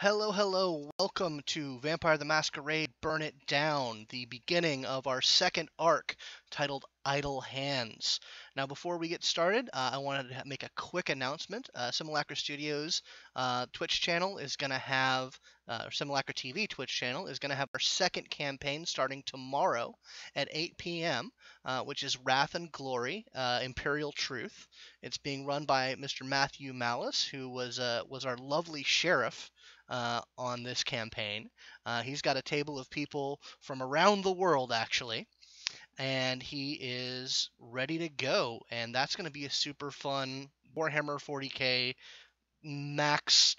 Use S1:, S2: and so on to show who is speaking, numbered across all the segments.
S1: Hello, hello. Welcome to Vampire the Masquerade Burn It Down, the beginning of our second arc titled Idle Hands. Now, before we get started, I wanted to make a quick announcement. Simulacra Studios Twitch channel is going to have, Simulacra TV Twitch channel is going to have our second campaign starting tomorrow at 8 p.m., which is Wrath and Glory, Imperial Truth. It's being run by Mr. Matthew Malice, who was our lovely sheriff on this campaign. He's got a table of people from around the world, actually, and he is ready to go. And that's going to be a super fun Warhammer 40k max,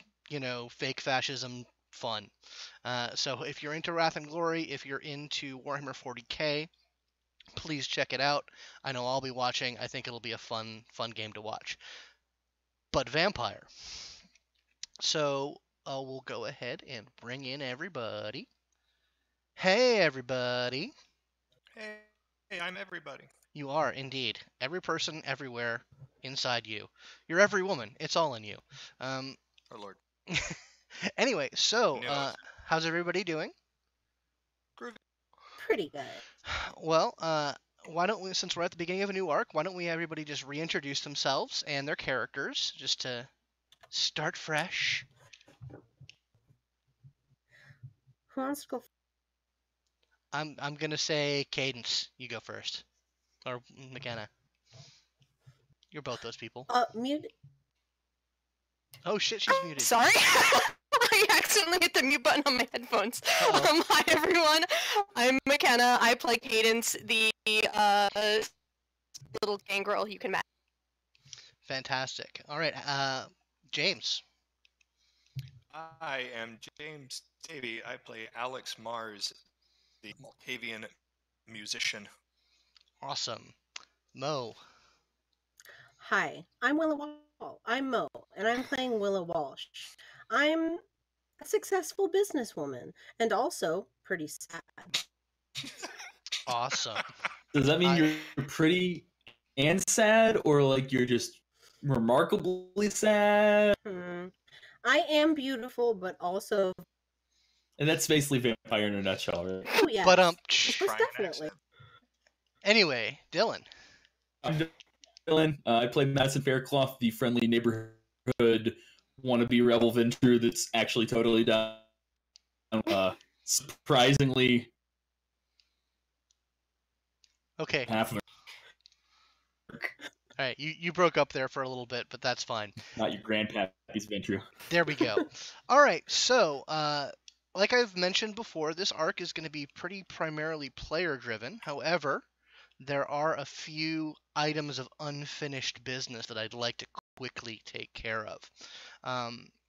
S1: fake fascism fun. So if you're into Wrath and Glory, if you're into Warhammer 40k, please check it out. I know I'll be watching. I think it'll be a fun game to watch. But Vampire. So we'll go ahead and bring in everybody. Hey, everybody.
S2: Hey, I'm everybody.
S1: You are, indeed. Every person, everywhere, inside you. You're every woman. It's all in you.
S2: Oh, Lord.
S1: Anyway, so,
S2: No.
S1: how's everybody doing?
S2: Groovy.
S3: Pretty good.
S1: Well, why don't we, since we're at the beginning of a new arc, why don't we everybody just reintroduce themselves and their characters, just to start fresh?
S3: Who wants to go?
S1: I'm gonna say Cadence. You go first, or McKenna. You're both those people.
S3: Mute.
S1: Oh shit, she's muted.
S4: Sorry, I accidentally hit the mute button on my headphones. Hi everyone, I'm McKenna. I play Cadence, the little gangrel you can match.
S1: Fantastic. All right, James.
S2: I am James Davey. I play Alex Mars, the Malkavian musician.
S1: Awesome. Mo.
S3: Hi, I'm Willow. I'm Mo, and I'm playing Willow Walsh. I'm a successful businesswoman, and also pretty sad.
S1: Awesome.
S5: Does that mean you're pretty and sad, or like you're just remarkably sad?
S3: I am beautiful, but also...
S5: And that's basically Vampire in a nutshell, right?
S3: Oh, yeah.
S1: But
S3: Most definitely.
S1: Anyway, Dylan.
S5: I'm Dylan. I play Madison Faircloth, the friendly neighborhood wannabe rebel Ventrue that's actually totally down. Surprisingly,
S1: Okay.
S5: half of it.
S1: All right, you broke up there for a little bit, but that's fine.
S5: Not your grandpappy's Ventrue.
S1: There we go. All right, so like I've mentioned before, this arc is going to be pretty primarily player-driven. However, there are a few items of unfinished business that I'd like to quickly take care of.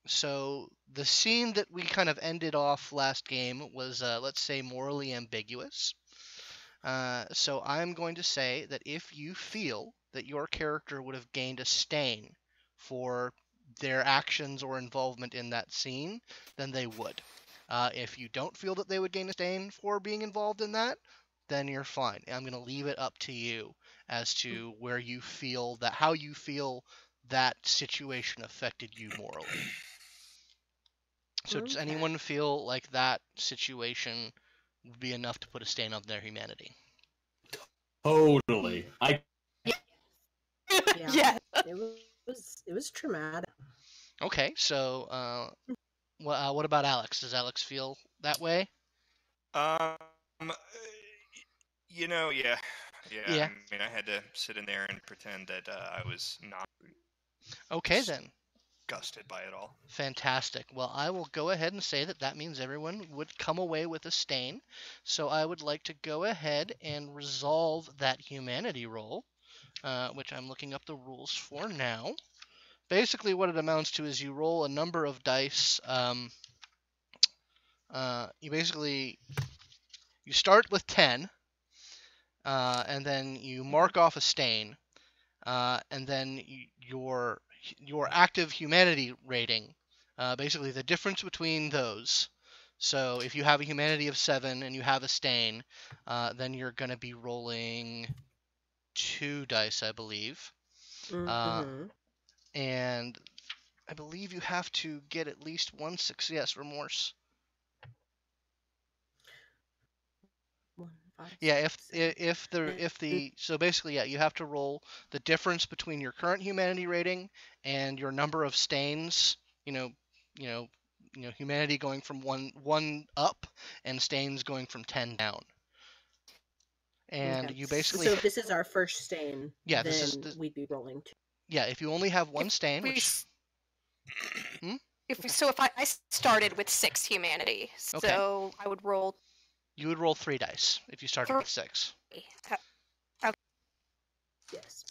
S1: So the scene that we kind of ended off last game was, let's say, morally ambiguous. So I'm going to say that if you feel that your character would have gained a stain for their actions or involvement in that scene, then they would. If you don't feel that they would gain a stain for being involved in that, then you're fine. I'm going to leave it up to you as to where you feel that, how you feel that situation affected you morally. So does anyone feel like that situation would be enough to put a stain on their humanity?
S5: Totally.
S3: Yeah. It was traumatic.
S1: Okay, so what about Alex? Does Alex feel that way?
S2: Yeah.
S1: Yeah.
S2: I mean, I had to sit in there and pretend that I was not
S1: Okay, then.
S2: disgusted by it all.
S1: Fantastic. Well, I will go ahead and say that that means everyone would come away with a stain. So I would like to go ahead and resolve that humanity roll, which I'm looking up the rules for now. Basically, what it amounts to is you roll a number of dice. You start with 10, and then you mark off a stain, and then your active humanity rating, basically the difference between those. So if you have a humanity of 7 and you have a stain, then you're going to be rolling 2 dice, I believe. And I believe you have to get at least one success. Yes, remorse.
S3: 1, 5,
S1: Yeah,
S3: 6, 7.
S1: if the so basically, yeah, you have to roll the difference between your current humanity rating and your number of stains. You know, you know, humanity going from one up and stains going from 10 down. And
S3: Okay.
S1: you basically,
S3: So if this is our first stain,
S1: yeah,
S3: then we'd be rolling 2.
S1: yeah, if you only have one stain,
S4: We
S1: which
S4: s-
S1: Hmm?
S4: if I started with 6 humanity,
S1: Okay.
S4: so I would roll
S1: you would roll 3 dice if you started with 6.
S4: 3.
S3: Yes.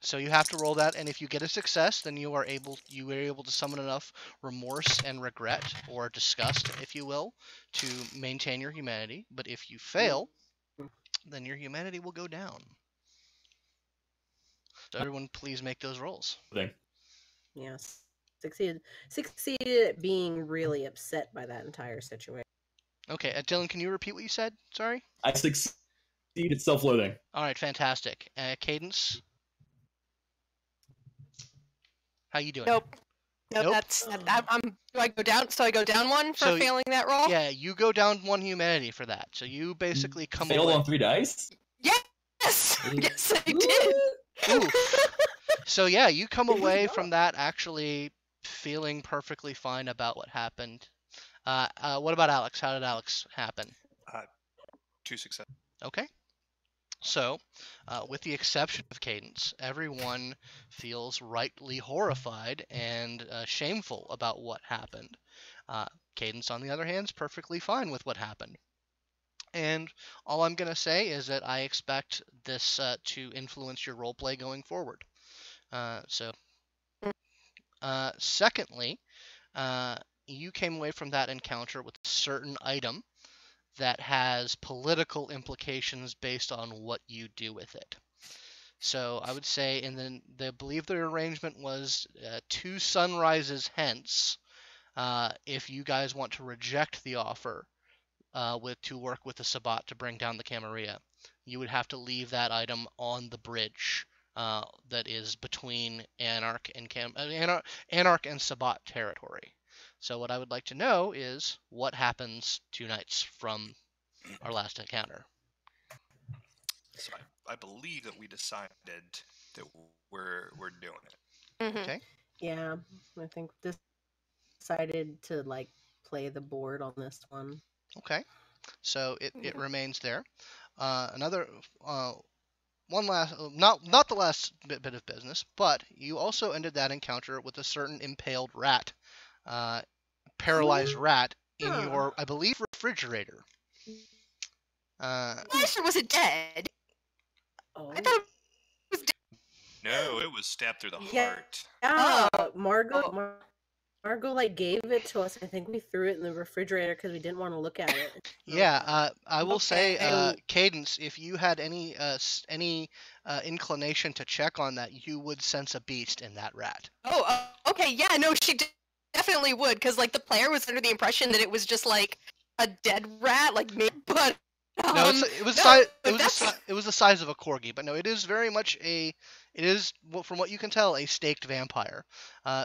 S1: So you have to roll that, and if you get a success, then you are able to summon enough remorse and regret, or disgust, if you will, to maintain your humanity. But if you fail, then your humanity will go down. So everyone, please make those rolls.
S3: Yes. Succeeded at being really upset by that entire situation.
S1: Okay, Dylan, can you repeat what you said? Sorry.
S5: I succeed at self-loathing.
S1: All right, fantastic. Cadence, how you doing?
S4: Nope.
S1: Nope.
S4: That's do I go down? So I go down 1 for
S1: So,
S4: failing that roll.
S1: Yeah, you go down 1 humanity for that. So you basically come
S5: Failed
S1: away.
S5: on 3 dice?
S4: Yes. Yes, I did.
S1: Oof. So yeah, you come away from that actually feeling perfectly fine about what happened. What about Alex? How did Alex happen?
S2: 2 success.
S1: Okay. So, with the exception of Cadence, everyone feels rightly horrified and shameful about what happened. Cadence, on the other hand, is perfectly fine with what happened. And all I'm going to say is that I expect this to influence your roleplay going forward. Secondly, you came away from that encounter with a certain item that has political implications based on what you do with it. So I would say, and then I believe the arrangement was 2 sunrises hence, if you guys want to reject the offer to work with the Sabbat to bring down the Camarilla, you would have to leave that item on the bridge that is between Anarch and Sabbat territory. So what I would like to know is what happens 2 nights from our last encounter.
S2: So I believe that we decided that we're doing it.
S4: Mhm.
S1: Okay.
S3: Yeah, I think decided to like play the board on this one.
S1: Okay. So it remains there. Another one last, not the last bit of business, but you also ended that encounter with a certain impaled rat, paralyzed rat in your, I believe, refrigerator.
S4: Or was it dead?
S3: Oh.
S4: I thought it was dead.
S2: No, it was stabbed through the
S3: Yeah.
S2: heart.
S3: Yeah,
S4: Oh.
S3: Margot like gave it to us. I think we threw it in the refrigerator because we didn't want to look at it.
S1: Yeah, I will say,
S4: Okay.
S1: Cadence, if you had any inclination to check on that, you would sense a beast in that rat.
S4: Oh, okay. Yeah, no, she definitely would, because like the player was under the impression that it was just like a dead rat, like me. But
S1: No, it was the size of a corgi, but no, it is very much from what you can tell, a staked vampire.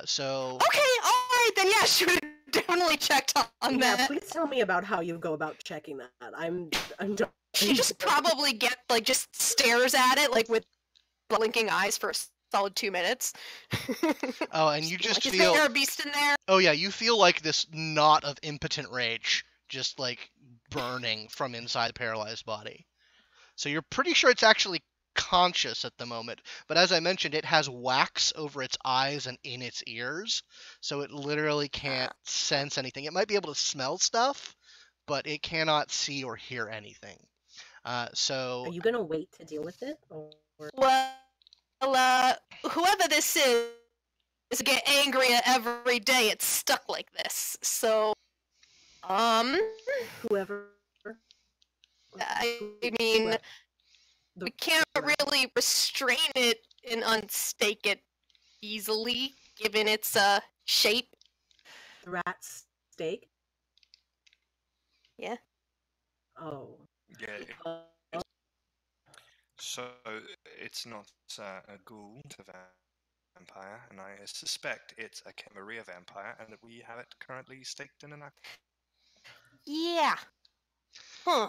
S1: So
S4: okay, all right then. Yeah, she would have definitely checked on
S3: Yeah,
S4: that.
S3: please tell me about how you go about checking that. I'm
S4: She just probably just stares at it like with blinking eyes for a solid 2 minutes.
S1: Oh, and you just
S4: like,
S1: feel.
S4: Is there a beast in there?
S1: Oh yeah, you feel like this knot of impotent rage just like burning from inside the paralyzed body. So you're pretty sure it's actually conscious at the moment, but as I mentioned, it has wax over its eyes and in its ears, so it literally can't sense anything. It might be able to smell stuff, but it cannot see or hear anything. So
S3: Are you gonna wait to deal with it? Or...
S4: Well, whoever this is get angrier every day. It's stuck like this. So,
S3: whoever.
S4: I mean, we can't really restrain it and unstake it easily, given its shape.
S3: The rat's steak?
S4: Yeah.
S3: Oh.
S2: Yeah. So it's not a ghoul. vampire, and I suspect it's a Camarilla vampire, and that we have it currently staked in an act.
S4: Yeah. Huh.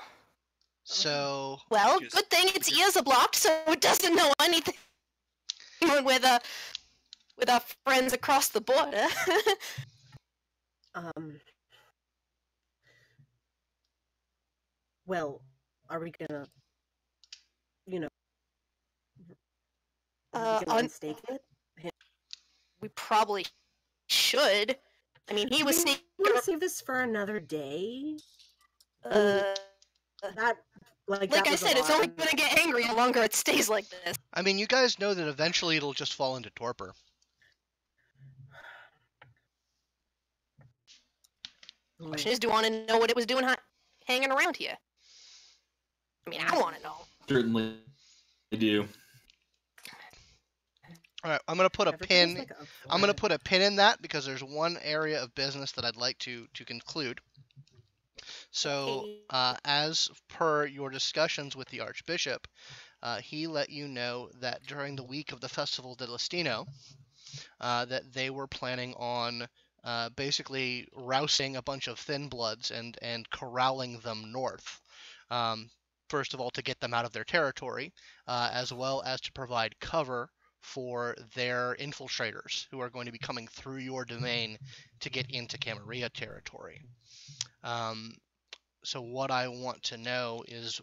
S1: So,
S4: Well,
S2: Because-
S4: good thing its
S2: because-
S4: ears are blocked, so it doesn't know anything with our friends across the border.
S3: Well, are we gonna, unstake it?
S4: We probably should. I mean, he was
S3: Do we
S4: sneaking.
S3: want to save this for another day?
S4: That,
S3: Like
S4: like
S3: that
S4: I
S3: was a
S4: said, it's only
S3: lot.
S4: gonna get angry the longer it stays like this.
S1: I mean, you guys know that eventually it'll just fall into torpor.
S4: Question is, do you want to know what it was doing hanging around here? I mean, I want to know.
S5: Certainly do.
S1: All right, I'm gonna put a
S3: Everything is
S1: pin.
S3: like a
S1: I'm gonna
S3: thread.
S1: put a pin in that because there's one area of business that I'd like to conclude. So, as per your discussions with the Archbishop, he let you know that during the week of the Festival de Destino, that they were planning on basically rousing a bunch of Thin Bloods and corralling them north. First of all, to get them out of their territory, as well as to provide cover for their infiltrators who are going to be coming through your domain to get into Camarilla territory. So what I want to know is,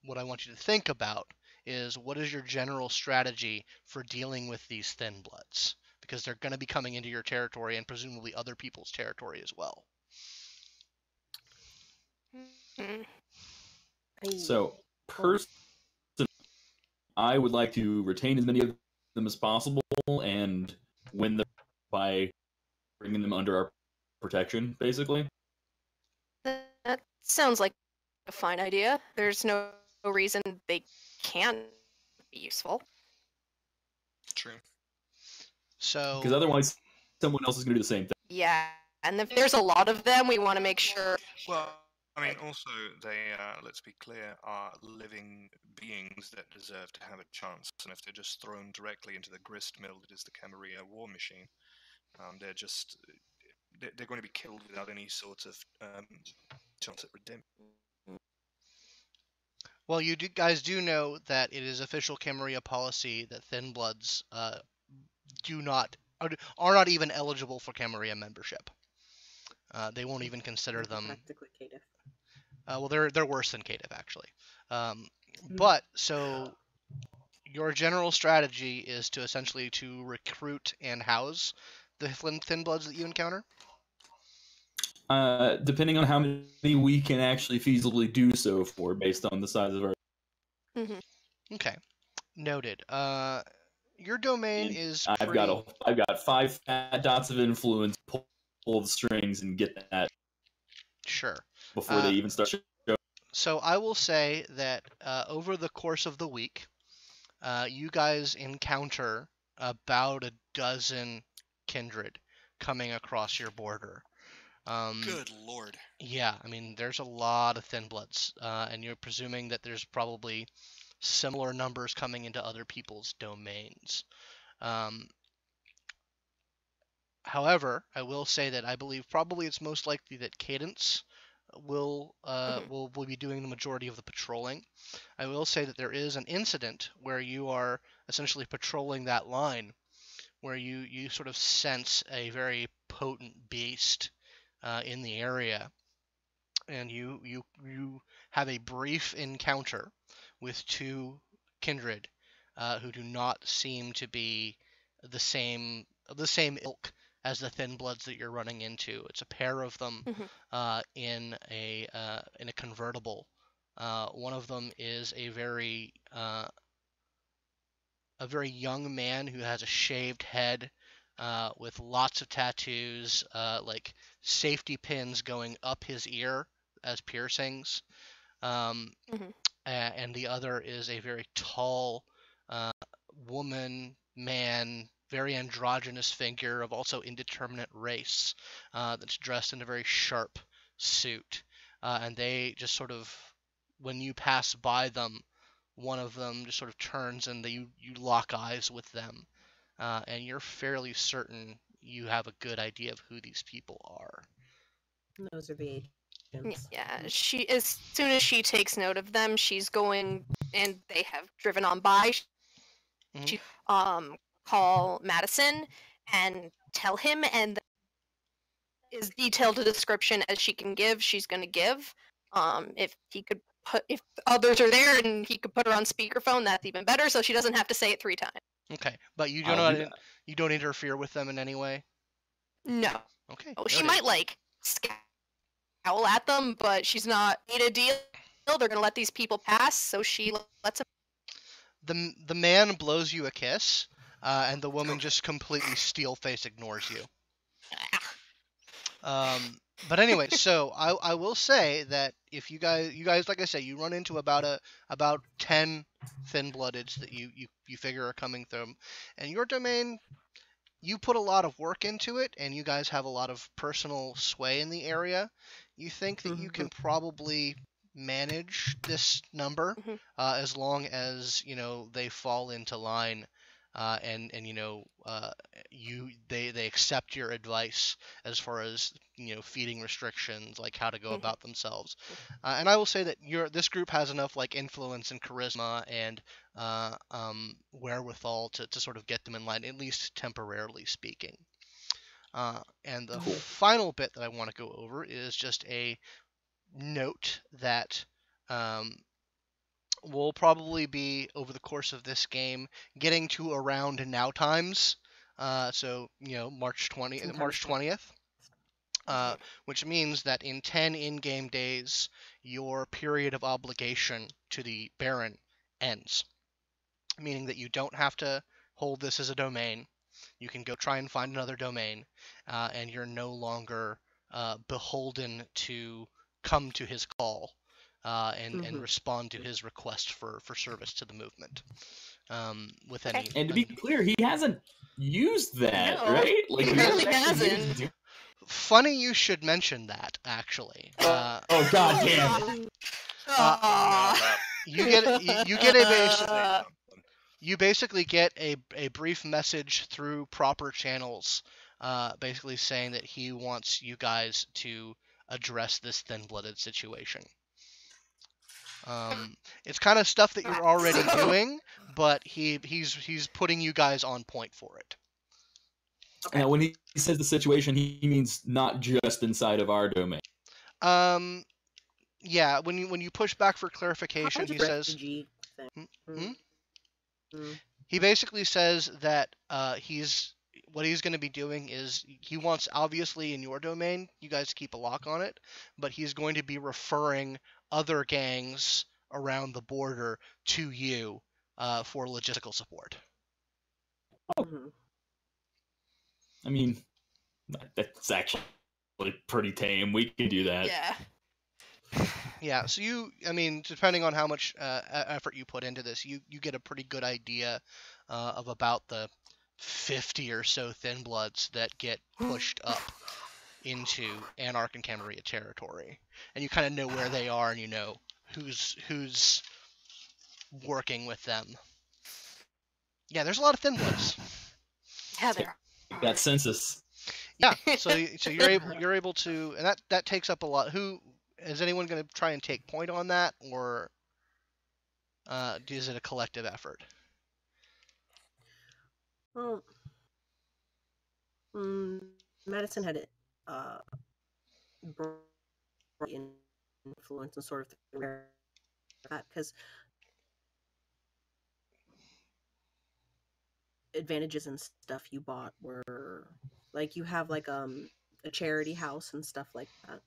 S1: what I want you to think about is, what is your general strategy for dealing with these Thin Bloods? Because they're going to be coming into your territory and presumably other people's territory as well.
S5: So, personally, I would like to retain as many of them as possible and win them by bringing them under our protection, basically.
S4: That sounds like a fine idea. There's no reason they can't be useful.
S2: True.
S1: So,
S5: Because otherwise, someone else is going to do the same thing.
S4: Yeah, and if there's a lot of them, we want to make sure.
S2: Well, I mean, also, they, let's be clear, are living beings that deserve to have a chance. And if they're just thrown directly into the grist mill that is the Camarilla war machine, they're just... They're going to be killed without any sort of chance at redemption.
S1: well, you guys do know that it is official Camarilla policy that Thin Bloods are not even eligible for Camarilla membership. They won't even consider them.
S3: Practically cative.
S1: Well, they're worse than Cative, actually. But so your general strategy is to essentially to recruit and house the Thin Bloods that you encounter.
S5: Depending on how many we can actually feasibly do so for, based on the size of our...
S1: Okay, noted. Your domain
S5: And
S1: is.
S5: I've got 5 fat dots of influence. Pull the strings and get that
S1: Sure.
S5: before they even start.
S1: So I will say that over the course of the week, you guys encounter about a dozen kindred coming across your border.
S2: Good lord.
S1: Yeah, I mean, there's a lot of Thin Bloods, and you're presuming that there's probably similar numbers coming into other people's domains. However, I will say that I believe probably it's most likely that Cadence will be doing the majority of the patrolling. I will say that there is an incident where you are essentially patrolling that line, where you sort of sense a very potent beast in the area, and you have a brief encounter with 2 kindred who do not seem to be the same ilk as the Thin Bloods that you're running into. It's a pair of them in a convertible. One of them is a very young man who has a shaved head with lots of tattoos, like safety pins going up his ear as piercings. And the other is a very tall man, very androgynous figure of also indeterminate race, that's dressed in a very sharp suit. And they just sort of, when you pass by them, one of them just sort of turns and you lock eyes with them. and you're fairly certain you have a good idea of who these people are.
S3: Those are the agents.
S4: Yeah, as soon as she takes note of them, she's going, and they have driven on by.
S1: Mhm.
S4: She call Madison and tell him, and as detailed a description as she can give, she's going to give. If others are there and he could put her on speakerphone, that's even better, so she doesn't have to say it 3 times.
S1: Okay, but you
S5: I'll
S1: don't
S5: do that.
S1: you don't interfere with them in any way.
S4: No.
S1: Okay.
S4: She
S1: noted.
S4: might like scowl at them, but she's not made a deal. They're going to let these people pass, so she lets them.
S1: The man blows you a kiss, and the woman just completely steel-faced ignores you. But anyway, so I will say that if you guys like I say, you run into about 10 thin-bloodeds that you figure are coming through, and your domain, you put a lot of work into it, and you guys have a lot of personal sway in the area. You think that you can probably manage this number
S4: Mhm.
S1: as long as they fall into line, and they accept your advice as far as feeding restrictions, like how to go
S4: Mhm.
S1: about themselves. And I will say that this group has enough like influence and charisma and wherewithal to sort of get them in line, at least temporarily speaking. And the final bit that I want to go over is just a note that we'll probably be, over the course of this game, getting to around now times. So, March 20th. Which means that in 10 in-game days, your period of obligation to the Baron ends. Meaning that you don't have to hold this as a domain. You can go try and find another domain, and you're no longer beholden to come to his call and respond to his request for service to the movement. With any
S5: And to be clear, he hasn't used that,
S4: No,
S5: right? Like
S4: he really hasn't.
S1: Funny you should mention that, actually.
S5: Oh god damn!
S1: You basically get a brief message through proper channels, basically saying that he wants you guys to address this thin-blooded situation. It's kind of stuff that you're already doing, but he's putting you guys on point for it.
S5: Now, when he says the situation, he means not just inside of our domain.
S1: Yeah. When you push back for clarification, he says. He basically says that what he's going to be doing is he wants, obviously in your domain, you guys to keep a lock on it, but he's going to be referring other gangs around the border to you for logistical support.
S5: I mean, that's actually pretty tame. We can do that.
S4: Yeah.
S1: Yeah, so depending on how much effort you put into this, you get a pretty good idea of about the 50 or so thin bloods that get pushed up into Anarch and Camarilla territory. And you kind of know where they are, and you know who's working with them. Yeah, there's a lot of thin bloods.
S4: Yeah, there are.
S5: That census.
S1: Yeah, so you're able to, and that takes up a lot. Who is anyone going to try and take point on that, or is it a collective effort?
S3: Well, Madison had influence and sort of that because advantages and stuff you bought were like you have like a charity house and stuff like that.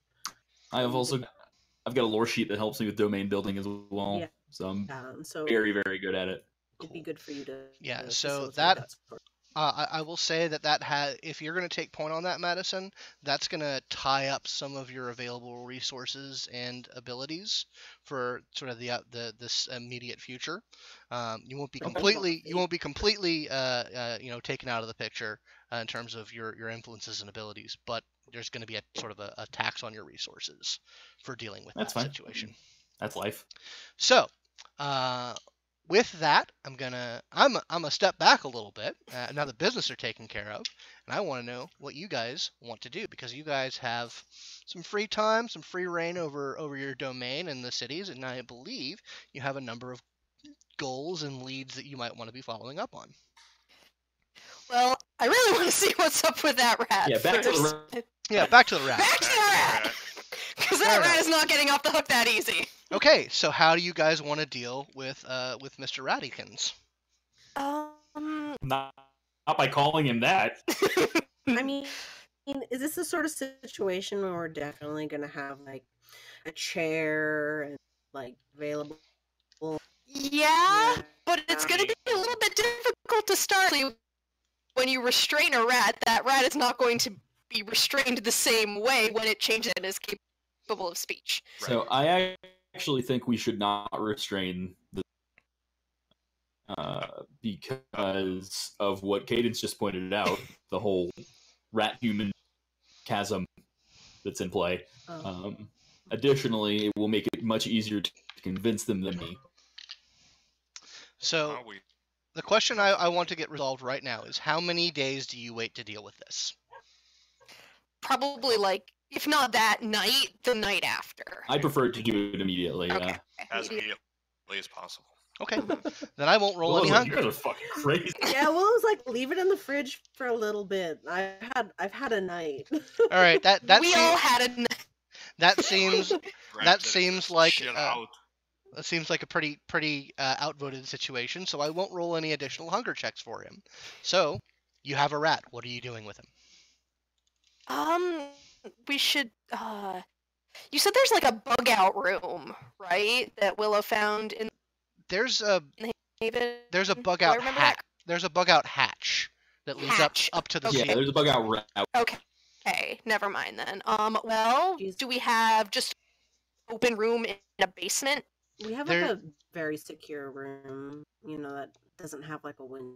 S5: I've got a lore sheet that helps me with domain building as well.
S3: Yeah.
S5: So I'm
S3: so
S5: very, very good at it.
S3: It'd be good for you to
S1: so that I will say that if you're going to take point on that, Madison, that's going to tie up some of your available resources and abilities for sort of this immediate future. You won't be completely taken out of the picture in terms of your influences and abilities, but there's going to be a sort of a tax on your resources for dealing with that situation.
S5: That's life.
S1: So, with that, I'm a step back a little bit. Now the business are taken care of, and I want to know what you guys want to do, because you guys have some free time, some free reign over your domain and the cities, and I believe you have a number of goals and leads that you might want to be following up on.
S4: Well, I really want to see what's up with that rat.
S5: Yeah, back to the rat.
S1: Yeah, back to the rat.
S4: Back to the rat! Because that rat is not getting off the hook that easy.
S1: Okay, so how do you guys want to deal with Mr. Rattykins?
S5: Not by calling him that.
S3: I mean, is this the sort of situation where we're definitely gonna have like a chair and like available?
S4: Yeah, but it's going to be a little bit difficult to start. When you restrain a rat, that rat is not going to be restrained the same way when it changes and is capable of speech.
S5: So I actually think we should not restrain the because of what Cadence just pointed out, the whole rat-human chasm that's in play. Additionally, it will make it much easier to convince them than me.
S1: So the question I want to get resolved right now is, how many days do you wait to deal with this?
S4: Probably, like, if not that night, the night after.
S5: I prefer to do it immediately.
S4: Okay.
S2: As immediately as possible.
S1: Okay, then I won't roll any
S5: You
S1: hunger.
S5: guys are fucking crazy.
S3: Yeah, well, it was like leave it in the fridge for a little bit. I've had a night.
S1: All right, that
S4: We all had a
S1: that seems like
S2: Chill out.
S1: that seems like a pretty outvoted situation. So I won't roll any additional hunger checks for him. So you have a rat. What are you doing with him?
S4: We should, you said there's like a bug out room, right? That Willow found in
S1: There's a
S4: Haven?
S1: bug
S4: Do I
S1: out
S4: remember
S1: hatch.
S4: that?
S1: There's a bug out hatch that leads
S4: Hatch.
S1: up to the
S4: Okay.
S5: Yeah, there's a bug out route.
S4: Okay, never mind then. Well, do we have just open room in a basement?
S3: We have like a very secure room, that doesn't have like a window.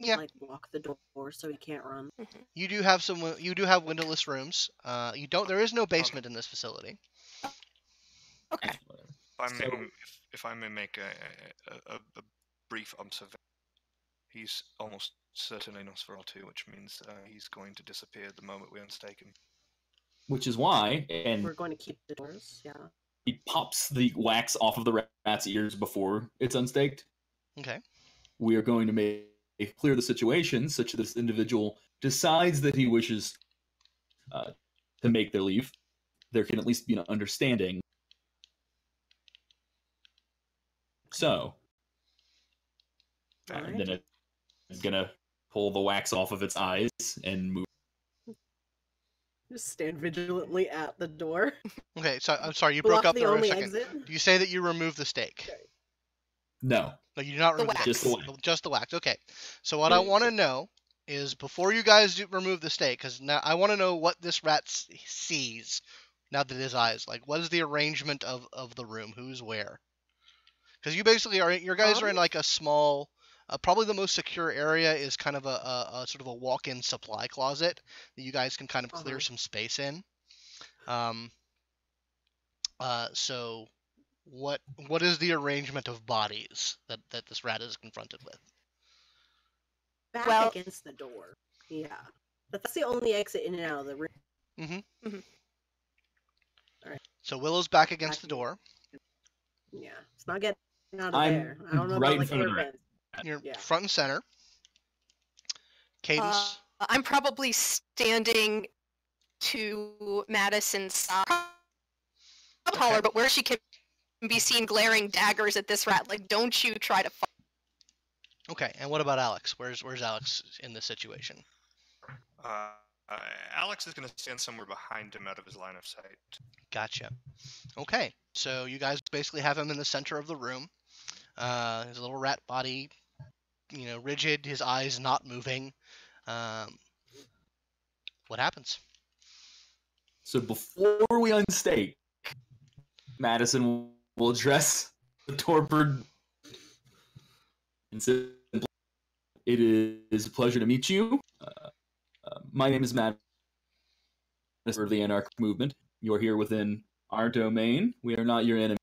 S1: Yeah.
S3: Like block the door so he can't run.
S1: You do have windowless rooms. There is no basement in this facility.
S4: Okay.
S2: If I may make a brief observation, he's almost certainly Nosferatu, which means he's going to disappear the moment we unstake him.
S5: Which is why, and
S3: we're going to keep the doors, yeah.
S5: He pops the wax off of the rat's ears before it's unstaked.
S1: Okay.
S5: We are going to make clear the situation such that this individual decides that he wishes to make their leave. There can at least be an understanding. So,
S3: Right.
S5: then it's gonna pull the wax off of its eyes and move.
S3: Just stand vigilantly at the door.
S1: Okay, so I'm sorry, you
S3: Block
S1: broke up
S3: the
S1: there for a
S3: only
S1: second.
S3: exit.
S1: Do you say that you remove the stake?
S5: No.
S1: No, you do not remove
S4: wax.
S5: Just the wax.
S1: Just the wax. Okay. So what I want to know is, before you guys remove the stake, because now I want to know what this rat sees now that his eyes, like, what is the arrangement of the room? Who's where? Because you basically your guys are in like a small, probably the most secure area is kind of a sort of a walk-in supply closet that you guys can kind of clear some space in. So what is the arrangement of bodies that this rat is confronted with?
S3: Back against the door. Yeah. But that's the only exit in and out of the room.
S1: Mm-hmm.
S4: Mm-hmm.
S3: Alright.
S1: So Willow's back against the door.
S3: Yeah. It's not getting out of
S5: I'm
S3: there. I don't know
S5: right
S3: about
S5: in
S3: like
S5: front of the
S3: air vents.
S1: You're
S3: Yeah.
S1: front and center. Cadence.
S4: I'm probably standing to Madison's side. Taller, but where she can be seen glaring daggers at this rat. Like, don't you try to fight.
S1: Okay, and what about Alex? Where's Alex in this situation?
S2: Alex is going to stand somewhere behind him out of his line of sight.
S1: Gotcha. Okay, so you guys basically have him in the center of the room. His little rat body, rigid, his eyes not moving. What happens?
S5: So before we unstake, Madison will address the torpid and simply, it is a pleasure to meet you. My name is Madison of the Anarchic Movement. You are here within our domain. We are not your enemy.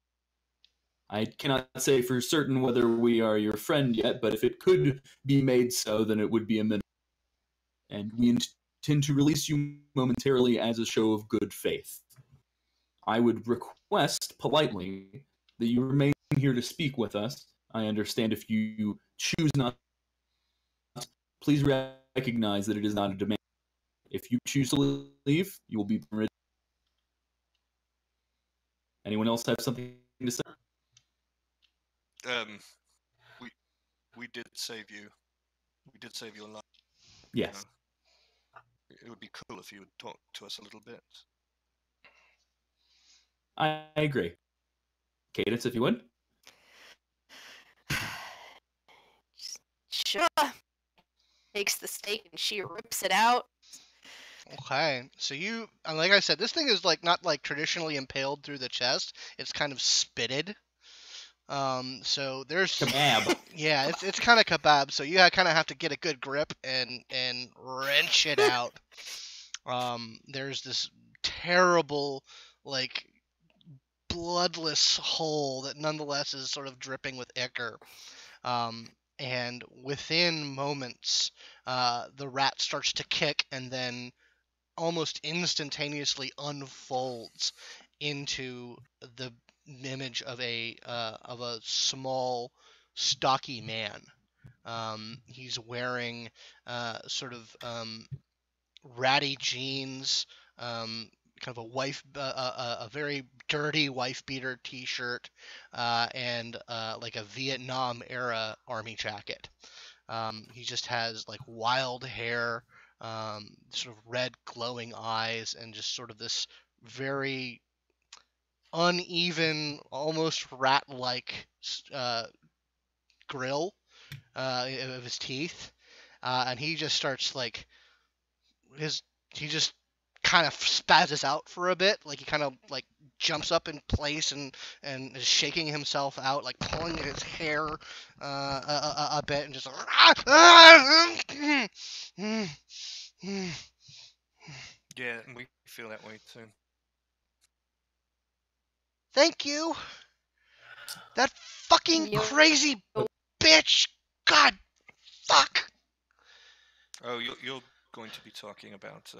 S5: I cannot say for certain whether we are your friend yet, but if it could be made so, then it would be a minimum. And we intend to release you momentarily as a show of good faith. I would request, politely, that you remain here to speak with us. I understand if you choose not, please recognize that it is not a demand. If you choose to leave, you will be permitted. Anyone else have something to say?
S2: We did save you. We did save your life.
S5: Yes.
S2: It would be cool if you would talk to us a little bit.
S5: I agree. Cadence, if you would.
S4: Sure. Takes the steak and she rips it out.
S1: Okay, so you, like I said, this thing is like not like traditionally impaled through the chest. It's kind of spitted. So there's
S5: Kebab.
S1: Yeah, it's kind of kebab. So you kind of have to get a good grip and wrench it out. There's this terrible like bloodless hole that nonetheless is sort of dripping with ichor. And within moments, the rat starts to kick and then almost instantaneously unfolds into the image of a small, stocky man. He's wearing sort of ratty jeans, kind of a very dirty wife beater T-shirt, and like a Vietnam era army jacket. He just has like wild hair, sort of red glowing eyes, and just sort of this very uneven, almost rat-like grill of his teeth, and he just starts like he just kind of spazzes out for a bit, like he kind of like jumps up in place and is shaking himself out, like pulling at his hair a bit, and just
S2: Yeah, and we feel that way too.
S1: Thank you. That fucking crazy bitch. God, fuck.
S2: Oh, you're going to be talking about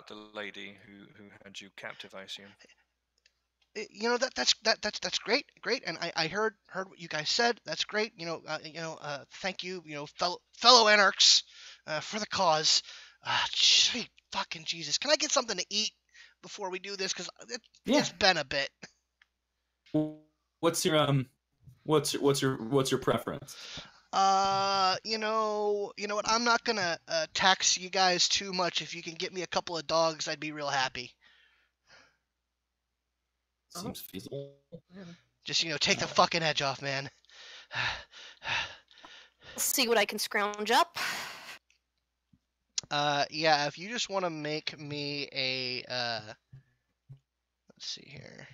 S2: the lady who had you captive, I assume.
S1: You know that's great, and I heard what you guys said. That's great. Thank you. Fellow anarchs, for the cause. Sweet fucking Jesus. Can I get something to eat before we do this? Because it's been a bit.
S5: What's your preference?
S1: You know what? I'm not gonna tax you guys too much. If you can get me a couple of dogs, I'd be real happy.
S5: Seems feasible.
S1: Just take the fucking edge off, man.
S4: See what I can scrounge up.
S1: Yeah. If you just want to make me a let's see here.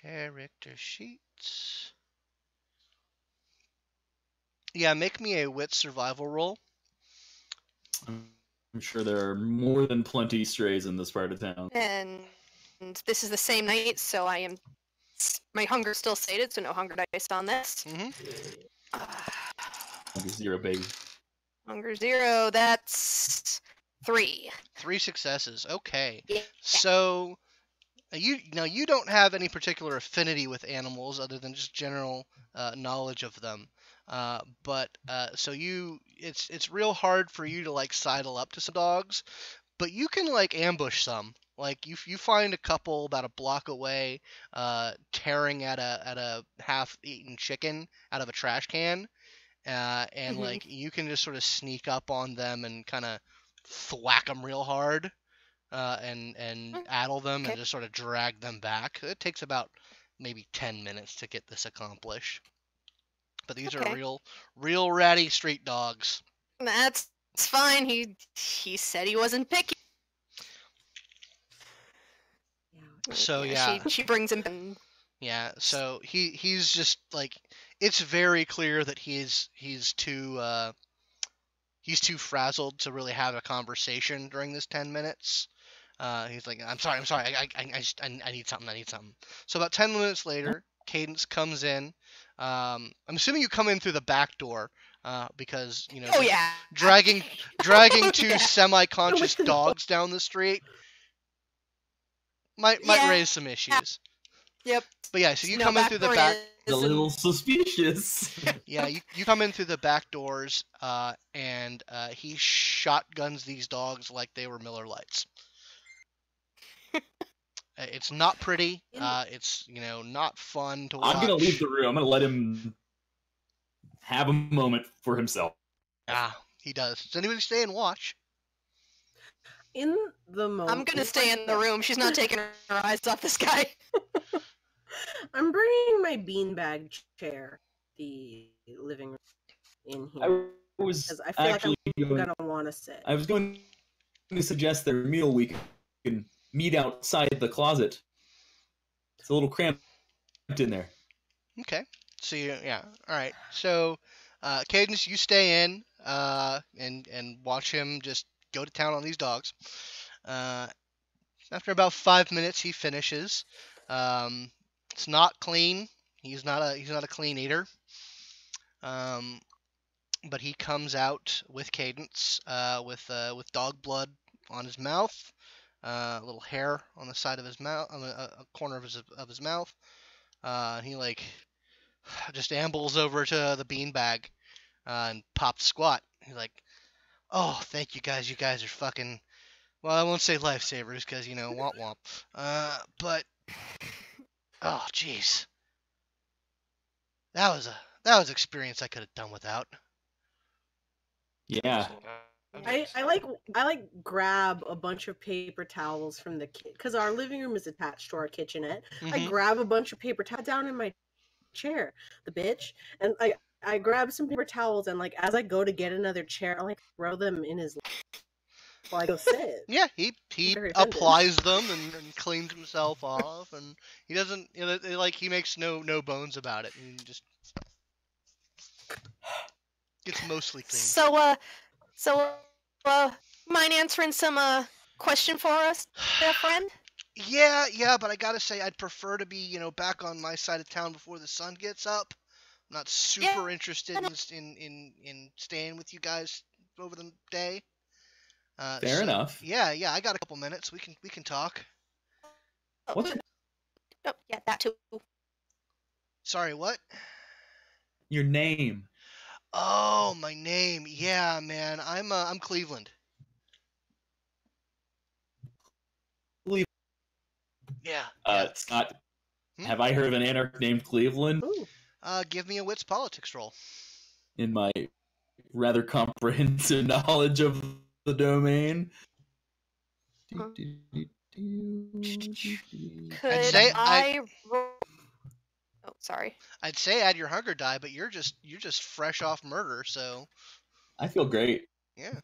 S1: Character sheets. Yeah, make me a wit survival roll.
S5: I'm sure there are more than plenty strays in this part of town.
S4: And this is the same night, so my hunger's still sated, so no hunger dice on this.
S5: Hunger 0, baby.
S4: Hunger 0, that's 3.
S1: 3 successes. Okay.
S4: Yeah.
S1: So you don't have any particular affinity with animals other than just general knowledge of them. So it's real hard for you to like sidle up to some dogs, but you can like ambush some. Like you find a couple about a block away, tearing at a half-eaten chicken out of a trash can, and like you can just sort of sneak up on them and kind of thwack them real hard, and addle them and just sort of drag them back. It takes about maybe 10 minutes to get this accomplished. But these are real ratty street dogs.
S4: That's fine. He said he wasn't picky.
S1: So yeah,
S4: she brings him in.
S1: Yeah, so he's just like, it's very clear that he's too frazzled to really have a conversation during this 10 minutes. He's like, I'm sorry. I need something. So about 10 minutes later, Cadence comes in. I'm assuming you come in through the back door, because
S4: Oh yeah.
S1: dragging
S4: Oh,
S1: two
S4: yeah.
S1: semi-conscious dogs down the street might
S4: Yeah.
S1: raise some issues.
S4: Yep.
S1: But yeah, so you
S4: No,
S1: come in
S4: back
S1: through the
S4: door
S1: back.
S5: It's a
S4: is
S5: little suspicious.
S1: Yeah, you come in through the back doors, and he shotguns these dogs like they were Miller Lights. It's not pretty. It's not fun to watch.
S5: I'm gonna leave the room. I'm gonna let him have a moment for himself.
S1: He does. Does anybody stay and watch?
S3: In the moment,
S4: I'm gonna stay in the room. She's not taking her eyes off this guy.
S3: I'm bringing my beanbag chair, the living room, in here.
S5: I was
S3: Because I feel like I'm gonna want to sit.
S5: I was going to suggest that meal we can meet outside the closet. It's a little cramped in there.
S1: Okay. So all right. So, Cadence, you stay in, and watch him just go to town on these dogs. After about 5 minutes, he finishes. It's not clean. He's not a clean eater. But he comes out with Cadence, with dog blood on his mouth, a little hair on the side of his mouth, on a corner of his mouth. He just ambles over to the beanbag, and pops squat. He's like, "Oh, thank you guys. You guys are fucking." Well, I won't say lifesavers because womp womp. But oh, jeez, that was an experience I could have done without.
S5: Yeah.
S3: I like grab a bunch of paper towels from the kit because our living room is attached to our kitchenette. I grab a bunch of paper towels down in my chair, the bitch, and I grab some paper towels and as I go to get another chair, I throw them in his lap while I go sit.
S1: Yeah, he applies them and cleans himself off, and he doesn't he makes no bones about it. He just gets mostly clean.
S4: So, mind answering some question for us, there, friend?
S1: Yeah, but I gotta say, I'd prefer to be, back on my side of town before the sun gets up. I'm not super interested in staying with you guys over the day.
S5: Fair enough.
S1: Yeah, I got a couple minutes. We can talk.
S5: What's
S4: Oh, yeah, that too.
S1: Sorry, what?
S5: your name?
S1: Oh, my name. Yeah, man. I'm Cleveland. Yeah.
S5: Scott, have I heard of an anarch named Cleveland?
S3: Ooh.
S1: Give me a wits politics roll.
S5: In my rather comprehensive knowledge of the domain.
S4: Oh, sorry.
S1: I'd say add your hunger die, but you're just fresh off murder, so.
S5: I feel great.
S1: Yeah.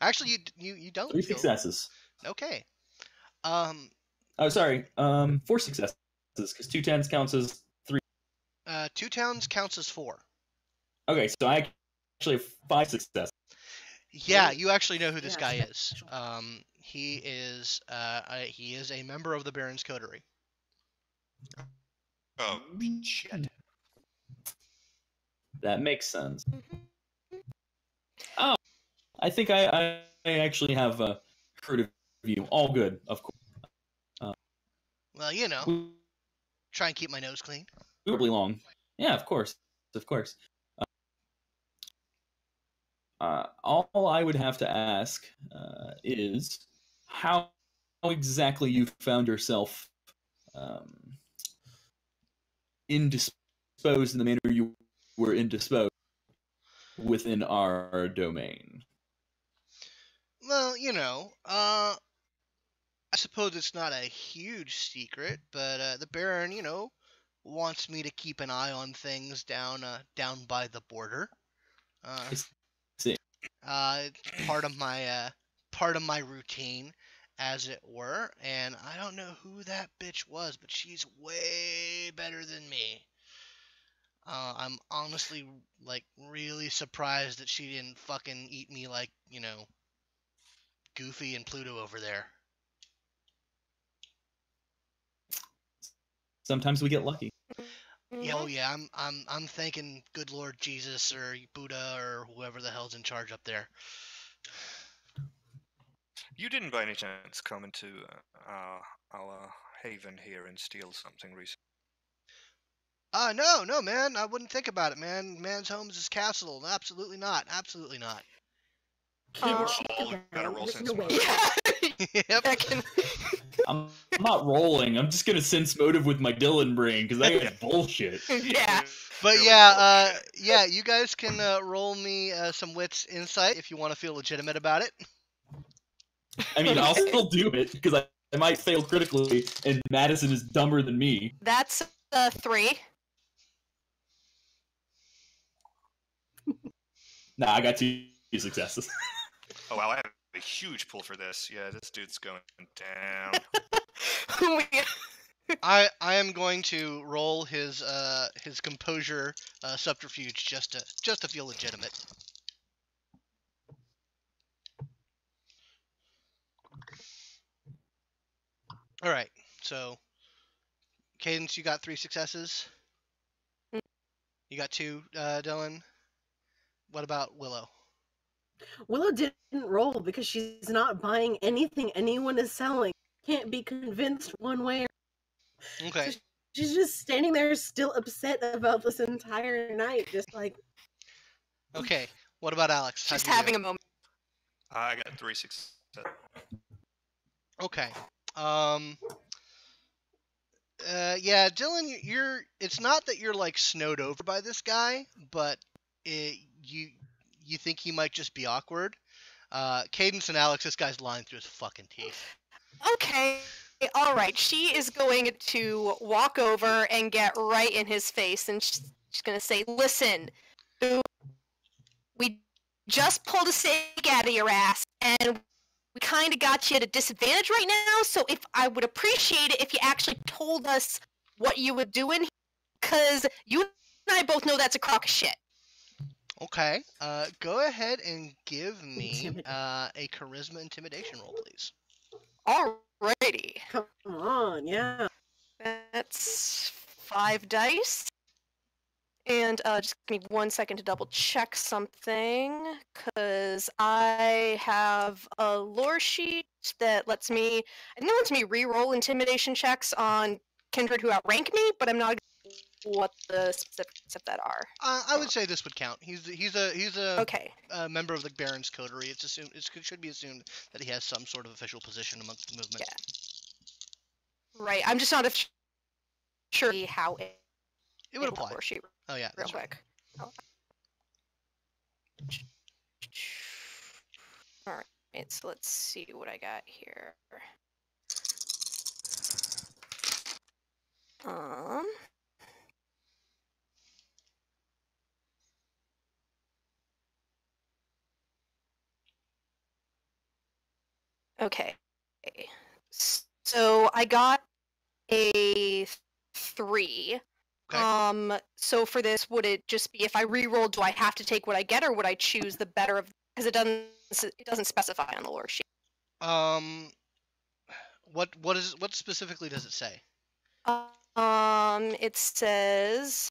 S1: Actually, you don't.
S5: 3 successes.
S1: Okay.
S5: Oh, sorry. 4 successes, because 2 tens counts as 3.
S1: 2 towns counts as 4.
S5: Okay, so I actually have 5 successes.
S1: Yeah, you actually know who this guy is. He is a member of the Baron's Coterie.
S2: Oh, shit.
S5: That makes sense. Oh, I think I actually have heard of you. All good, of course.
S1: Well, try and keep my nose clean.
S5: Probably long. Yeah, of course. All I would have to ask is how exactly you found yourself indisposed in the manner you were indisposed within our domain.
S1: Well, I suppose it's not a huge secret, but the Baron, wants me to keep an eye on things down by the border.
S5: See.
S1: It's part of my routine, as it were, and I don't know who that bitch was, but she's way better than me. I'm honestly really surprised that she didn't fucking eat me like Goofy and Pluto over there.
S5: sometimes we get lucky.
S1: Yeah, oh yeah, I'm thanking good Lord Jesus or Buddha or whoever the hell's in charge up there.
S2: You didn't by any chance come into our haven here and steal something recently?
S1: No, man, I wouldn't think about it, man. Man's home is his castle. Absolutely not. Absolutely not.
S3: Can't
S2: Oh, we gotta roll sense
S3: away.
S2: motive.
S1: Yep.
S5: I'm not rolling. I'm just gonna sense motive with my Dylan brain because that is bullshit.
S4: Yeah.
S1: But
S2: Really
S1: yeah,
S2: bullshit.
S1: you guys can roll me some wits insight if you want to feel legitimate about it.
S5: I mean, I'll still do it because I might fail critically, and Madison is dumber than me.
S4: That's 3.
S5: Nah, I got 2 successes.
S2: Oh wow, I have a huge pull for this. Yeah, this dude's going down.
S1: I am going to roll his composure subterfuge just to feel legitimate. All right, so Cadence, you got 3 successes. You got 2, Dylan. What about Willow?
S3: Willow didn't roll because she's not buying anything anyone is selling. Can't be convinced one way or
S1: Okay.
S3: so she's just standing there still upset about this entire night, just like...
S1: Okay. What about Alex? How'd
S4: Just
S1: you do?
S4: having a moment.
S2: I got 3 successes.
S1: Okay. Yeah, Dylan, it's not that you're like snowed over by this guy, but you think he might just be awkward. Cadence and Alex, this guy's lying through his fucking teeth.
S4: Okay. All right. She is going to walk over and get right in his face, and she's going to say, "Listen, dude, we just pulled a stake out of your ass, and we kind of got you at a disadvantage right now, so if I would appreciate it if you actually told us what you were doing, because you and I both know that's a crock of shit."
S1: Okay. Go ahead and give me a charisma intimidation roll, please.
S4: Alrighty.
S3: Come on, yeah.
S4: That's 5 dice. And just give me 1 second to double check something, because I have a lore sheet that lets me, I think it lets me re-roll intimidation checks on kindred who outrank me, but I'm not what the specifics of that are.
S1: I would say this would count. He's a
S4: Okay.
S1: member of the Baron's coterie. It should be assumed that he has some sort of official position amongst the movement.
S4: Yeah. Right. I'm just not sure how it
S1: would apply.
S4: Lore sheet
S1: Oh yeah,
S4: real
S1: that's right.
S4: quick. Oh. Alright, so let's see what I got here. Okay. So I got a 3.
S1: Okay.
S4: So for this, would it just be if I re-roll, do I have to take what I get, or would I choose the better of? Because it doesn't specify on the lore sheet.
S1: What specifically does it say?
S4: It says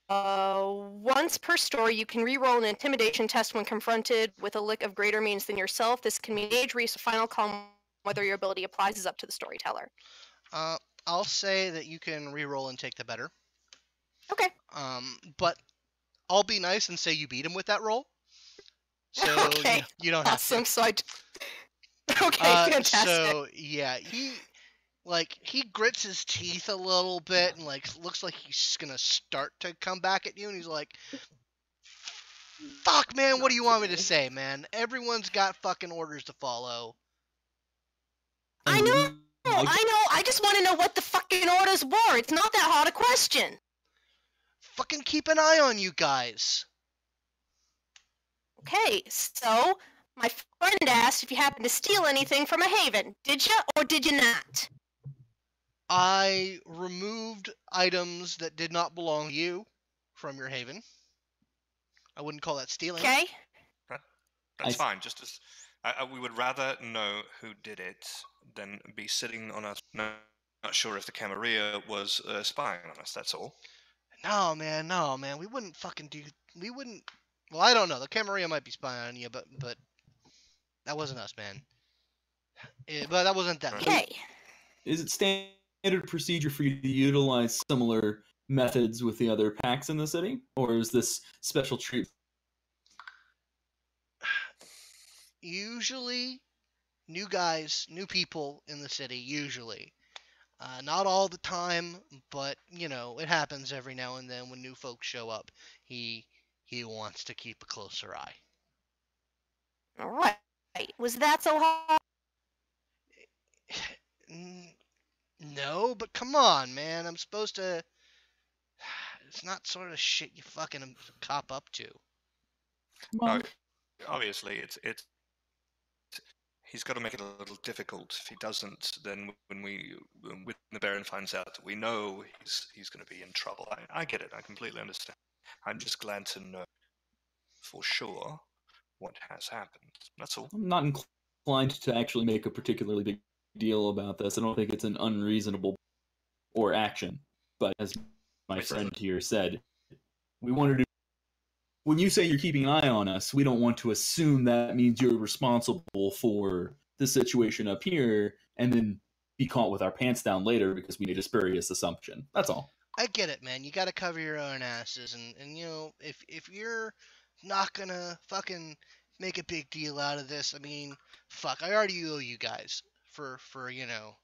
S4: once per story, you can re-roll an intimidation test when confronted with a lick of greater means than yourself. This can mean age, race, final column, whether your ability applies is up to the storyteller.
S1: I'll say that you can re-roll and take the better.
S4: Okay.
S1: But I'll be nice and say you beat him with that roll. So
S4: okay.
S1: you don't have to.
S4: Awesome. So okay, fantastic.
S1: So yeah, he grits his teeth a little bit and looks like he's gonna start to come back at you, and he's like, "Fuck, man, what do you want me to say, man? Everyone's got fucking orders to follow."
S4: I know. I just want to know what the fucking orders were. It's not that hard a question.
S1: Fucking keep an eye on you guys.
S4: Okay, so my friend asked if you happened to steal anything from a haven. Did you, or did you not?
S1: I removed items that did not belong to you from your haven. I wouldn't call that stealing.
S4: Okay.
S2: That's fine. Just as we would rather know who did it than be sitting on us. No, not sure if the Camarilla was spying on us, that's all.
S1: No, man. We wouldn't fucking do. We wouldn't. Well, I don't know. The Camarilla might be spying on you, but that wasn't us, man. But that wasn't them.
S4: Okay.
S5: Is it standard procedure for you to utilize similar methods with the other packs in the city, or is this special treat?
S1: Usually, new guys, new people in the city. Usually, not all the time, but you know, it happens every now and then when new folks show up. He wants to keep a closer eye.
S4: All right. Was that so hard?
S1: No, but come on, man. I'm supposed to. It's not sort of shit you fucking cop up to.
S2: No, obviously, it's he's got to make it a little difficult. If he doesn't, then when the Baron finds out that we know he's going to be in trouble. I get it. I completely understand. I'm just glad to know for sure what has happened. That's all.
S5: I'm not inclined to actually make a particularly big deal about this. I don't think it's an unreasonable or action. But as my friend here said, we wanted to. When you say you're keeping an eye on us, we don't want to assume that means you're responsible for the situation up here and then be caught with our pants down later because we made a spurious assumption. That's all.
S1: I get it, man. You gotta cover your own asses, and you know, if you're not gonna fucking make a big deal out of this, I mean, fuck, I already owe you guys for you know,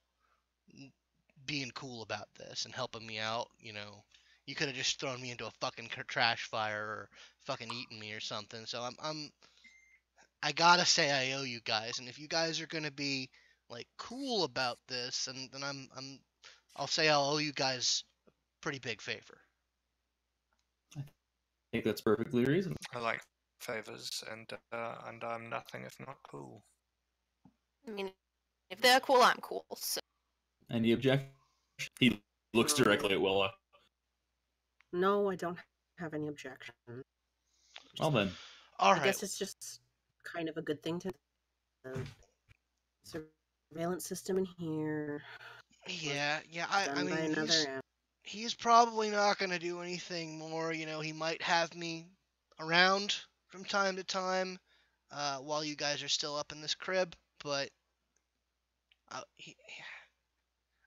S1: being cool about this and helping me out, you know. You could have just thrown me into a fucking trash fire or fucking eaten me or something. So I gotta say I owe you guys, and if you guys are gonna be like cool about this, and then I'll say I'll owe you guys a pretty big favor.
S5: I think that's perfectly reasonable.
S2: I like favors, and I'm nothing if not cool.
S4: I mean, if they're cool, I'm cool. So.
S5: Any objection? He looks directly at Willow.
S3: No, I don't have any objection.
S5: Well then.
S1: All right.
S3: I guess it's just kind of a good thing to the surveillance system in here.
S1: Yeah. I mean,
S3: another
S1: he's probably not gonna do anything more. You know, he might have me around from time to time while you guys are still up in this crib, but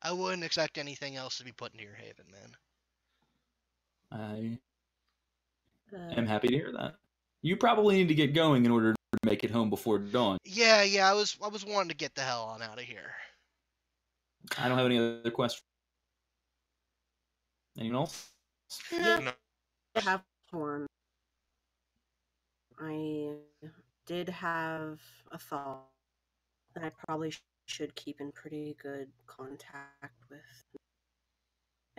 S1: I wouldn't expect anything else to be put into your haven, man.
S5: I am happy to hear that. You probably need to get going in order to make it home before dawn.
S1: Yeah, I was wanting to get the hell on out of here.
S5: I don't have any other questions. Anyone else?
S2: No.
S3: I have one. I did have a thought that I probably should keep in pretty good contact with.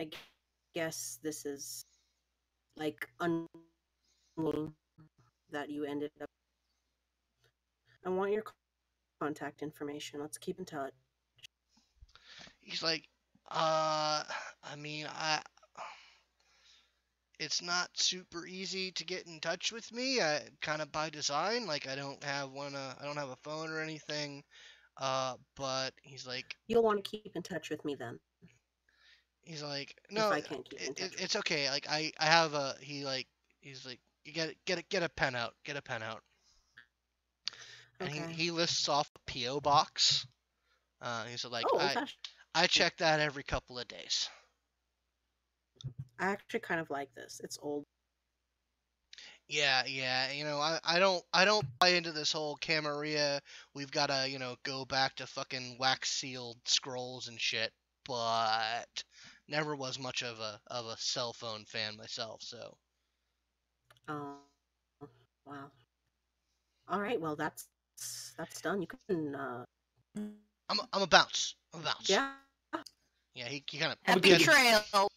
S3: I guess this is like unknowing that you ended up. I want your contact information. Let's keep in touch.
S1: He's like, it's not super easy to get in touch with me. Kind of by design. Like I don't have a phone or anything. But he's like,
S3: you'll want to keep in touch with me then.
S1: He's like, no,
S3: if I can't keep in touch
S1: it's okay. Like I have a. He's like, you get a pen out. Get a pen out.
S3: Okay.
S1: And he lists off a PO box. He's like,
S3: oh,
S1: I check that every couple of days.
S3: I actually kind of like this. It's old.
S1: Yeah. You know, I don't buy into this whole Camarilla. We've gotta, you know, go back to fucking wax sealed scrolls and shit. But never was much of a cell phone fan myself. So.
S3: Oh, wow. All right. Well, that's done. You can.
S1: I'm a bounce.
S3: Yeah.
S1: Yeah. He kind of.
S4: Happy trail.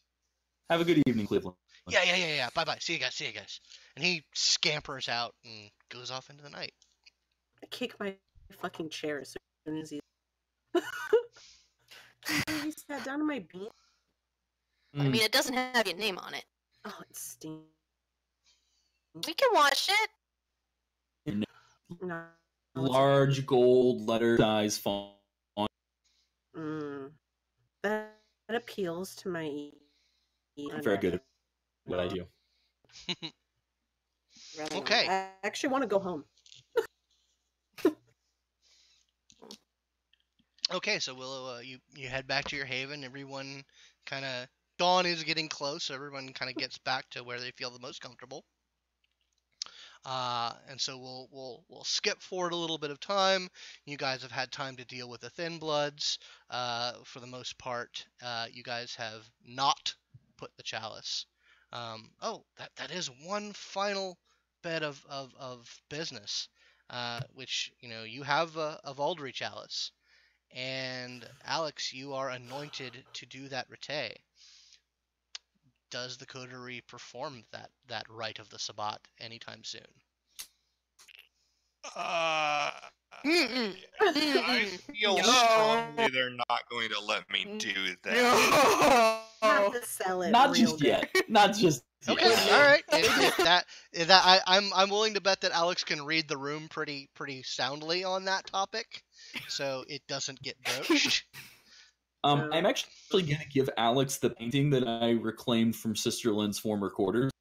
S5: Have a good evening, Cleveland.
S1: Yeah. Bye. See you guys. And he scampers out and goes off into the night.
S3: I kick my fucking chair as soon as he. He sat down on my beat.
S4: I mean, it doesn't have your name on it.
S3: Oh, it stinks.
S4: We can watch it.
S3: No.
S5: Large gold letter size font.
S3: That appeals to my
S5: Very good at what I do.
S1: Okay.
S3: I actually want to go home.
S1: Okay, so Willow, you head back to your haven. Everyone kind of dawn is getting close, so everyone kind of gets back to where they feel the most comfortable. And so we'll skip forward a little bit of time. You guys have had time to deal with the Thin Bloods. For the most part, you guys have not put the chalice. Oh, that is one final bit of business, which you have a Vaulderie chalice. And Alex, you are anointed to do that rite. Does the coterie perform that rite of the Sabbat anytime soon?
S2: I feel
S4: No.
S2: strongly they're not going to let me do that.
S3: You have to sell it.
S5: Not
S3: real
S5: just
S3: good.
S5: yet. Not just yet.
S1: Okay, all right. If I'm willing to bet that Alex can read the room pretty soundly on that topic, so it doesn't get broached.
S5: I'm actually going to give Alex the painting that I reclaimed from Sister Lynn's former quarters.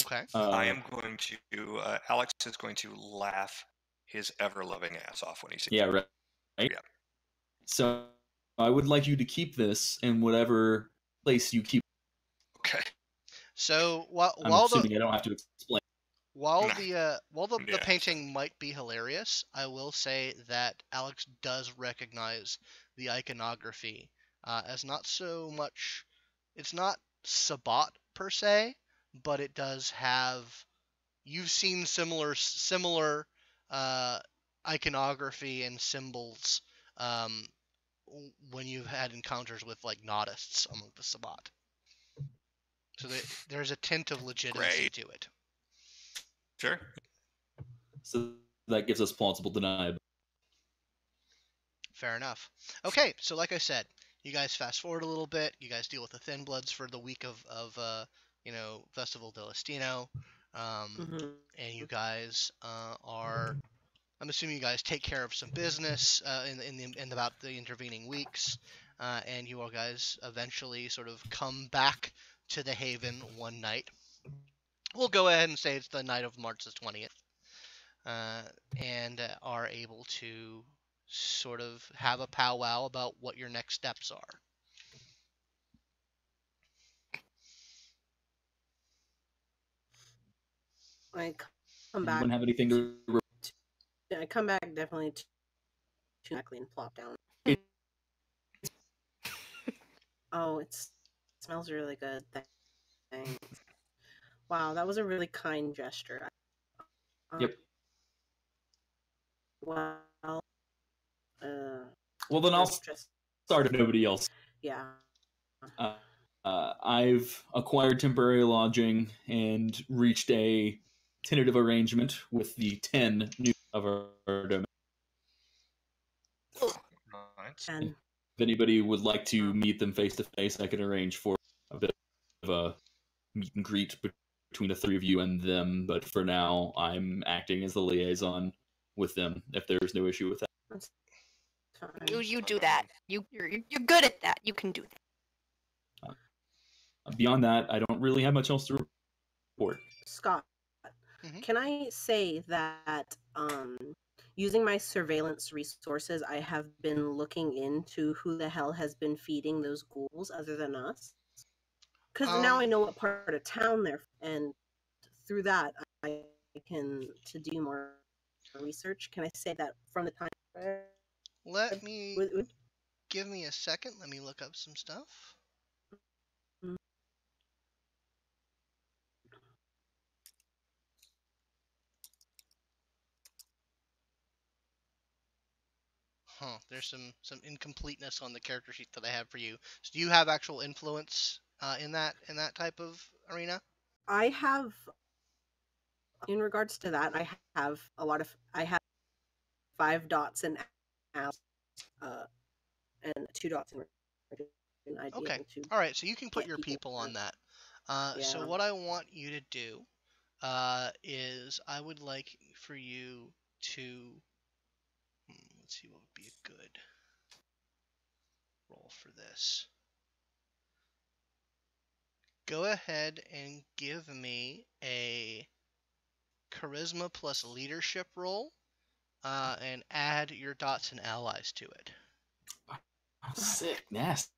S1: Okay.
S2: I am going to. Alex is going to laugh his ever-loving ass off when he sees
S5: Yeah,
S2: it.
S5: right.
S2: Yeah.
S5: So I would like you to keep this in whatever place you keep.
S2: Okay.
S1: So
S5: I'm assuming I don't have to explain.
S1: While
S2: Nah.
S1: the
S2: Yeah.
S1: painting might be hilarious, I will say that Alex does recognize the iconography as not so much. It's not Sabbat per se, but it does have. You've seen similar iconography and symbols when you've had encounters with like Nodists among the Sabbat. So there's a tint of legitimacy
S2: Great.
S1: to it.
S2: Sure.
S5: So that gives us plausible deniability.
S1: Fair enough. Okay, so like I said, you guys fast forward a little bit. You guys deal with the Thin Bloods for the week of Festival del Destino, and you guys are. I'm assuming you guys take care of some business in about the intervening weeks, and you all guys eventually sort of come back to the Haven one night. We'll go ahead and say it's the night of March the 20th, and are able to sort of have a powwow about what your next steps are.
S3: I come back.
S5: Anyone have anything to report?
S3: I come back definitely to and plop down. Oh, it smells really good. Thanks. Wow, that was a really kind gesture.
S5: Yep.
S3: Well,
S5: Well, then I'll
S3: just
S5: start if nobody else.
S3: yeah.
S5: I've acquired temporary lodging and reached a tentative arrangement with the 10 new of our domain.
S2: Right.
S3: And
S5: If anybody would like to meet them face to face, I can arrange for a bit of a meet and greet between the three of you and them. But for now, I'm acting as the liaison with them. If there's no issue with that.
S3: that's fine.
S4: You do that. You're good at that. You can do that.
S5: Beyond that, I don't really have much else to report.
S3: Scott, can I say that using my surveillance resources, I have been looking into who the hell has been feeding those ghouls other than us? Because now I know what part of town they're, and through that I can to do more research. Can I say that from the time?
S1: Let me give me a second. Let me look up some stuff. There's some incompleteness on the character sheet that I have for you. So do you have actual influence in that type of arena?
S3: I have, in regards to that, I have 5 dots in Alice, and 2 dots in I'd be
S1: Okay.
S3: able to
S1: All right. So you can put
S3: get
S1: your people on that. So
S3: Yeah.
S1: what I want you to do is I would like for you to let's see what would be good. roll for this. Go ahead and give me a charisma plus leadership roll, and add your dots and allies to it.
S5: Sick, nasty.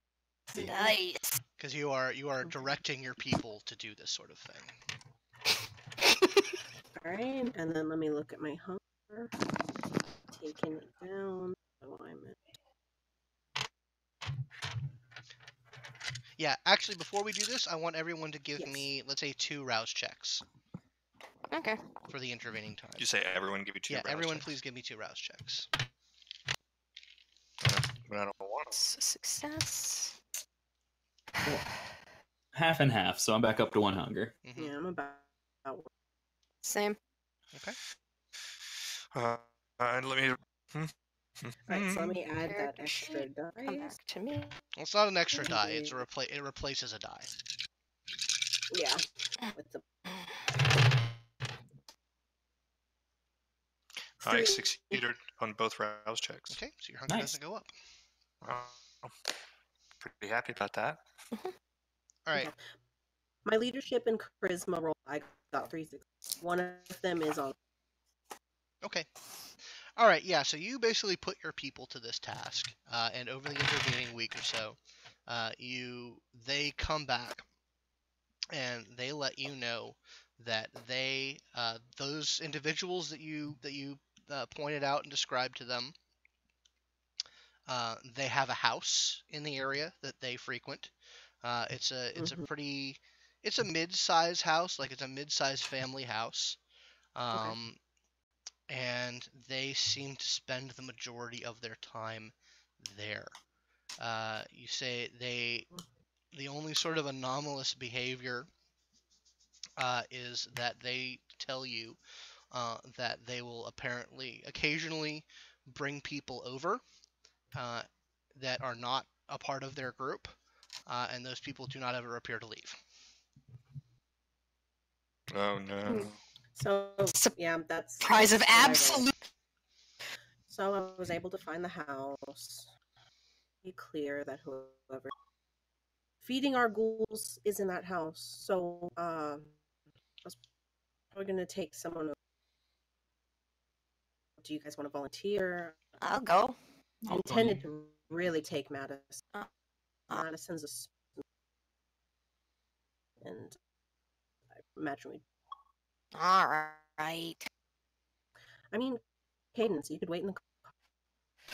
S4: Nice.
S1: Because you are directing your people to do this sort of thing.
S3: Alright, and then let me look at my hunger. Taking it down. So I'm at...
S1: Yeah, actually, before we do this, I want everyone to give
S3: Yes.
S1: me, let's say, 2 rouse checks
S4: Okay.
S1: for the intervening time.
S2: You say everyone give you 2
S1: Yeah,
S2: rouse
S1: everyone
S2: checks?
S1: please give me 2 rouse checks.
S2: But I don't want them.
S4: Success.
S5: Half and half, so I'm back up to 1 hunger.
S1: Mm-hmm.
S3: Yeah, I'm about...
S4: Same.
S1: Okay.
S2: And let me...
S3: Alright, so let me add that
S4: Character
S3: extra
S4: sheet. Come
S3: dice.
S4: back to me.
S1: Well, it's not an extra die. It's a it replaces a die.
S3: Yeah. With the...
S2: I succeeded on both rouse checks.
S1: Okay, so your hunger
S5: Nice.
S1: doesn't go up.
S2: Pretty happy about that.
S1: All right.
S3: Okay. My leadership and charisma roll, I got 3 successes. One of them is on...
S1: Okay. All right. Yeah. So you basically put your people to this task, and over the intervening week or so, they come back, and they let you know that those individuals that you pointed out and described to them, they have a house in the area that they frequent. It's a mid-size house, like it's a mid-size family house. And they seem to spend the majority of their time there. You say the only sort of anomalous behavior is that they tell you that they will apparently occasionally bring people over that are not a part of their group, and those people do not ever appear to leave.
S2: Oh no.
S3: So, yeah, that's...
S4: Prize of
S3: what I rolled.
S4: absolute.
S3: So I was able to find the house. Be clear that whoever... Feeding our ghouls is in that house. So, I was probably going to take someone... Do you guys want to volunteer?
S4: I'll go.
S3: I intended to really take Madison. Madison's a... And I imagine we...
S4: All right.
S3: I mean, Cadence, you could wait in the car.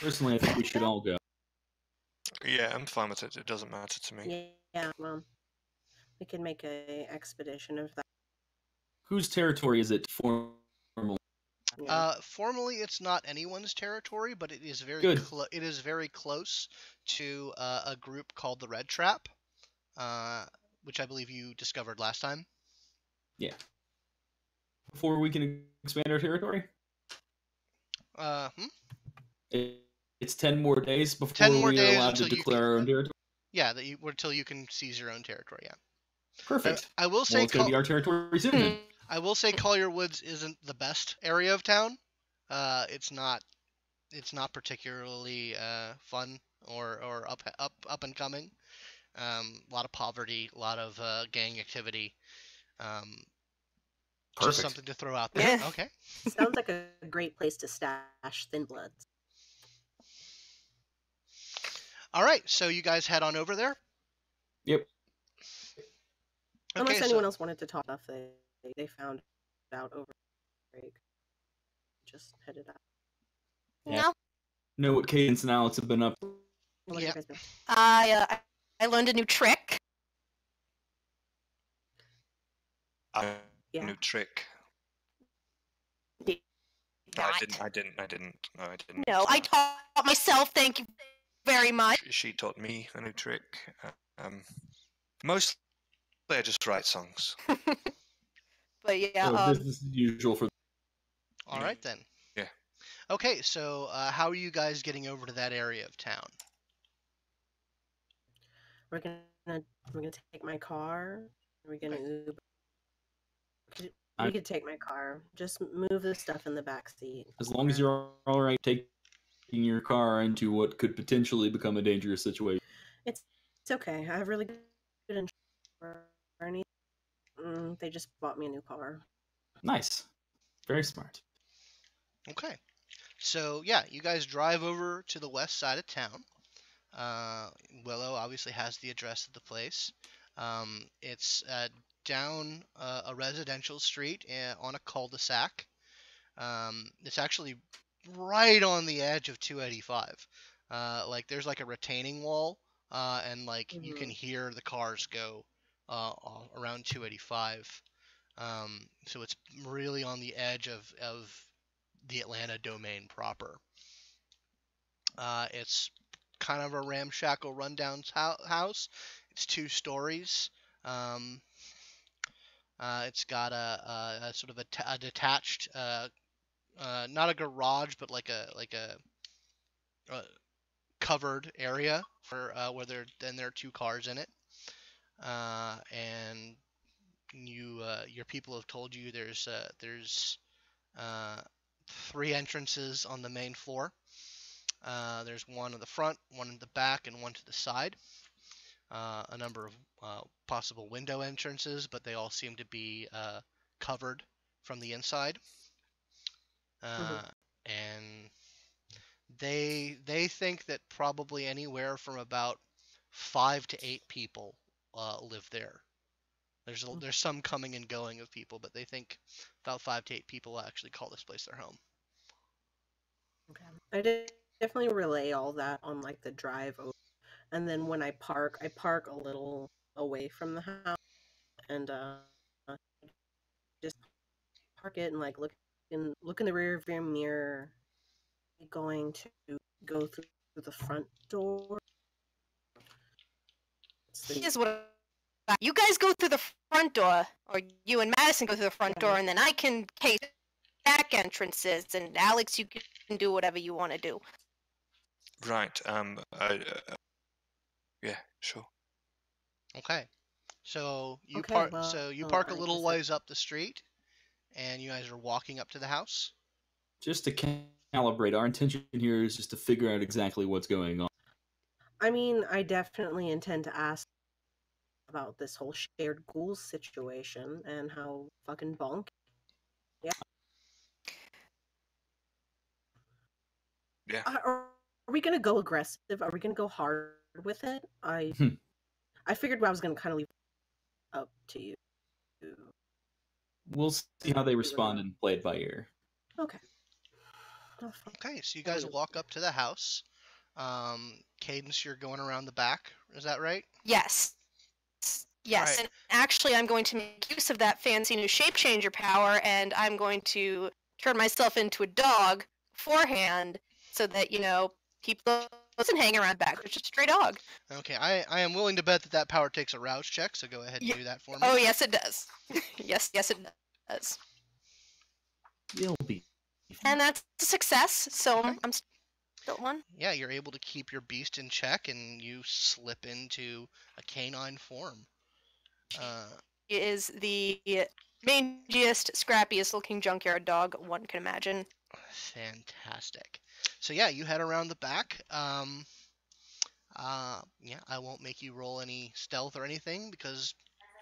S5: Personally, I think we should all go.
S2: Yeah, I'm fine with it. It doesn't matter to me.
S3: Yeah, well, we can make a expedition of that.
S5: Whose territory is it formally?
S3: Yeah.
S1: Formally, it's not anyone's territory, but it is very
S5: Good.
S1: it is very close to a group called the Red Trap, which I believe you discovered last time.
S5: Yeah. Before we can expand our territory? It's 10 more days before
S1: 10 more
S5: we are
S1: days
S5: allowed to
S1: until you
S5: declare
S1: can-
S5: our own territory?
S1: Yeah, until you can seize your own territory. Yeah.
S5: Perfect.
S1: I will say,
S5: Well, it's going to be our territory soon then.
S1: I will say, Collier Woods isn't the best area of town. It's not particularly fun or up and coming. A lot of poverty, a lot of gang activity. Just something to throw out there.
S4: Yeah.
S1: Okay.
S3: Sounds like a great place to stash Thin Bloods.
S1: All right, so you guys head on over there.
S5: Yep.
S3: Unless
S1: Okay,
S3: anyone else wanted to talk stuff they found out over break. Just headed out.
S5: Yeah.
S4: No.
S5: Know what Cadence and Alex have been up to.
S3: What have
S1: Yeah.
S3: you guys been?
S4: I learned a new trick.
S3: Yeah.
S2: New trick.
S3: Yeah.
S2: No, I didn't.
S4: No, I taught myself. Thank you very much.
S2: She taught me a new trick. Mostly I just write songs.
S4: But yeah,
S5: So business as usual for.
S1: All right then.
S2: Yeah.
S1: Okay, so how are you guys getting over to that area of town?
S3: We're gonna take my car. We're gonna Uber. We could take my car. Just move the stuff in the back seat.
S5: As long as you're all right taking your car into what could potentially become a dangerous situation.
S3: It's okay. I have really good insurance or anything. They just bought me a new car.
S5: Nice. Very smart.
S1: Okay. So, yeah, you guys drive over to the west side of town. Willow obviously has the address of the place. It's down a residential street on a cul-de-sac. It's actually right on the edge of 285. Like there's like a retaining wall, and like you can hear the cars go around 285. So it's really on the edge of the Atlanta domain proper. It's kind of a ramshackle rundown house. It's 2 stories. It's got a sort of a detached, not a garage, but like a covered area for where there are 2 cars in it. And your people have told you there's 3 entrances on the main floor. There's one in the front, one in the back, and one to the side. A number of possible window entrances, but they all seem to be covered from the inside. And they think that probably anywhere from about 5 to 8 people live there. There's some coming and going of people, but they think about 5 to 8 people actually call this place their home.
S3: Okay. I definitely relay all that on like the drive over. And then when I park a little away from the house and just park it and like look in the rear view mirror. Going to go through the front door.
S4: Here's what you guys go through the front door, or you and Madison go through the front door, and then I can case back entrances, and Alex, you can do whatever you want to do.
S2: Right. Yeah, sure.
S1: Okay. So you
S3: Okay,
S1: park a little ways up the street, and you guys are walking up to the house.
S5: Just to calibrate, our intention here is just to figure out exactly what's going on.
S3: I mean, I definitely intend to ask about this whole shared ghouls situation and how fucking bonk. Yeah.
S2: Yeah.
S3: Are we gonna go aggressive? Are we gonna go hard with it? I figured I was gonna kind of leave it up to you.
S5: We'll see how they respond and play it by ear.
S3: Okay.
S1: Okay, so you guys walk up to the house. Cadence, you're going around the back. Is that right?
S4: Yes. Yes,
S1: Right.
S4: And actually I'm going to make use of that fancy new shape changer power, and I'm going to turn myself into a dog beforehand so that, people doesn't hang around back. It's just a stray dog.
S1: Okay, I am willing to bet that power takes a rouse check, so go ahead and do that for me.
S4: Oh, yes, it does. yes, it does.
S5: You'll be.
S4: And that's a success, so
S1: Okay.
S4: I'm still at 1.
S1: Yeah, you're able to keep your beast in check, and you slip into a canine form.
S4: He is the mangiest, scrappiest looking junkyard dog one can imagine.
S1: Fantastic. So yeah, you head around the back. Yeah, I won't make you roll any stealth or anything because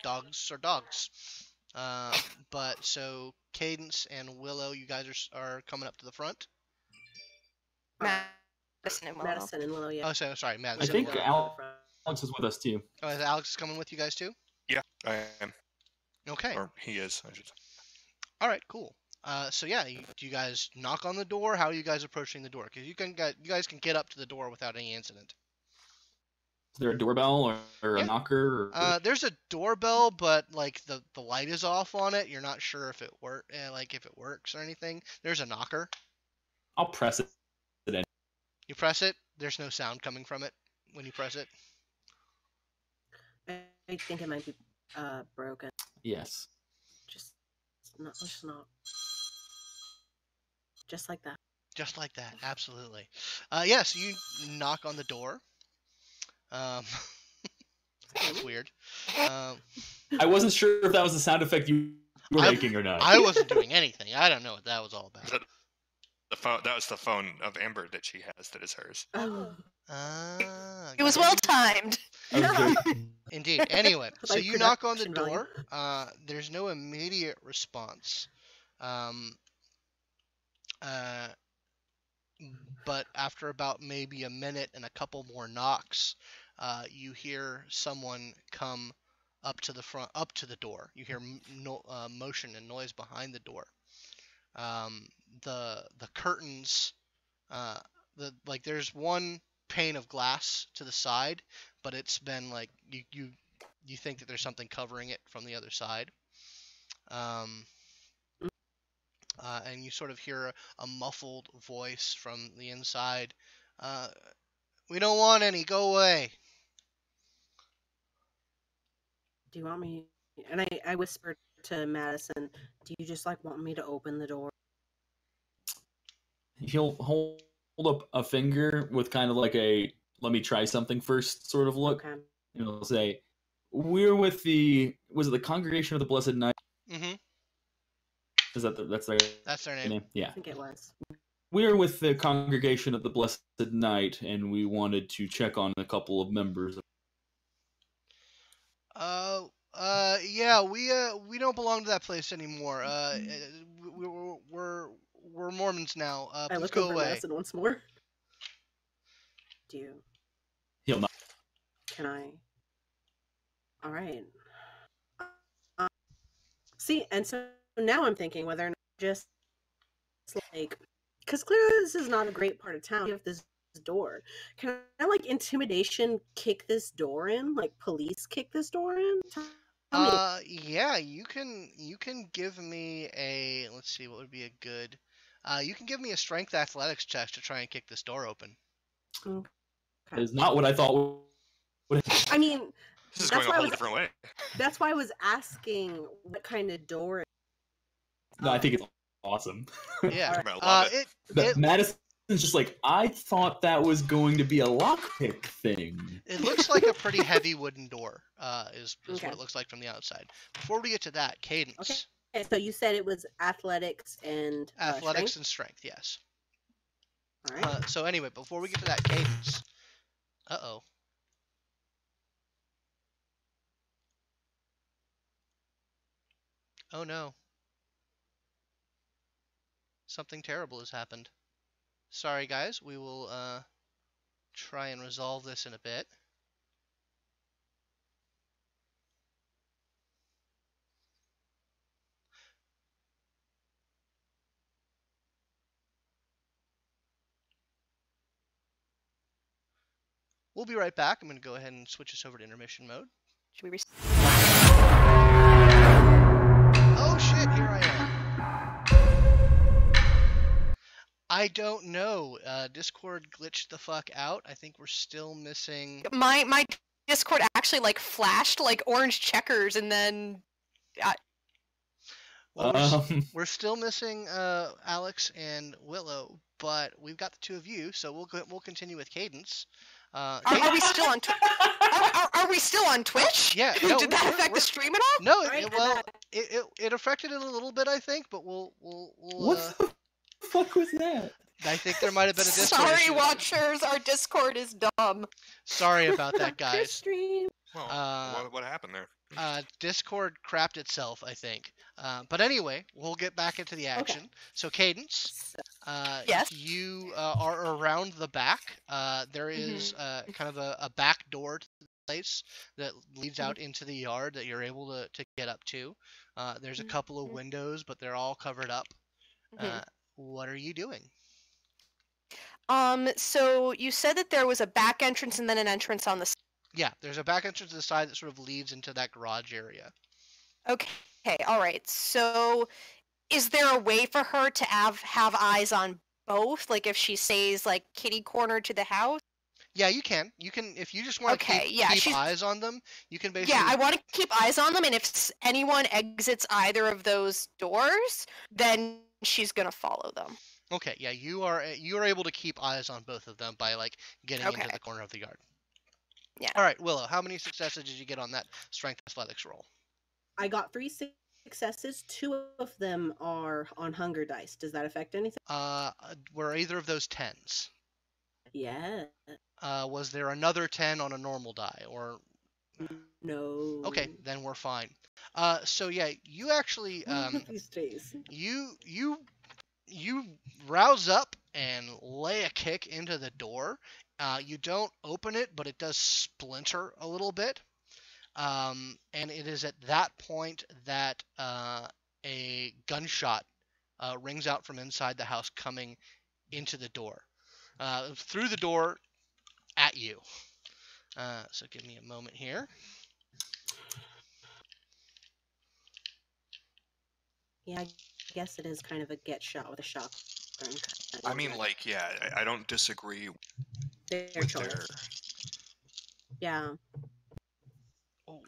S1: dogs are dogs. But so Cadence and Willow, you guys are coming up to the front.
S4: Madison and Willow.
S3: Madison and Willow, yeah.
S1: Oh, sorry, Madison.
S5: I think
S1: and Willow.
S5: Alex is with us too.
S1: Oh, is Alex coming with you guys too?
S2: Yeah, I am.
S1: Okay.
S2: Or he is, I should say.
S1: All right, cool. So yeah, do you guys knock on the door? How are you guys approaching the door? Because you guys can get up to the door without any incident.
S5: Is there a doorbell or a knocker? Or...
S1: There's a doorbell, but like the light is off on it. You're not sure if it works or anything. There's a knocker.
S5: I'll press it.
S1: You press it. There's no sound coming from it when you press it.
S3: I think it might be broken.
S5: Yes.
S3: Just not. Just like that.
S1: Just like that, absolutely. Yes, you knock on the door. That's weird.
S5: I wasn't sure if that was the sound effect you were making or not.
S1: I wasn't doing anything. I don't know what that was all about.
S2: The phone. That was the phone of Amber that she has. That is hers.
S3: Oh.
S4: It was well timed.
S1: Indeed. Anyway, so
S3: Like
S1: you knock on the
S3: production value.
S1: door. There's no immediate response. But after about maybe a minute and a couple more knocks, you hear someone come up to the door. You hear motion and noise behind the door. The curtains, there's one pane of glass to the side, but it's been like you think that there's something covering it from the other side. And you sort of hear a muffled voice from the inside. We don't want any. Go away.
S3: Do you want me? And I whispered to Madison, do you just want me to open the door?
S5: He'll hold up a finger with kind of like a "let me try something first" sort of look.
S3: Okay.
S5: And he'll say, "We're with the Congregation of the Blessed Knight."
S1: Mm-hmm.
S5: Is that's
S1: their name?
S5: Yeah.
S3: I think it was.
S5: We're with the Congregation of the Blessed Knight, and we wanted to check on a couple of members.
S1: Yeah, we don't belong to that place anymore. We're Mormons now.
S3: I
S1: Please
S3: look
S1: go
S3: over
S1: away.
S3: Madison once more. Do you?
S5: He'll not.
S3: Can I? All right. See, and so now I'm thinking whether or not just because clearly this is not a great part of town. You have this door. Can I intimidation kick this door in? Police kick this door in?
S1: Yeah, you can give me a, let's see, what would be a good, you can give me a strength athletics check to try and kick this door open.
S3: Okay.
S5: That is not what I thought.
S3: I mean,
S2: This is going a whole different way.
S3: that's why I was asking what kind of door.
S5: No, I think it's awesome.
S1: Yeah.
S2: I love it.
S5: Madison's just like, I thought that was going to be a lockpick thing.
S1: It looks like a pretty heavy wooden door, is
S3: Okay.
S1: what it looks like from the outside. Before we get to that, Cadence.
S3: Okay, so you said it was athletics and
S1: Athletics
S3: strength?
S1: and strength, yes.
S3: All right.
S1: So anyway, before we get to that, Cadence. Uh-oh. Oh no. Something terrible has happened. Sorry guys, we will try and resolve this in a bit. We'll be right back. I'm going to go ahead and switch us over to intermission mode.
S4: Should we
S1: Oh shit, here I am. I don't know. Discord glitched the fuck out. I think we're still missing...
S4: My Discord actually flashed orange checkers and then...
S1: Well, we're still missing Alex and Willow, but we've got the two of you, so we'll continue with Cadence.
S4: Are we still on? Are we still on Twitch?
S1: Yeah. No,
S4: Did that affect the stream at all?
S1: No.
S3: Right,
S1: It affected it a little bit, I think, but we'll
S5: What the fuck was that?
S1: I think there might have been a Discord
S4: Sorry,
S1: issue.
S4: Watchers. Our Discord is dumb.
S1: Sorry about that, guys.
S3: Stream.
S2: Well, what happened there?
S1: Discord crapped itself, I think. But anyway, we'll get back into the action.
S3: Okay.
S1: So, Cadence,
S4: Yes?
S1: you are around the back. There is kind of a back door to the place that leads out into the yard that you're able to get up to. There's a couple of windows, but they're all covered up. What are you doing?
S4: So you said that there was a back entrance and then an entrance on the...
S1: Yeah, there's a back entrance to the side that sort of leads into that garage area.
S4: Okay, all right. So is there a way for her to have eyes on both? If she says, kitty corner to the house?
S1: Yeah, you can. You can, if you just want to keep eyes on them, you can basically...
S4: Yeah, I want to keep eyes on them, and if anyone exits either of those doors, then she's going to follow them.
S1: Okay, yeah, you are able to keep eyes on both of them by, getting into the corner of the yard.
S4: Yeah.
S1: All right, Willow, how many successes did you get on that strength athletics roll?
S3: I got 3 successes. 2 of them are on hunger dice. Does that affect anything?
S1: Were either of those 10s?
S3: Yeah.
S1: Was there another 10 on a normal die, or?
S3: No.
S1: Okay, then we're fine. So yeah, you actually
S3: These days.
S1: you rouse up and lay a kick into the door. You don't open it, but it does splinter a little bit. And it is at that point that a gunshot rings out from inside the house, coming into the door, through the door, at you. So give me a moment here.
S3: Yeah, I guess it is kind of a get shot with a shotgun.
S2: I mean, like, yeah, I don't disagree
S3: Their
S2: with
S3: choice.
S2: their...
S3: Yeah.
S1: Oh.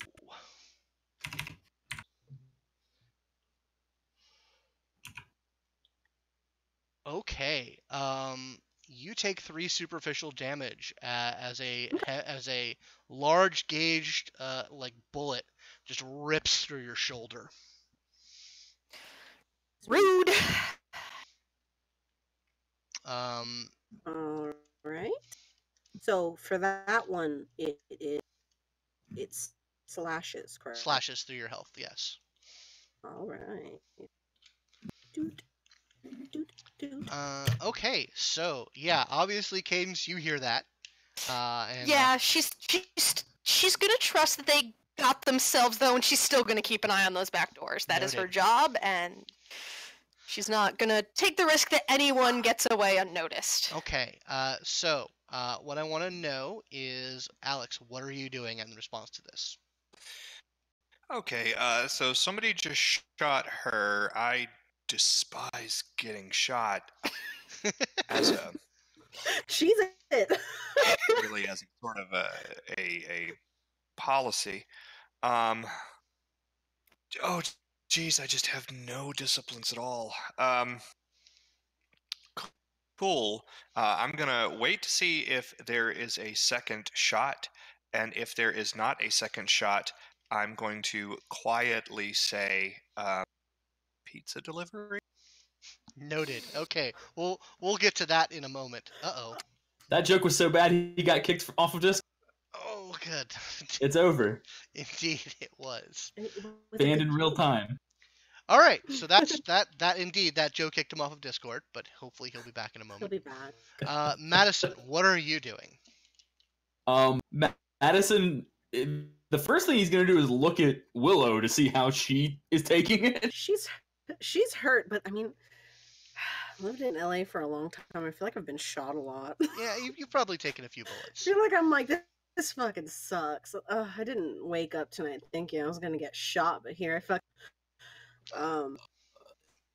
S1: Okay. You take 3 superficial damage as a large gauged like bullet just rips through your shoulder.
S4: Rude.
S3: All right. So for that one, it slashes, correct?
S1: Slashes through your health, yes.
S3: All right. Doot, doot, doot.
S1: Okay, so yeah, obviously, Cadence, you hear that.
S4: Yeah, she's gonna trust that they got themselves though, and she's still gonna keep an eye on those back doors. That is her
S1: Noted.
S4: job, and she's not gonna take the risk that anyone gets away unnoticed.
S1: Okay, so what I want to know is, Alex, what are you doing in response to this?
S2: Okay, so somebody just shot her. I despise getting shot as a
S3: She's it.
S2: really as a sort of a policy. Oh, geez, I just have no disciplines at all. Cool. I'm gonna wait to see if there is a second shot, and if there is not a second shot, I'm going to quietly say, pizza delivery?
S1: Noted. Okay, we'll get to that in a moment. Uh-oh.
S5: That joke was so bad he got kicked off of Discord.
S1: Oh, good.
S5: It's over.
S1: Indeed, it was.
S5: Banned in real time.
S1: All right, so that's that. Indeed, that Joe kicked him off of Discord, but hopefully he'll be back in a
S3: He'll
S1: moment.
S3: be back.
S1: Madison, what are you doing?
S5: Madison, the first thing he's gonna do is look at Willow to see how she is taking it.
S3: She's hurt, but I mean, I lived in LA for a long time. I feel like I've been shot a lot.
S1: Yeah, you've probably taken a few
S3: I
S1: bullets.
S3: feel like I'm like, this fucking sucks. I didn't wake up tonight thinking I was gonna get shot, but here I fuck.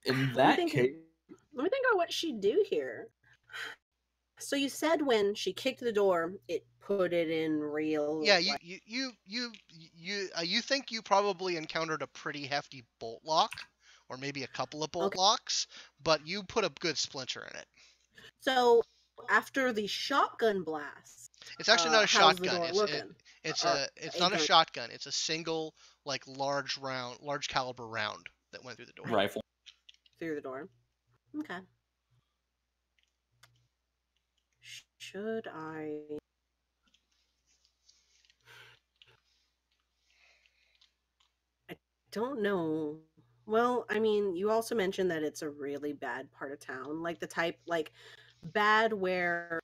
S5: In that case,
S3: let me think about what she'd do here. So you said when she kicked the door, it put it in real.
S1: Yeah, you think you probably encountered a pretty hefty bolt lock, or maybe a couple of bolt locks, but you put a good splinter in it.
S3: So after the shotgun blast,
S1: it's actually not a shotgun. It's not a
S3: gun.
S1: shotgun. It's a single, like, large caliber round that went through the door.
S5: Rifle.
S3: Through the door. Okay. Should I? I don't know. Well, I mean, you also mentioned that it's a really bad part of town, like the type, like bad where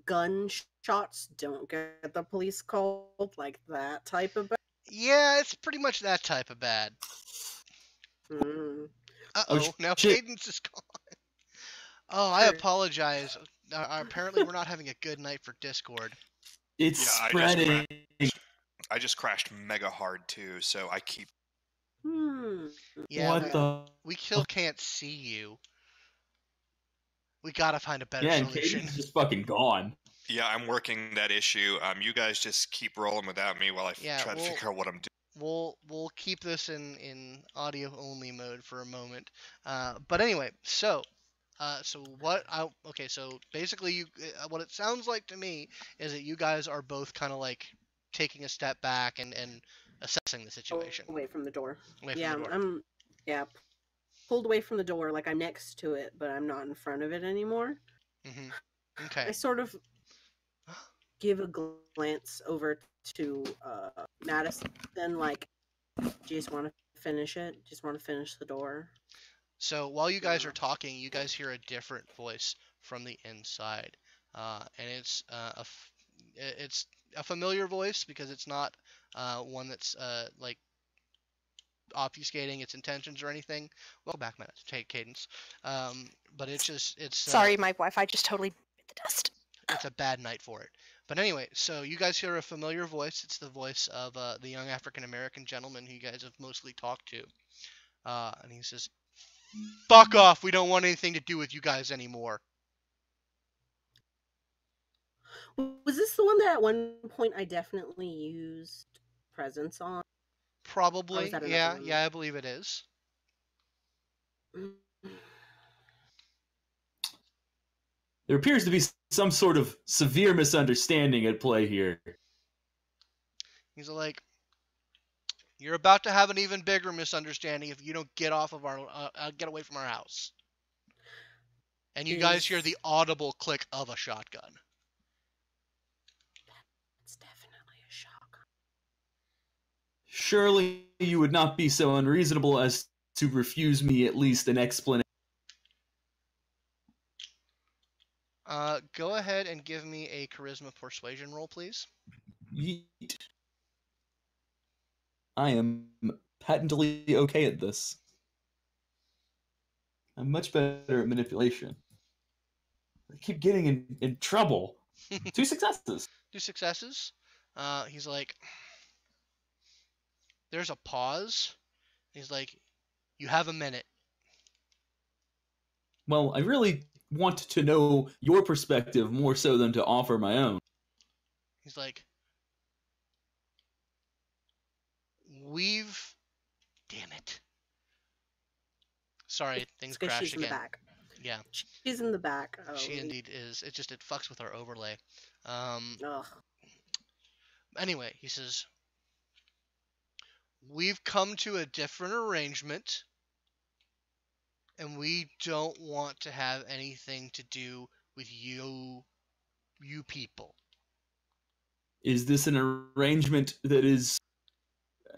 S3: gunshots don't get the police called, like that type of bad.
S1: Yeah, it's pretty much that type of bad.
S3: Mm.
S1: Uh-oh, now Cadence is gone. Oh, I apologize. Apparently we're not having a good night for Discord.
S5: It's spreading.
S2: I just crashed mega hard too, so I keep...
S1: Yeah, we still can't see you. We gotta find a better solution.
S5: Cadence is just fucking gone.
S2: Yeah, I'm working that issue. You guys just keep rolling without me while I try to figure out what I'm doing.
S1: We'll keep this in audio only mode for a moment. But anyway, so basically what it sounds like to me is that you guys are both kind of like taking a step back and assessing the situation.
S3: Away from the door.
S1: Away from the door.
S3: Yeah, pulled away from the door, like I'm next to it, but I'm not in front of it anymore.
S1: Okay.
S3: I sort of give a glance over to Madison, like, do you just want to finish it? Just want to finish the door?
S1: So while you guys are talking, you guys hear a different voice from the inside, and it's it's a familiar voice because it's not one that's like obfuscating its intentions or anything. Welcome back, Madison. Take Cadence. But it's
S4: Sorry, my Wi-Fi just totally bit the dust.
S1: It's a bad night for it. But anyway, so you guys hear a familiar voice. It's the voice of the young African American gentleman who you guys have mostly talked to, and he says, "Fuck off! We don't want anything to do with you guys anymore."
S3: Was this the one that at one point I definitely used presence on?
S1: Probably. Yeah, I believe it is.
S5: There appears to be some sort of severe misunderstanding at play here.
S1: He's like, "You're about to have an even bigger misunderstanding if you don't get off of our, get away from our house." And you guys hear the audible click of a shotgun.
S3: It's definitely a shotgun.
S5: Surely you would not be so unreasonable as to refuse me at least an explanation.
S1: Go ahead and give me a charisma persuasion roll, please.
S5: Yeet. I am patently okay at this. I'm much better at manipulation. I keep getting in trouble. 2 successes.
S1: 2 successes. He's like, there's a pause. He's like, "You have a minute."
S5: Well, I really want to know your perspective more so than to offer my own.
S1: He's like, damn it. Sorry, things crashed
S3: she's
S1: again.
S3: In the back.
S1: Yeah.
S3: She's in the back. Oh,
S1: she indeed is. It fucks with our overlay.
S3: Ugh.
S1: Anyway, he says, "We've come to a different arrangement, and we don't want to have anything to do with you people."
S5: Is this an arrangement that is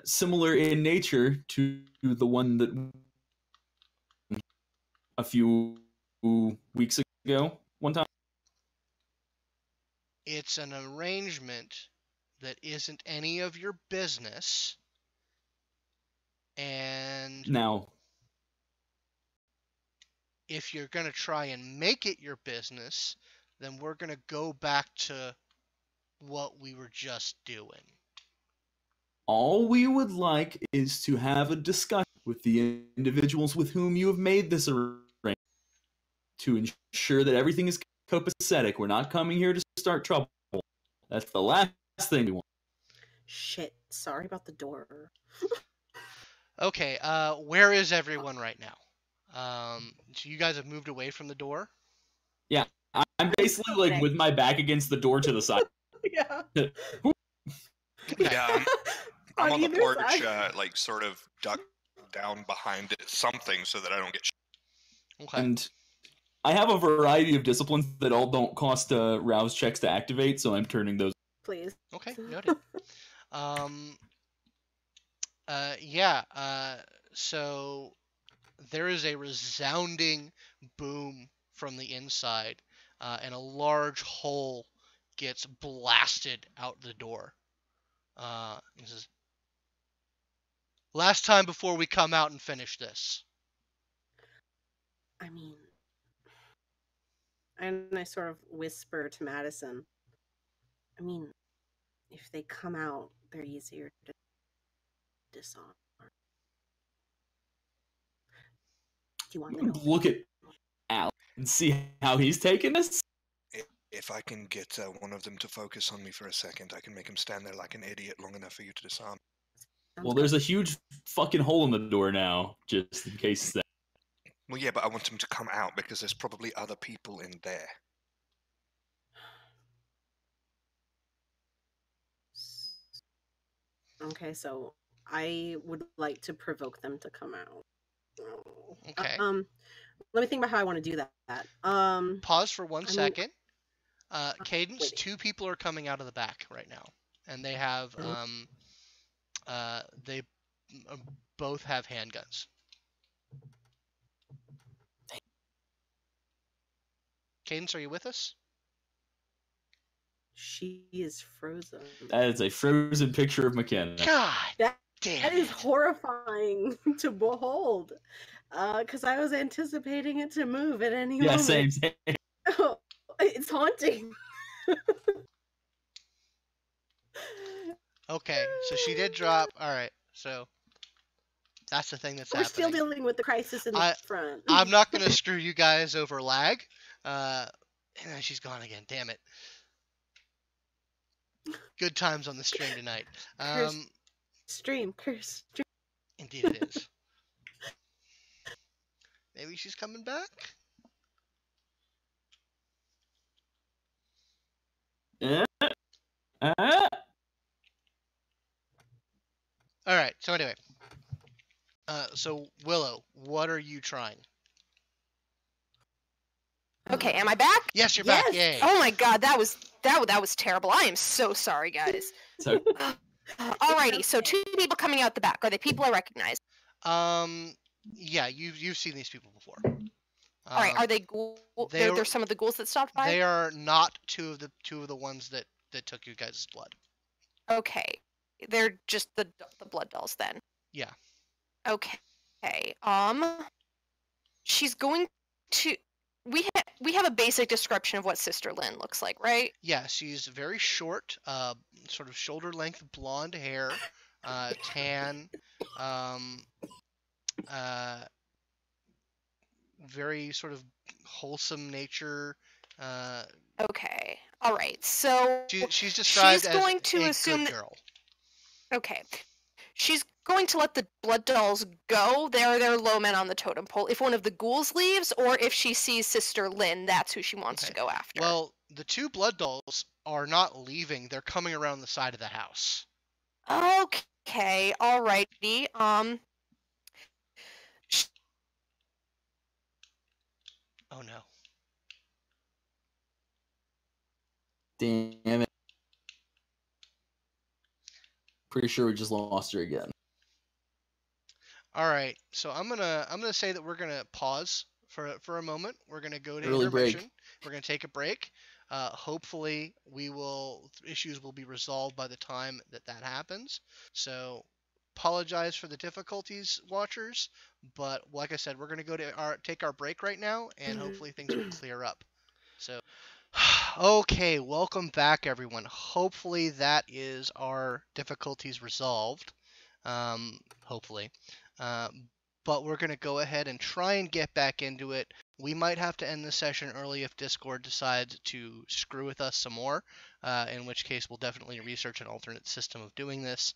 S5: similar in nature to the one that a few weeks ago, one time?
S1: It's an arrangement that isn't any of your business, and
S5: now,
S1: if you're going to try and make it your business, then we're going to go back to what we were just doing.
S5: All we would like is to have a discussion with the individuals with whom you have made this arrangement to ensure that everything is copacetic. We're not coming here to start trouble. That's the last thing we want.
S3: Shit, sorry about the door.
S1: Okay, where is everyone right now? So you guys have moved away from the door?
S5: Yeah, I'm basically like with my back against the door to the side.
S3: Yeah.
S2: Yeah, I'm on the porch, like sort of ducked down behind it, something so that I don't get
S1: Okay.
S5: And I have a variety of disciplines that all don't cost rouse checks to activate, so I'm turning those.
S3: Please.
S1: Okay, noted. Yeah, so there is a resounding boom from the inside, and a large hole gets blasted out the door. This is last time before we come out and finish this.
S3: I mean, and I sort of whisper to Madison, I mean, if they come out, they're easier to disarm. Do you want to
S5: look at Al and see how he's taking this?
S2: If I can get one of them to focus on me for a second, I can make him stand there like an idiot long enough for you to disarm.
S5: Well, there's a huge fucking hole in the door now, just in case that.
S2: Well, yeah, but I want them to come out because there's probably other people in there.
S3: Okay, so I would like to provoke them to come out.
S1: Okay.
S3: Let me think about how I want to do that.
S1: Pause for 1
S3: I mean-
S1: second. Cadence,
S3: wait.
S1: 2 people are coming out of the back right now, and they have they both have handguns. Cadence, are you with us?
S3: She is frozen.
S5: That is a frozen picture of McKenna.
S1: God
S3: That
S1: damn
S3: is
S1: it.
S3: horrifying to behold. Because I was anticipating it to move at any
S5: Yeah,
S3: moment.
S5: same.
S3: Oh, it's haunting.
S1: Okay, so she did drop. All right, so that's the thing that's
S3: We're still
S1: happening.
S3: dealing with the crisis in the front.
S1: I'm not gonna screw you guys over lag. And then she's gone again. Damn it. Good times on the stream tonight.
S3: Curse stream.
S1: Indeed it is. Maybe she's coming back? Alright, so anyway. So Willow, what are you trying?
S4: Okay, am I back?
S1: Yes, you're back. Yay.
S4: Oh my god, that was terrible. I am so sorry, guys.
S5: So,
S4: Alrighty, so 2 people coming out the back. Are they people I recognize?
S1: Yeah, you've seen these people before.
S4: Alright, are they ghouls? They're some of the ghouls that stopped by?
S1: They are not two of the ones that took you guys' blood.
S4: Okay. They're just the blood dolls then.
S1: Yeah.
S4: Okay. She's going to we have a basic description of what Sister Lynn looks like, right?
S1: Yeah, she's very short, sort of shoulder-length blonde hair, tan, very sort of wholesome nature.
S4: Okay. All right. So
S1: she's described as
S4: going to
S1: a
S4: assume
S1: good
S4: that,
S1: girl.
S4: Okay. She's going to let the blood dolls go. They're low men on the totem pole. If one of the ghouls leaves, or if she sees Sister Lynn, that's who she wants to go after.
S1: Well, the 2 blood dolls are not leaving. They're coming around the side of the house.
S4: Okay. Alrighty.
S1: Oh no.
S5: damn it. Pretty sure we just lost her again.
S1: All right, so I'm gonna say that we're gonna pause for a moment. We're gonna go to
S5: Early
S1: intermission.
S5: break.
S1: We're gonna take a break. Hopefully, issues will be resolved by the time that happens. So, apologize for the difficulties, watchers. But like I said, we're gonna go to take our break right now, and hopefully things will clear up. So, okay, welcome back, everyone. Hopefully that is our difficulties resolved. Hopefully. But we're going to go ahead and try and get back into it. We might have to end the session early if Discord decides to screw with us some more, in which case we'll definitely research an alternate system of doing this,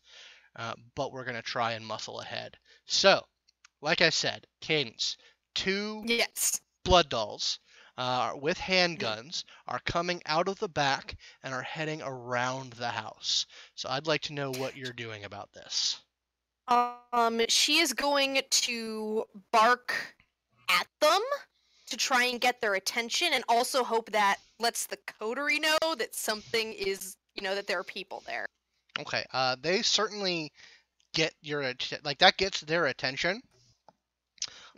S1: but we're going to try and muscle ahead. So, like I said, Cadence, 2 blood dolls with handguns are coming out of the back and are heading around the house. So I'd like to know what you're doing about this.
S4: She is going to bark at them to try and get their attention, and also hope that lets the coterie know that something is, that there are people there.
S1: Okay, they certainly get that gets their attention.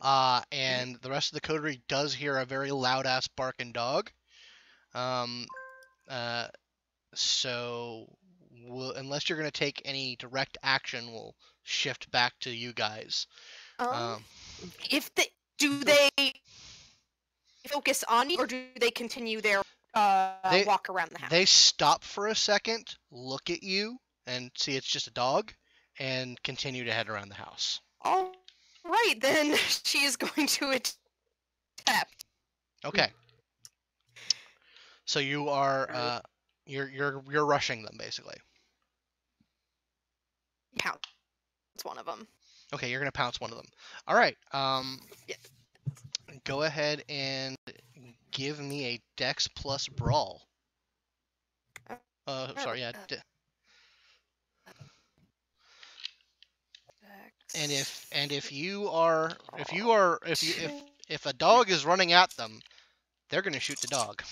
S1: And the rest of the coterie does hear a very loud ass barking dog. So unless you're going to take any direct action, we'll shift back to you guys.
S4: Do they focus on you, or do they continue their walk around the house?
S1: They stop for a second, look at you, and see it's just a dog, and continue to head around the house.
S4: All right, then she is going to attack.
S1: Okay. So you are you're rushing them basically.
S4: Pounce one of them.
S1: Okay, you're gonna pounce one of them. All right. Go ahead and give me a Dex plus Brawl. Sorry, yeah.
S4: Dex
S1: And if a dog is running at them, they're gonna shoot the dog.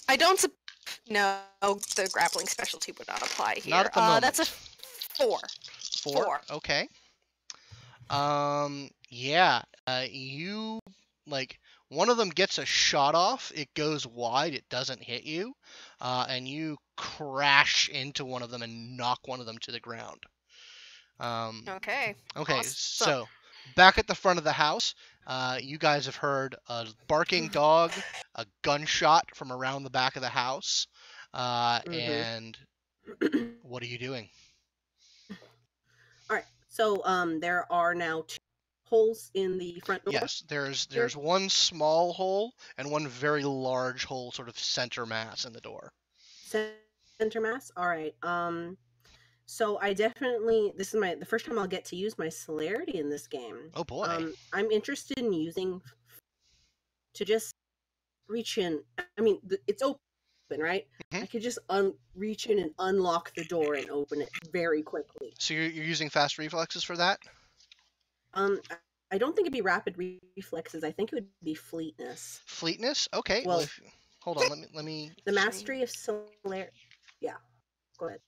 S4: I don't. No, the grappling specialty would not apply here.
S1: Not at the moment.
S4: That's a 4.
S1: 4. Okay. Yeah. You like one of them gets a shot off. It goes wide. It doesn't hit you, and you crash into one of them and knock one of them to the ground.
S4: Okay.
S1: Okay.
S4: Awesome.
S1: So back at the front of the house, you guys have heard a barking dog, a gunshot from around the back of the house, and what are you doing?
S3: All right. So there are now 2 holes in the front door.
S1: Yes, there's one small hole and one very large hole, sort of center mass in the door.
S3: Center mass. All right. So I definitely, this is the first time I'll get to use my celerity in this game.
S1: Oh boy.
S3: I'm interested in using to just reach in. I mean, it's open, right?
S1: Mhm.
S3: I could just reach in and unlock the door and open it very quickly.
S1: So you're using fast reflexes for that?
S3: I don't think it'd be rapid reflexes. I think it would be fleetness.
S1: Fleetness? Okay.
S3: Well,
S1: hold on. Let me.
S3: The mastery of celerity. Yeah. Go ahead.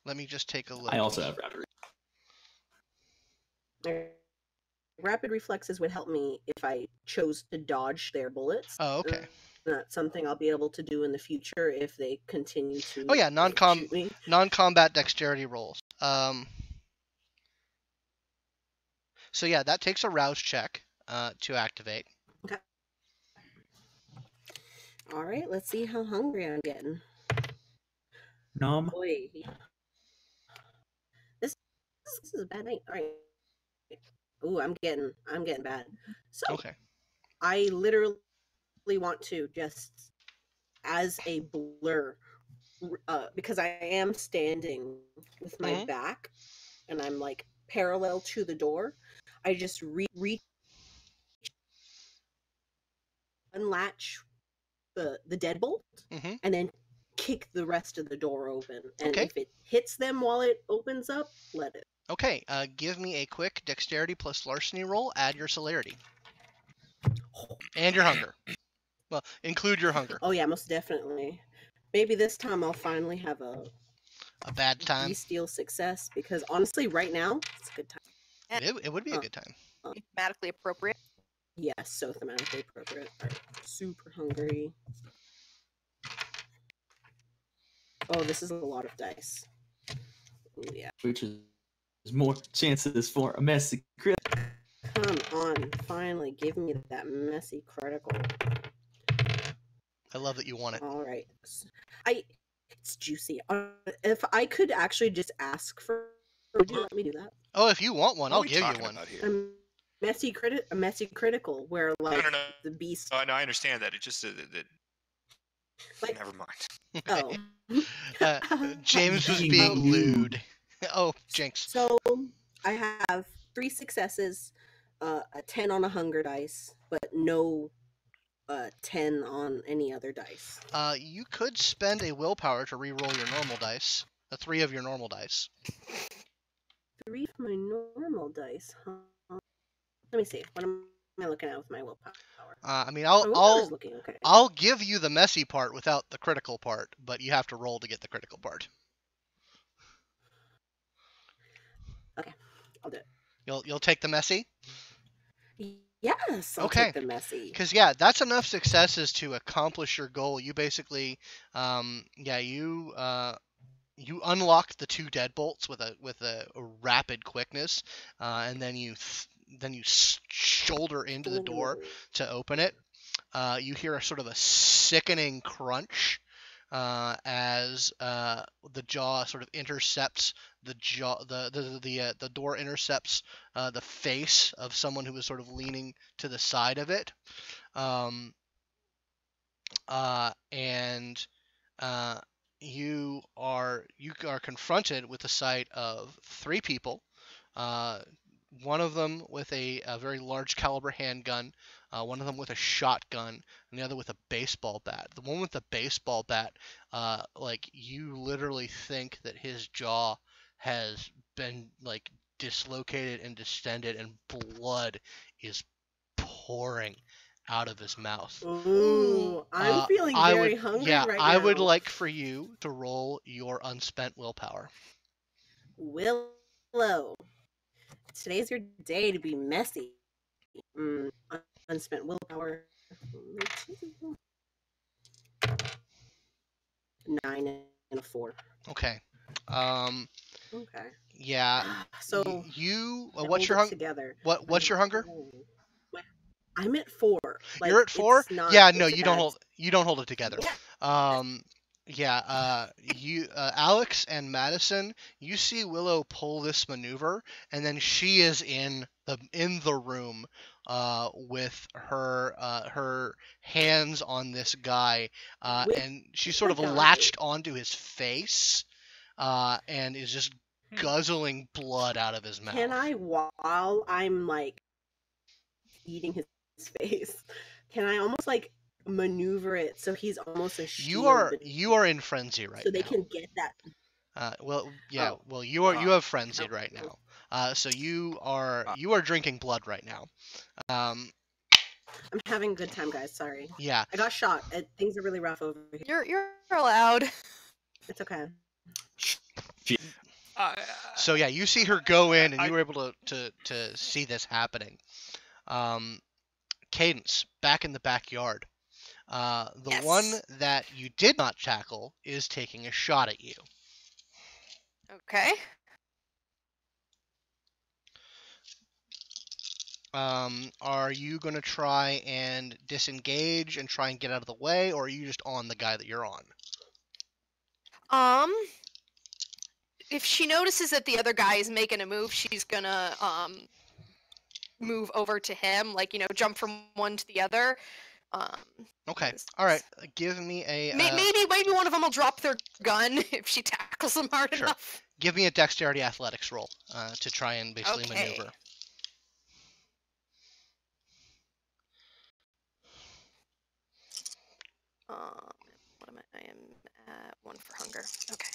S1: Let me just take a look.
S5: I also have rapid.
S3: Rapid reflexes would help me if I chose to dodge their bullets.
S1: Oh, okay.
S3: That's something I'll be able to do in the future if they continue to.
S1: Oh yeah,
S3: shoot me.
S1: non-combat dexterity rolls. So yeah, that takes a rouse check to activate.
S3: Okay. All right, let's see how hungry I'm getting.
S5: Nom.
S3: Boy, this is a bad night. All right. Ooh, I'm getting bad. So
S1: Okay.
S3: I literally want to just, as a blur, because I am standing with my back, and I'm like parallel to the door. I just reach, unlatch the deadbolt, and then kick the rest of the door open. And if it hits them while it opens up, let it.
S1: Okay, give me a quick dexterity plus larceny roll. Add your celerity. And your hunger. Well, include your hunger.
S3: Oh yeah, most definitely. Maybe this time I'll finally have a
S1: bad time.
S3: Steal success, because honestly, right now it's a good time.
S1: It would be a good time.
S4: Thematically appropriate.
S3: Yes, so thematically appropriate. All right. Super hungry. Oh, this is a lot of dice. Ooh, yeah.
S5: Which is more chances for a messy crit.
S3: Come on, finally give me that messy critical.
S1: I love that you want it.
S3: All right. It's juicy. If I could actually just ask for, would you let me do that?
S1: Oh, if you want one, I'll give you one.
S3: A messy critical, where like
S2: no.
S3: the beast.
S2: Oh no, I understand that. It just that.
S3: Like,
S2: never mind.
S3: Oh.
S1: James was being lewd. Oh, jinx.
S3: So I have 3 successes, a 10 on a hunger dice, but no 10 on any other dice.
S1: You could spend a willpower to re-roll your normal dice. 3 of your normal dice.
S3: 3 of my normal dice, huh? Let me see. What am I looking at with my willpower?
S1: I mean,
S3: okay.
S1: I'll give you the messy part without the critical part, but you have to roll to get the critical part.
S3: Okay, I'll do it.
S1: You'll take the messy?
S3: Yes, I'll take the messy.
S1: Because yeah, that's enough successes to accomplish your goal. You basically, you unlock the 2 deadbolts with a rapid quickness, and then you shoulder into the door to open it. You hear a sort of a sickening crunch as the jaw sort of intercepts the door intercepts the face of someone who was sort of leaning to the side of it, and you are confronted with the sight of 3 people. One of them with a very large caliber handgun, one of them with a shotgun, and the other with a baseball bat. The one with the baseball bat, like you literally think that his jaw has been like dislocated and distended, and blood is pouring out of his mouth.
S3: Ooh, I'm feeling very hungry right now.
S1: I would like for you to roll your unspent willpower.
S3: Willow, today's your day to be messy. Unspent willpower. 9 and a 4.
S1: Okay.
S3: Okay.
S1: Yeah.
S3: So
S1: you what's your hunger?
S3: Together.
S1: What's your hunger?
S3: I'm at 4. Like,
S1: you're at 4? Yeah, no, you don't hold it together.
S3: Yeah.
S1: You Alex and Madison, you see Willow pull this maneuver, and then she is in the room with her hands on this guy, and she's sort of latched onto his face, and is just guzzling blood out of his mouth.
S3: Can I, while I'm like eating his face, can I almost like maneuver it so he's almost a shield?
S1: You are in frenzy right now.
S3: So they can get that.
S1: You have frenzied right now. So you are drinking blood right now.
S3: I'm having a good time, guys. Sorry.
S1: Yeah.
S3: I got shot. Things are really rough over here.
S4: You're allowed.
S3: It's okay.
S1: So yeah, you see her go in, and you were able to see this happening. Cadence, back in the backyard. The one that you did not tackle is taking a shot at you.
S4: Okay.
S1: Are you going to try and disengage and try and get out of the way, or are you just on the guy that you're on?
S4: If she notices that the other guy is making a move, she's gonna move over to him, like, jump from one to the other.
S1: Okay. All right. Give me a.
S4: Maybe one of them will drop their gun if she tackles them hard enough.
S1: Give me a dexterity athletics roll to try and basically maneuver.
S4: What am I? I am at 1 for hunger. Okay.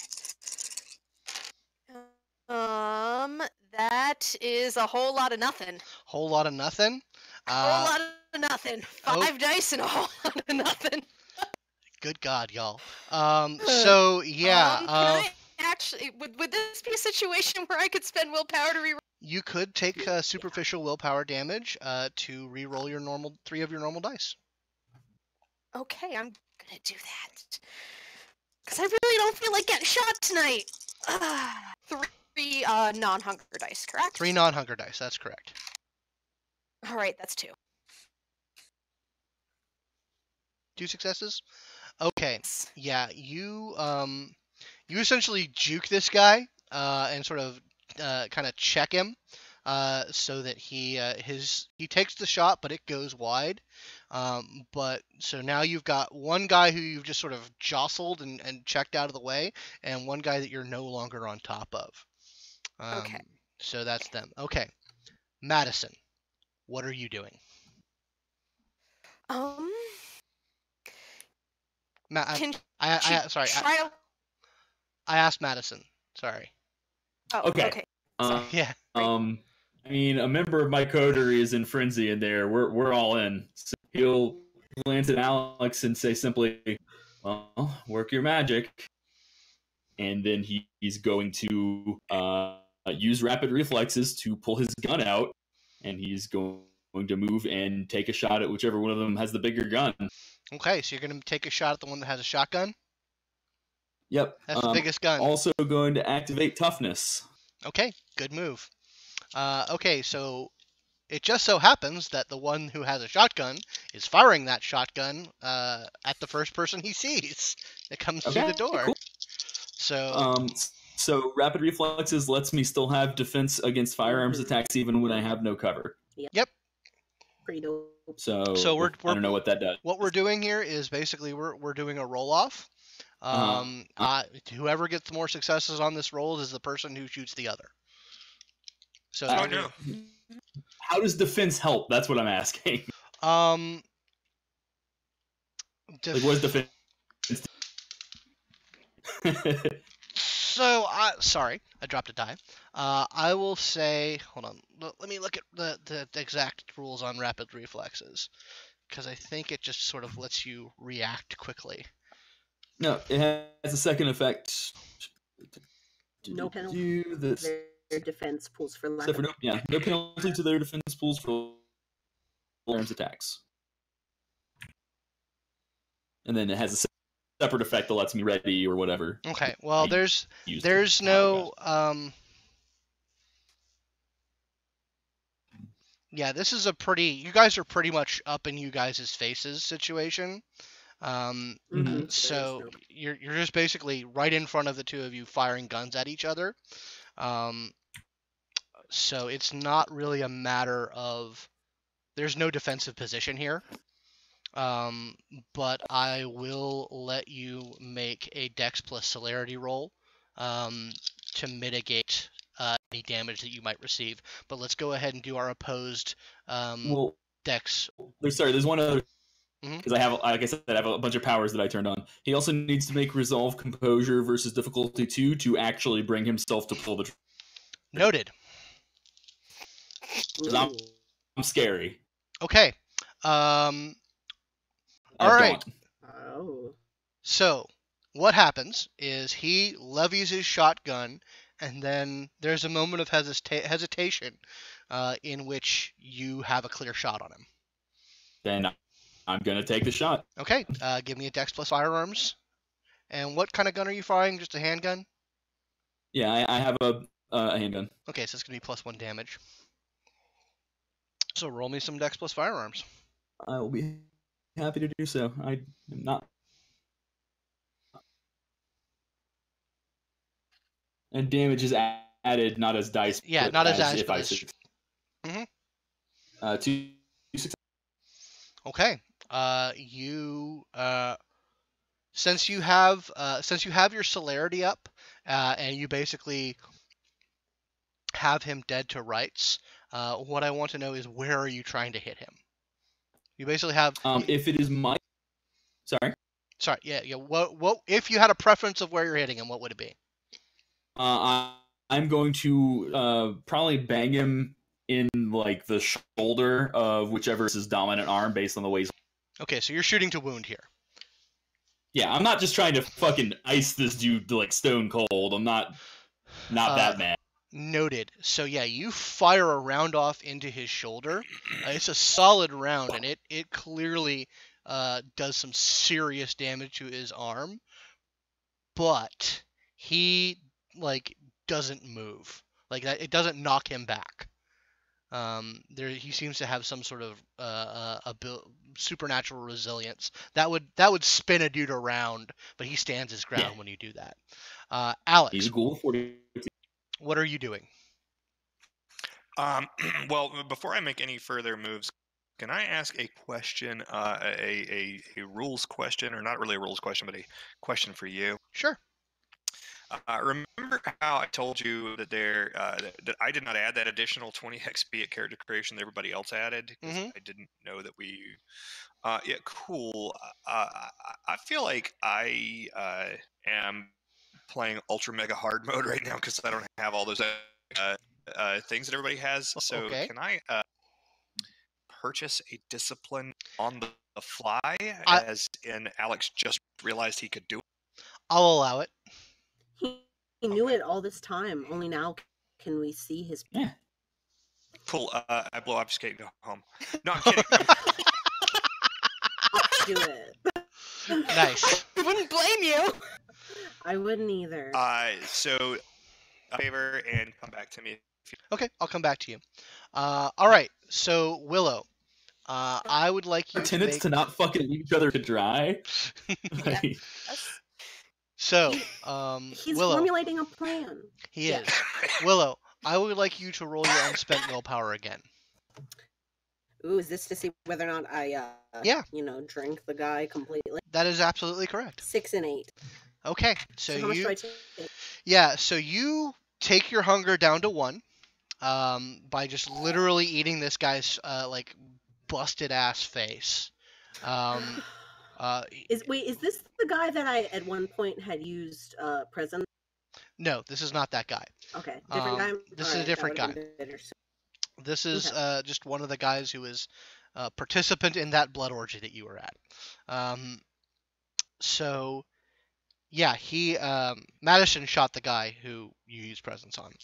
S4: That is a whole lot of nothing.
S1: Whole lot of nothing?
S4: Whole lot of nothing. 5 dice and a whole lot of nothing.
S1: Good God, y'all. So yeah.
S4: Can I actually, would this be a situation where I could spend willpower to reroll?
S1: You could take superficial willpower damage to reroll your 3 of your normal dice.
S4: Okay, I'm gonna do that. Because I really don't feel like getting shot tonight. 3 non-hunger dice, correct?
S1: 3 non-hunger dice, that's correct.
S4: Alright, that's 2.
S1: 2 successes? Okay. Yeah, you essentially juke this guy and sort of kind of check him so that he takes the shot, but it goes wide. But so now you've got one guy who you've just sort of jostled and checked out of the way, and one guy that you're no longer on top of.
S4: Okay.
S1: So that's them. Okay. Madison, what are you doing? I asked Madison. Sorry.
S4: Oh, okay.
S1: Yeah.
S5: I mean, a member of my coterie is in frenzy in there. We're all in. So he'll glance at Alex and say simply, "Well, work your magic." And then he's going to use rapid reflexes to pull his gun out, and he's going to move and take a shot at whichever one of them has the bigger gun.
S1: Okay, so you're going to take a shot at the one that has a shotgun?
S5: Yep.
S1: That's the biggest gun.
S5: Also going to activate toughness.
S1: Okay, good move. Okay, so it just so happens that the one who has a shotgun is firing that shotgun at the first person he sees that comes through the door.
S5: Cool.
S1: So
S5: rapid reflexes lets me still have defense against firearms attacks even when I have no cover.
S1: Yep.
S3: Pretty dope.
S5: So
S1: I
S5: don't know what that does.
S1: What we're doing here is basically we're doing a roll off. Whoever gets more successes on this roll is the person who shoots the other. So
S5: how does defense help? That's what I'm asking.
S1: Like
S5: what is defense?
S1: So, sorry, I dropped a die. I will say, hold on, let me look at the exact rules on rapid reflexes, because I think it just sort of lets you react quickly.
S5: No, it has a second effect.
S3: No penalty. Their defense pools for lack of...
S5: no penalty to their defense pools for Lawrence attacks. And then it has a separate effect that lets me ready or whatever.
S1: Okay, well, there's no yeah, this is a pretty, you guys are pretty much up in you guys' faces situation. So you're just basically right in front of the two of you firing guns at each other. So it's not really a matter of, there's no defensive position here. But I will let you make a Dex plus Celerity roll to mitigate any damage that you might receive. But let's go ahead and do our opposed Dex.
S5: There's one other, because I have, like I said, I have a bunch of powers that I turned on. He also needs to make Resolve Composure versus Difficulty 2 to actually bring himself to pull the trigger.
S1: Noted.
S5: I'm scary.
S1: Okay. All right.
S3: Oh.
S1: So what happens is he levies his shotgun, and then there's a moment of hesitation in which you have a clear shot on him.
S5: Then I'm going to take the shot.
S1: Okay. Give me a Dex plus Firearms. And what kind of gun are you firing? Just a handgun?
S5: Yeah, I have a handgun.
S1: Okay, so it's going to be +1 damage. So roll me some Dex plus Firearms.
S5: I will be happy to do so. I am not. And damage is added, not as dice.
S1: Yeah, not as dice.
S5: If I succeed. 2 success.
S1: Okay. You since you have your celerity up, and you basically have him dead to rights. What I want to know is, where are you trying to hit him? You basically have.
S5: If it is my. Sorry.
S1: Yeah. What if you had a preference of where you're hitting him? What would it be?
S5: I'm going to probably bang him in like the shoulder of whichever is his dominant arm, based on the way.
S1: Okay, so you're shooting to wound here.
S5: Yeah, I'm not just trying to fucking ice this dude to like stone cold. I'm not that mad.
S1: Noted. So yeah, you fire a round off into his shoulder. It's a solid round, and it clearly does some serious damage to his arm. But he doesn't move. Like that, it doesn't knock him back. He seems to have some sort of supernatural resilience that would spin a dude around, but he stands his ground when you do that. Alex,
S5: he's a ghoul 42.
S1: What are you doing?
S2: Well, before I make any further moves, can I ask a question, a rules question, or not really a rules question, but a question for you?
S1: Sure.
S2: Remember how I told you that that I did not add that additional 20 XP at character creation that everybody else added? Because I didn't know that we... yeah, cool. I feel like I am playing ultra mega hard mode right now because I don't have all those things that everybody has. So can I purchase a discipline on the fly, as in Alex just realized he could do it?
S1: I'll allow it.
S3: He knew it all this time. Only now can we see his...
S5: Yeah.
S2: Cool. I blow obfuscate and go home. No, I'm kidding.
S3: Do it.
S1: Nice.
S4: I wouldn't blame you.
S3: I wouldn't either.
S2: So, favor and come back to me.
S1: Okay, I'll come back to you. All right. So Willow, I would like you
S5: to not fucking leave each other to dry.
S1: So,
S3: he's
S1: Willow,
S3: formulating a plan.
S1: He is. Willow, I would like you to roll your unspent willpower again.
S3: Ooh, is this to see whether or not I, drink the guy completely?
S1: That is absolutely correct.
S3: 6 and 8.
S1: Okay, so
S3: how much do I take?
S1: Yeah, so you take your hunger down to 1, by just literally eating this guy's busted ass face.
S3: Is this the guy that I at one point had used present?
S1: No, this is not that guy.
S3: Okay, different guy.
S1: This is
S3: Alright,
S1: a
S3: that
S1: different guy.
S3: would've been better, so-
S1: This is
S3: Okay.
S1: just one of the guys who is a participant in that blood orgy that you were at. So yeah, Madison shot the guy who you used presence on.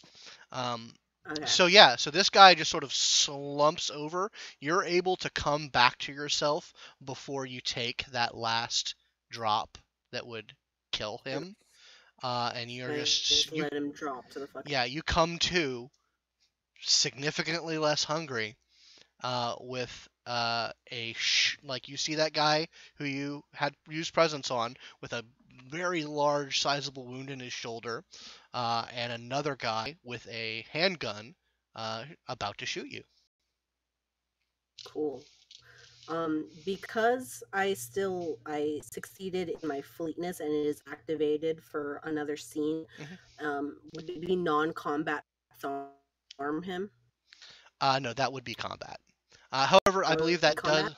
S3: Okay.
S1: So this guy just sort of slumps over. You're able to come back to yourself before you take that last drop that would kill him. And you're
S3: I
S1: just
S3: let him drop to the fucking.
S1: yeah, you come to significantly less hungry, with like you see that guy who you had used presence on with a very large, sizable wound in his shoulder, and another guy with a handgun about to shoot you.
S3: Cool. Because I succeeded in my fleetness and it is activated for another scene. Would it be non-combat arm him?
S1: No, that would be combat. However, I believe that does.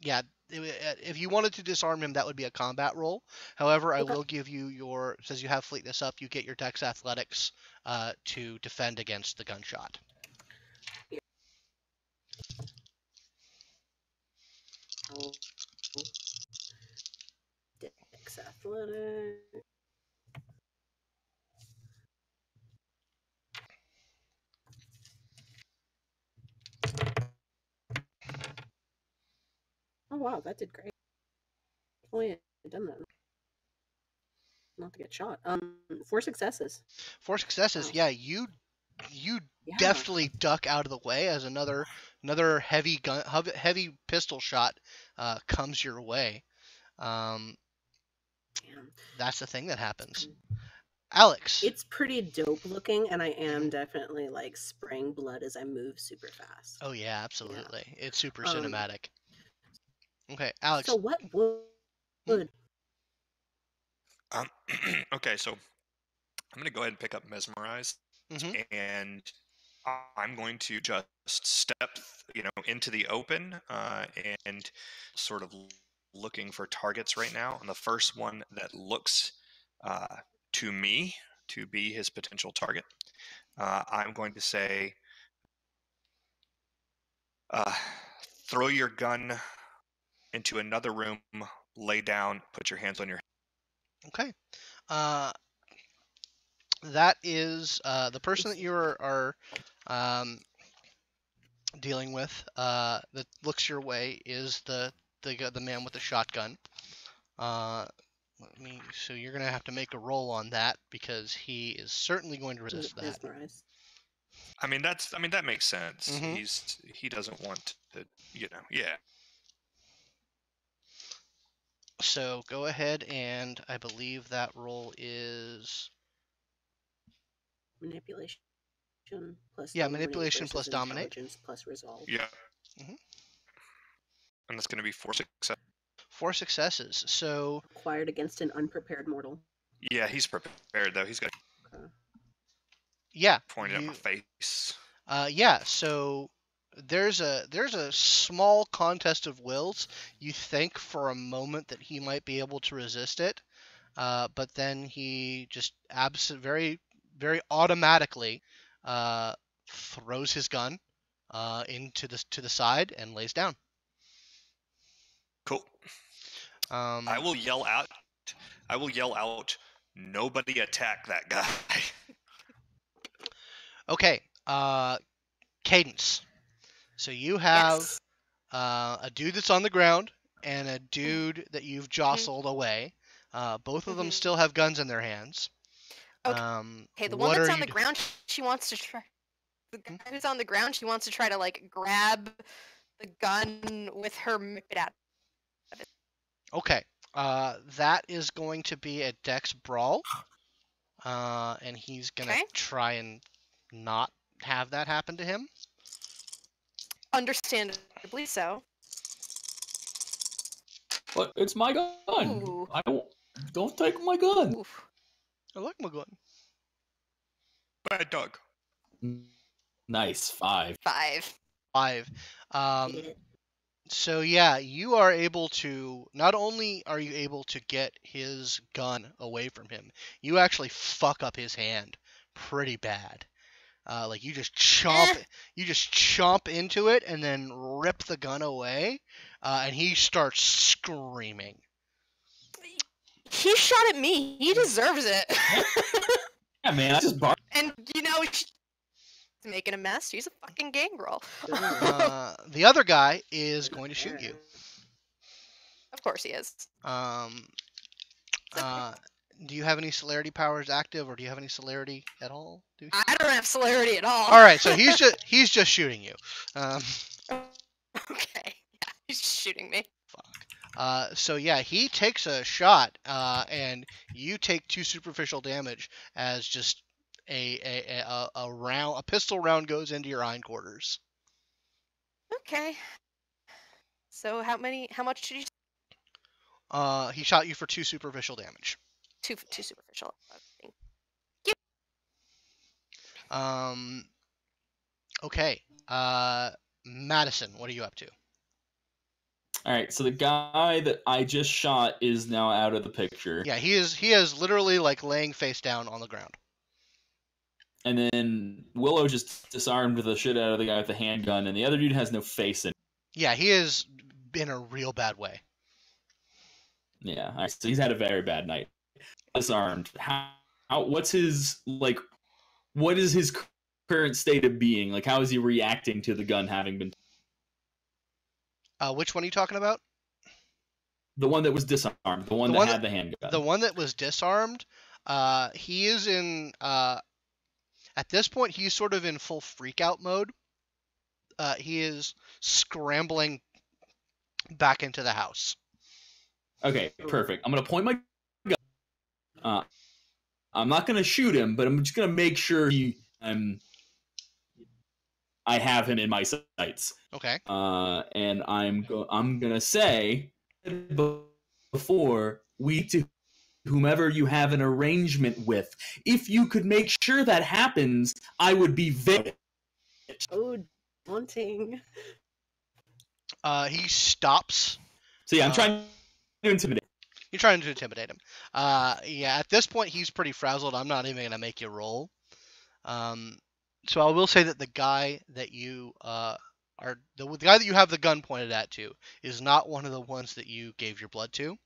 S1: Yeah, if you wanted to disarm him, that would be a combat roll. However, I will give you since you have fleetness up, you get your Dex Athletics to defend against the gunshot.
S3: Dex Athletics. Oh wow, that did great. Oh yeah, I've done that. Not to get shot. 4 successes.
S1: 4 successes.
S3: Wow.
S1: Yeah, you deftly duck out of the way as another heavy pistol shot comes your way. That's the thing that happens. Alex.
S3: It's pretty dope looking, and I am definitely like spraying blood as I move super fast.
S1: Oh yeah, absolutely. Yeah. It's super cinematic. Okay, Alex.
S3: So what would?
S2: Okay, so I'm gonna go ahead and pick up Mesmerize, and I'm going to just step, into the open and sort of looking for targets right now. And the first one that looks to me to be his potential target, I'm going to say, throw your gun into another room, lay down, put your hands on your head.
S1: Okay. That is the person that you are dealing with that looks your way is the man with the shotgun. So you're gonna have to make a roll on that because he is certainly going to resist that.
S2: I mean that makes sense. He doesn't want to, yeah.
S1: So go ahead and I believe that roll is
S3: manipulation plus
S1: manipulation plus dominate
S3: plus resolve.
S2: Yeah. And that's going to be 4 successes.
S1: 4 successes. So
S3: acquired against an unprepared mortal.
S2: Yeah, he's prepared though. He's got. Pointed at my face.
S1: So there's a small contest of wills. You think for a moment that he might be able to resist it, but then he just very, very automatically throws his gun to the side and lays down.
S2: Cool. I will yell out. Nobody attack that guy.
S1: Okay. Cadence. So you have a dude that's on the ground and a dude that you've jostled away. Both of them still have guns in their hands.
S4: Okay, the one that's on the ground, she wants to try. The guy who's on the ground, she wants to try to like grab the gun with her at.
S1: Okay. That is going to be a Dex brawl. And he's gonna try and not have that happen to him.
S4: Understandably so.
S5: But it's my gun. Ooh. Don't take my gun.
S1: Oof. I like my gun.
S2: Bad dog.
S5: Nice. 5.
S4: 5.
S1: So yeah, you are able to, not only are you able to get his gun away from him, you actually fuck up his hand pretty bad. Like you just chomp into it and then rip the gun away, and he starts screaming.
S4: He shot at me. He deserves it.
S5: Yeah, man, I just barked.
S4: And he's making a mess. He's a fucking gangrel.
S1: The other guy is going to shoot you.
S4: Of course he is.
S1: Do you have any celerity powers active, or do you have any celerity at all?
S4: I don't have celerity at all.
S1: All right, so he's just shooting you.
S4: Okay, yeah, he's just shooting me.
S1: So yeah, he takes a shot, and you take 2 superficial damage as just a pistol round goes into your hindquarters.
S4: Okay. So how much did you?
S1: He shot you for 2 superficial damage.
S4: Two superficial.
S1: Okay. Madison, what are you up to?
S5: All right, so the guy that I just shot is now out of the picture.
S1: Yeah, he is literally like laying face down on the ground.
S5: And then Willow just disarmed the shit out of the guy with the handgun, and the other dude has no face in it.
S1: Yeah, he is in a real bad way.
S5: Yeah, all right, so he's had a very bad night. Disarmed. What's his, like, what is his current state of being? Like, how is he reacting to the gun having been...
S1: Which one are you talking about?
S5: The one that was disarmed. The one that had the handgun.
S1: The one that was disarmed. He is in... At this point, he's sort of in full freak-out mode. He is scrambling back into the house.
S5: Okay, perfect. I'm going to point my gun. I'm not going to shoot him, but I'm just going to make sure I have him in my sights.
S1: Okay.
S5: And I'm going to say, before we to whomever you have an arrangement with, if you could make sure that happens, I would be very...
S3: Oh, daunting.
S1: He stops.
S5: So yeah, I'm trying to intimidate.
S1: You're trying to intimidate him. Yeah, at this point, he's pretty frazzled. I'm not even going to make you roll. So I will say that the guy that you the guy that you have the gun pointed at to is not one of the ones that you gave your blood to.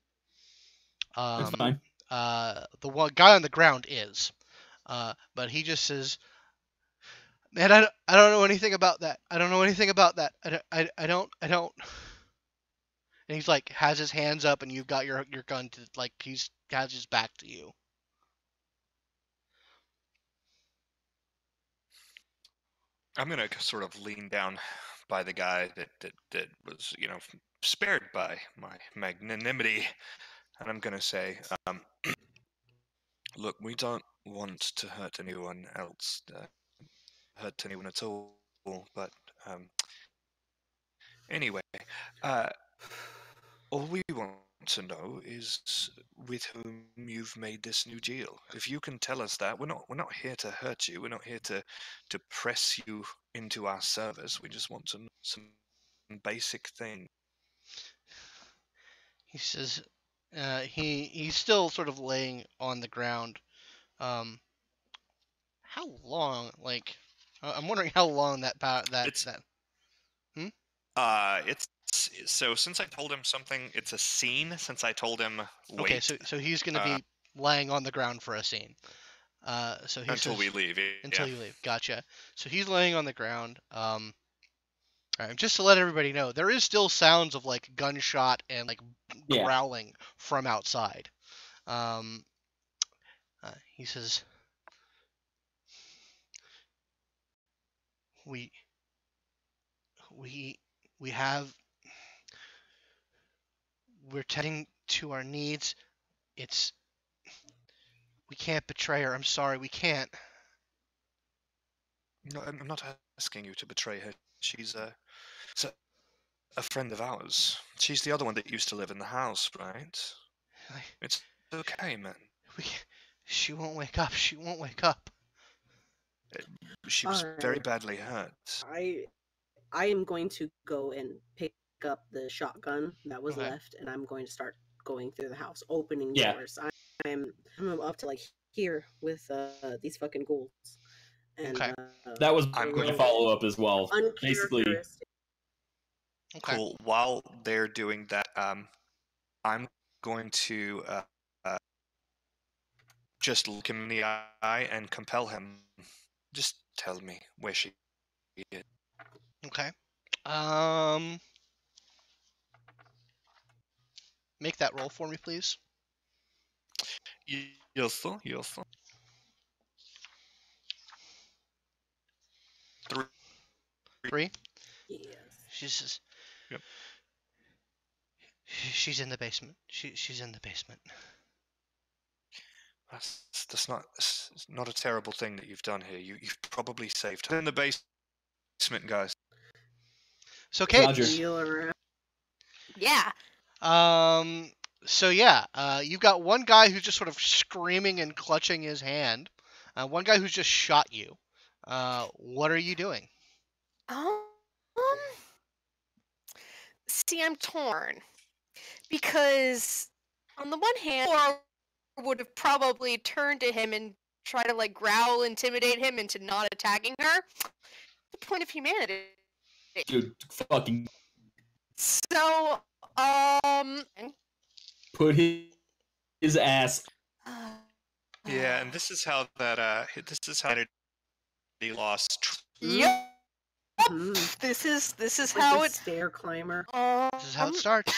S5: That's fine.
S1: The one guy on the ground is, but he just says, "Man, I don't know anything about that. I don't know anything about that. I don't." And he's like has his hands up, and you've got your gun to like he's has his back to you.
S2: I'm gonna sort of lean down by the guy that was, spared by my magnanimity, and I'm gonna say, look, we don't want to hurt anyone else, hurt anyone at all, but anyway, all we want to know is with whom you've made this new deal. If you can tell us that, we're not here to hurt you. We're not here to press you into our service. We just want to know some basic thing.
S1: He says, he's still sort of laying on the ground. How long? Like, I'm wondering how long
S2: It's so since I told him something, it's a scene. Since I told him wait.
S1: Okay, so he's going to be laying on the ground for a scene. So he
S2: until
S1: says,
S2: we leave.
S1: Until you leave. Gotcha. So he's laying on the ground. All right, just to let everybody know, there is still sounds of like gunshot and like growling from outside. He says, "We have. We're tending to our needs. We can't betray her. I'm sorry, we can't."
S2: No, I'm not asking you to betray her. She's a friend of ours. She's the other one that used to live in the house, right? It's okay, man.
S1: She won't wake up. She won't wake up.
S2: She was very badly hurt.
S3: I am going to go and pick up the shotgun that was
S1: Okay.
S3: left, and I'm going to start going through the house, opening
S5: Yeah.
S3: doors. I'm up to like here with these fucking ghouls. And,
S1: Okay.
S5: That was
S2: I'm
S5: going
S2: going
S5: to follow up as well. Basically,
S3: uncharacteristic.
S1: Okay.
S2: Cool. While they're doing that, I'm going to just look him in the eye and compel him. Just tell me where she is.
S1: Okay. Make that roll for me, please.
S2: Yes, sir.
S1: 3.
S3: Yes.
S1: She's
S2: Yep.
S1: she's in the basement. She's in the basement.
S2: That's not a terrible thing that you've done here. You've probably saved her in the basement, guys.
S1: So
S5: Roger.
S1: Cadence.
S3: Wheel around.
S4: Yeah.
S1: So yeah, you've got one guy who's just sort of screaming and clutching his hand. One guy who's just shot you. What are you doing?
S4: See, I'm torn because on the one hand, Laura would have probably turned to him and try to like growl, intimidate him into not attacking her. The point of humanity.
S5: dude, fucking
S4: So,
S5: put his ass.
S2: Yeah, and this is how he lost.
S4: Yep.
S3: Mhm.
S4: This is
S3: Like
S4: how
S3: the
S4: it's.
S3: stair climber.
S1: This is how it starts.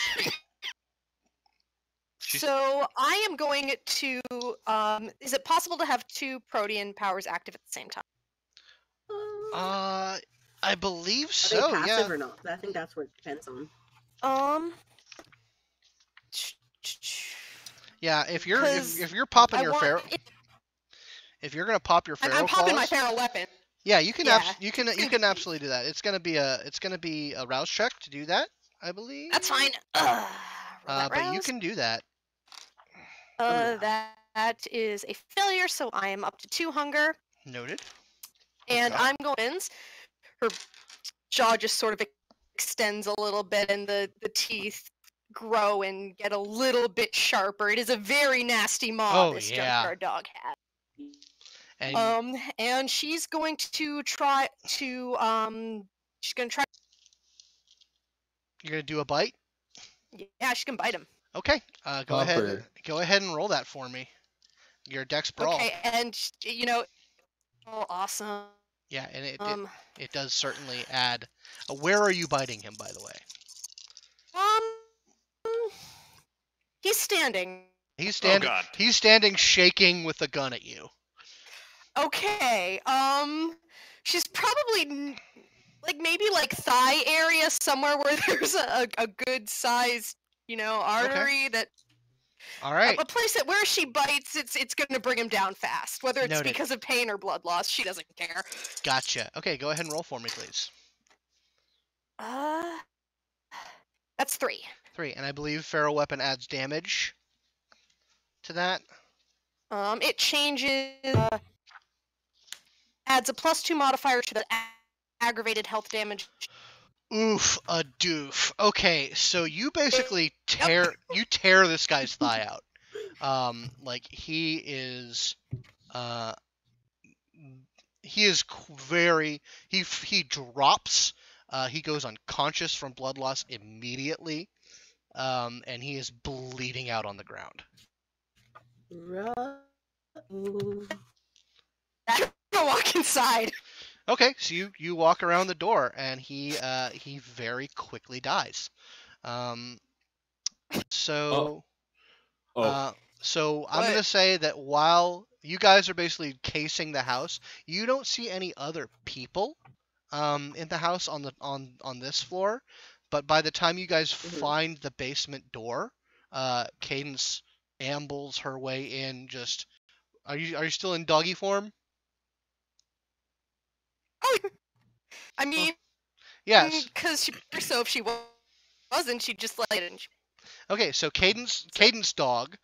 S4: So I am going to. Is it possible to have 2 protean powers active at the same time?
S1: I believe
S3: Are
S1: so.
S3: they passive
S1: Yeah.
S3: or not? I think that's what it depends on.
S1: Yeah. If you're
S4: 'Cause
S1: if you're popping
S4: I
S1: your
S4: want.
S1: feral, if you're gonna pop your feral
S4: I'm popping my
S1: claws,
S4: feral weapon.
S1: yeah, you can
S4: Yeah.
S1: you can absolutely do that. It's gonna be a rouse check to do that, I believe.
S4: That's fine.
S1: But you can do that.
S4: That is a failure, so I am up to 2 hunger,
S1: Noted.
S4: and
S1: Okay.
S4: I'm going. Her jaw just sort of extends a little bit, and the teeth grow and get a little bit sharper. It is a very nasty maw
S1: Oh,
S4: this
S1: yeah.
S4: junkyard dog has.
S1: And
S4: And she's going to try to she's gonna try.
S1: you're gonna do a bite.
S4: Yeah, she can bite him.
S1: Okay. Go ahead.
S5: Upper.
S1: Go ahead and roll that for me. Your dex brawl.
S4: Okay, and oh, awesome.
S1: Yeah, and it does certainly add. Where are you biting him, by the way?
S4: He's standing.
S1: He's standing.
S2: God.
S1: He's standing, shaking with a gun at you.
S4: Okay. She's probably maybe thigh area somewhere where there's a good sized artery that.
S1: All right.
S4: A place that where she bites, it's going to bring him down fast. Whether it's
S1: Noted.
S4: because of pain or blood loss, she doesn't care.
S1: Gotcha. Okay, go ahead and roll for me, please.
S4: That's 3.
S1: 3, and I believe feral weapon adds damage to that.
S4: It changes. Adds a +2 modifier to the aggravated health damage.
S1: Oof, a doof. Okay, so you basically tear this guy's thigh out. He is he drops. He goes unconscious from blood loss immediately, and he is bleeding out on the ground.
S4: I'm gonna walk inside.
S1: Okay, so you walk around the door, and he very quickly dies. So I'm gonna say that while you guys are basically casing the house, you don't see any other people in the house on this floor. But by the time you guys find the basement door, Cadence ambles her way in. Just are you still in doggy form?
S4: Oh, I mean,
S1: yes.
S4: Because so if she wasn't, she'd just let it.
S1: Okay, so Cadence dog,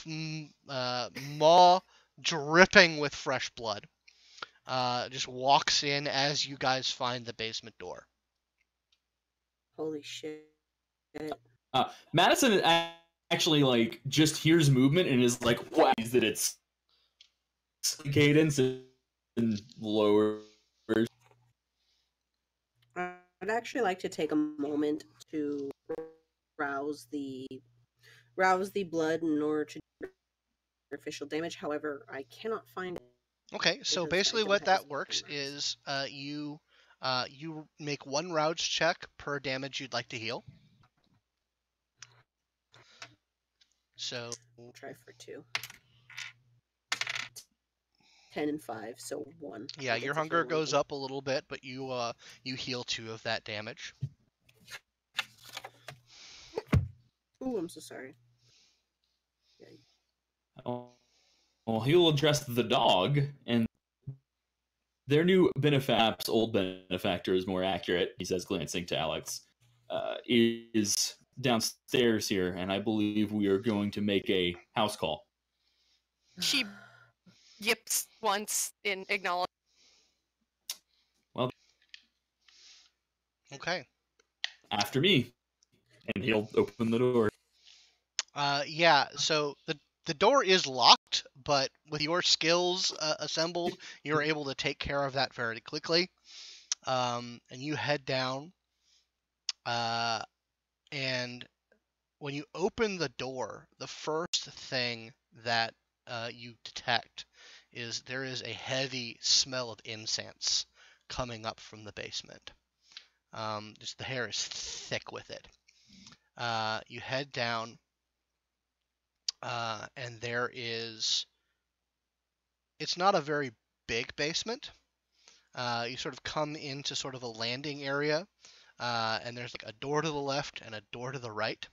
S1: maw dripping with fresh blood, just walks in as you guys find the basement door.
S3: Holy shit.
S5: Madison actually like just hears movement and is like, wow, that it's Cadence and lowers.
S3: I'd actually like to take a moment to rouse the blood in order to do artificial damage. However, I cannot find it.
S1: Okay, so
S3: because I
S1: basically
S3: don't
S1: what
S3: have
S1: that
S3: as
S1: works
S3: many rounds.
S1: is you make one rouse check per damage you'd like to heal. So
S3: I'll try for 2. 10 and 5, so 1.
S1: yeah,
S3: I get
S1: your
S3: to
S1: hunger
S3: heal one of
S1: goes
S3: them.
S1: up a little bit, but you heal 2 of that damage.
S3: Ooh, I'm so sorry.
S5: Well, he'll address the dog, and their new benefactor's old benefactor is more accurate, he says, glancing to Alex, is downstairs here, and I believe we are going to make a house call.
S4: She yips once in acknowledgement.
S5: Well,
S1: Okay.
S5: after me, and he'll open the door.
S1: Yeah, so the door is locked, but with your skills assembled, you're able to take care of that very quickly. And you head down, and when you open the door, the first thing that you detect is there is a heavy smell of incense coming up from the basement. Just the hair is thick with it. You head down, and it's not a very big basement. You sort of come into sort of a landing area, and there's like a door to the left and a door to the right.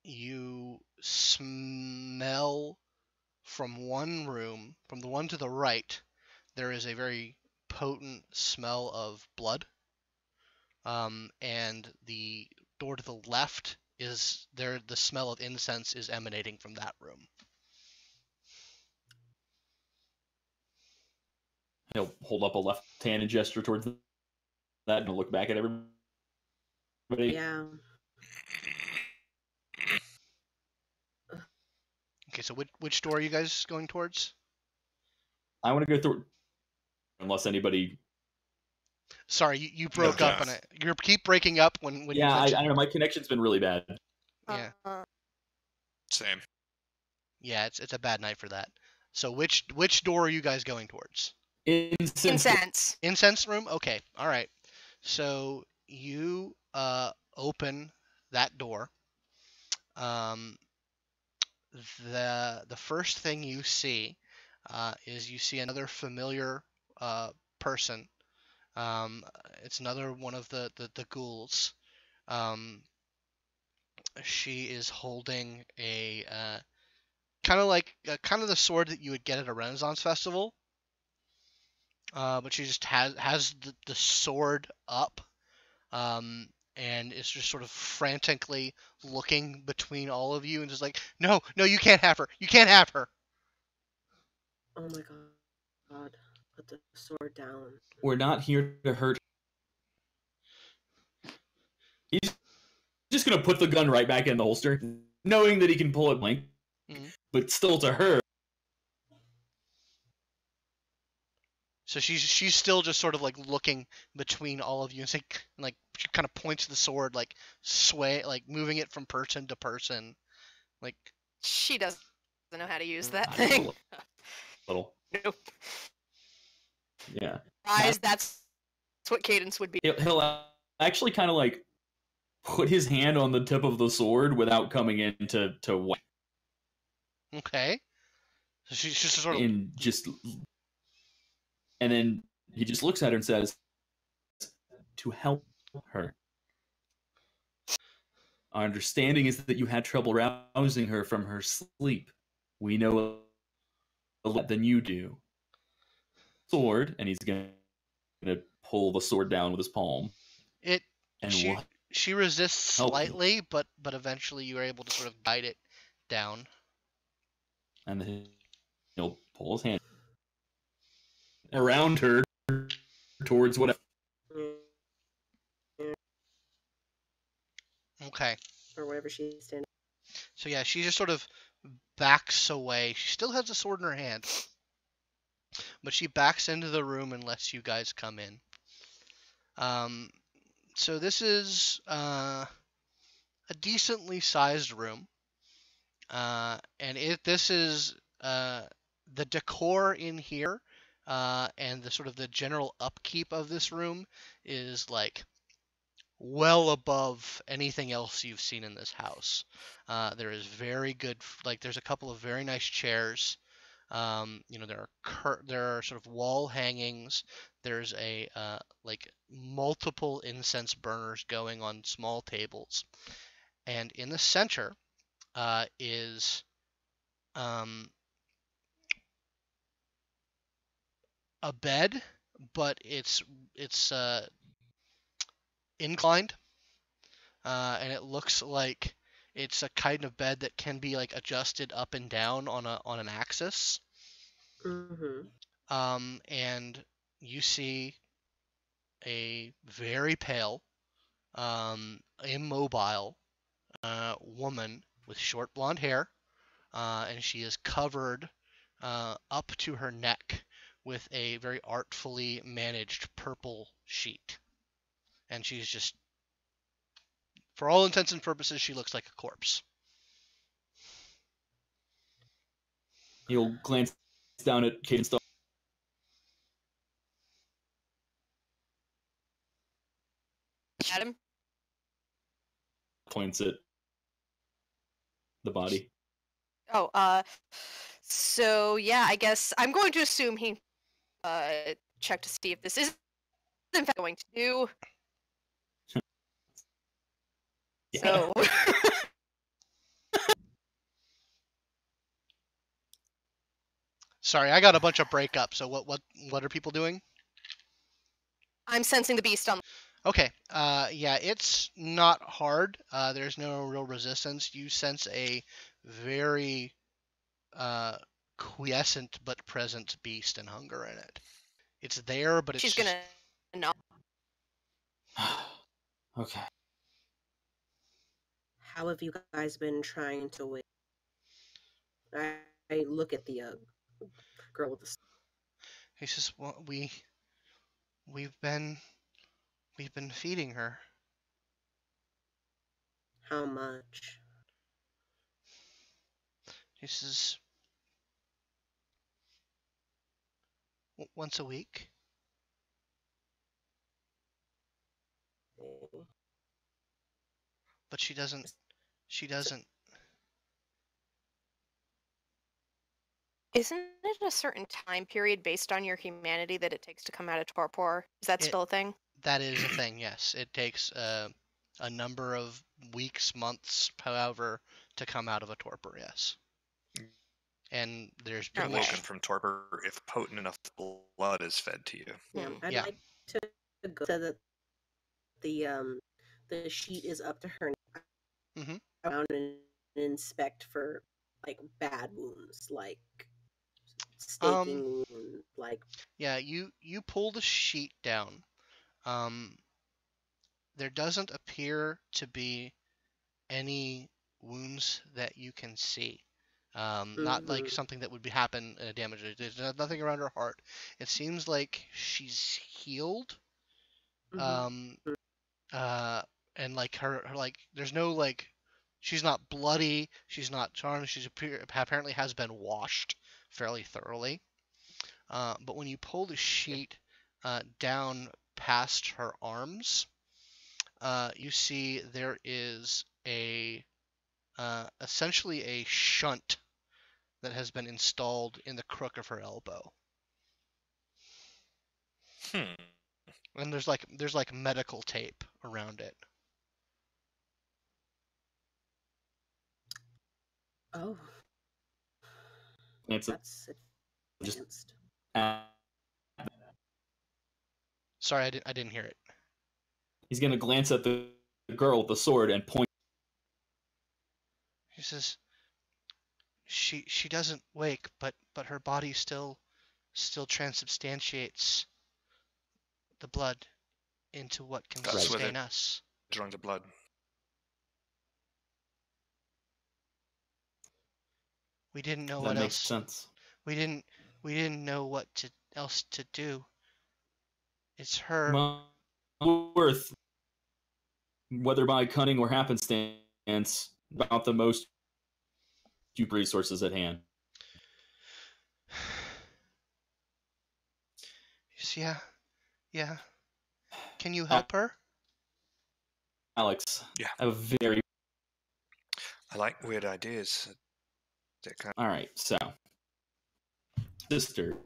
S1: You smell from one room, from the one to the right, there is a very potent smell of blood. And the door to the left is there, the smell of incense is emanating from that room.
S5: He'll hold up a left-handed gesture towards that and he'll look back at everybody.
S3: Yeah.
S1: Okay, so which door are you guys going towards?
S5: I want to go through, unless anybody.
S1: Sorry, you broke up on it. You keep breaking up when
S5: Yeah,
S1: you mentioned...
S5: I don't know. My connection's been really bad.
S1: Yeah.
S2: Same.
S1: Yeah, it's a bad night for that. So which door are you guys going towards?
S4: Incense.
S1: Incense room? Okay, all right. So you open that door. The first thing you see is you see another familiar person. It's another one of the ghouls. She is holding a kind of the sword that you would get at a Renaissance festival. But she just has the sword up, and is just sort of frantically looking between all of you and just like, no, you can't have her. You can't have her.
S3: Oh my god. Put the sword down.
S5: We're not here to hurt. He's just going to put the gun right back in the holster, knowing that he can pull it blank, but still to her.
S1: So she's still just sort of like looking between all of you and saying, like, she kind of points the sword, like sway, like moving it from person to person, like.
S4: She doesn't know how to use that thing.
S5: Little.
S4: Nope.
S5: Yeah.
S4: That's what Cadence would be.
S5: He'll actually kind of like put his hand on the tip of the sword without coming in to whack.
S1: Okay. So she's just sort of.
S5: And then he just looks at her and says, to help her. Our understanding is that you had trouble rousing her from her sleep. We know a lot than you do. Sword, and he's going to pull the sword down with his palm.
S1: She resists slightly, but eventually you are able to sort of guide it down.
S5: And then he'll pull his hand around her towards whatever.
S1: Okay.
S3: Or whatever she's standing.
S1: So yeah, she just sort of backs away. She still has a sword in her hand, but she backs into the room and lets you guys come in. So this is a decently sized room, and this is the decor in here, and the sort of the general upkeep of this room is like well above anything else you've seen in this house. There is very good, like there's a couple of very nice chairs. There are sort of wall hangings. There's a like multiple incense burners going on small tables, and in the center is a bed, but it's inclined, and it looks like it's a kind of bed that can be like adjusted up and down on an axis.
S3: Mm-hmm.
S1: And you see a very pale, immobile woman with short blonde hair, and she is covered up to her neck with a very artfully managed purple sheet. And she's just, for all intents and purposes, she looks like a corpse.
S5: He'll glance down at Cadence.
S4: At him.
S5: Points at the body.
S4: Oh, so yeah, I guess I'm going to assume he checked to see if this is in fact going to do.
S5: Yeah.
S4: So
S1: Sorry, I got a bunch of breakup. So what are people doing?
S4: I'm sensing the beast on.
S1: Okay. Yeah, it's not hard. There's no real resistance. You sense a very quiescent but present beast and hunger in it. It's there, but it's
S4: She's
S1: just...
S4: gonna no.
S5: Okay.
S3: How have you guys been trying to wait? I look at the girl with the.
S1: He says, "Well, we've been feeding her."
S3: How much?
S1: He says, "Once a week." But she doesn't.
S4: Isn't it a certain time period based on your humanity that it takes to come out of torpor? Is that still a thing?
S1: That is a thing, yes. It takes a number of weeks, months, however, to come out of a torpor, yes. And there's
S2: You're
S1: pretty
S2: woken
S1: much...
S2: from torpor if potent enough blood is fed to you.
S3: Yeah, I'd
S1: Yeah.
S3: like to go so that the sheet is up to her
S1: Mm-hmm.
S3: around and inspect for like bad wounds, like staking wound, like...
S1: Yeah, you pull the sheet down. There doesn't appear to be any wounds that you can see. Not like something that would happen damage. There's nothing around her heart. It seems like she's healed. And like her like there's no like, she's not bloody, she's not charmed, she's apparently has been washed fairly thoroughly. But when you pull the sheet down past her arms, you see there is a essentially a shunt that has been installed in the crook of her elbow. And there's like medical tape around it.
S3: Oh,
S5: It's
S3: that's
S5: just
S3: advanced.
S1: Sorry, I didn't hear it.
S5: He's gonna glance at the girl with the sword and point.
S1: He says, she doesn't wake, but her body still transubstantiates the blood into what can
S2: That's where
S1: sustain
S2: they're
S1: us.
S2: drawing the blood.
S1: We didn't know
S5: That
S1: what
S5: makes
S1: else.
S5: sense.
S1: We didn't know what else to do. It's her.
S5: Well, worth, whether by cunning or happenstance, about the most few resources at hand.
S1: Yeah. Can you help her?
S5: Alex,
S2: Yeah.
S5: I have a very...
S2: I like weird ideas.
S5: All right, so sister,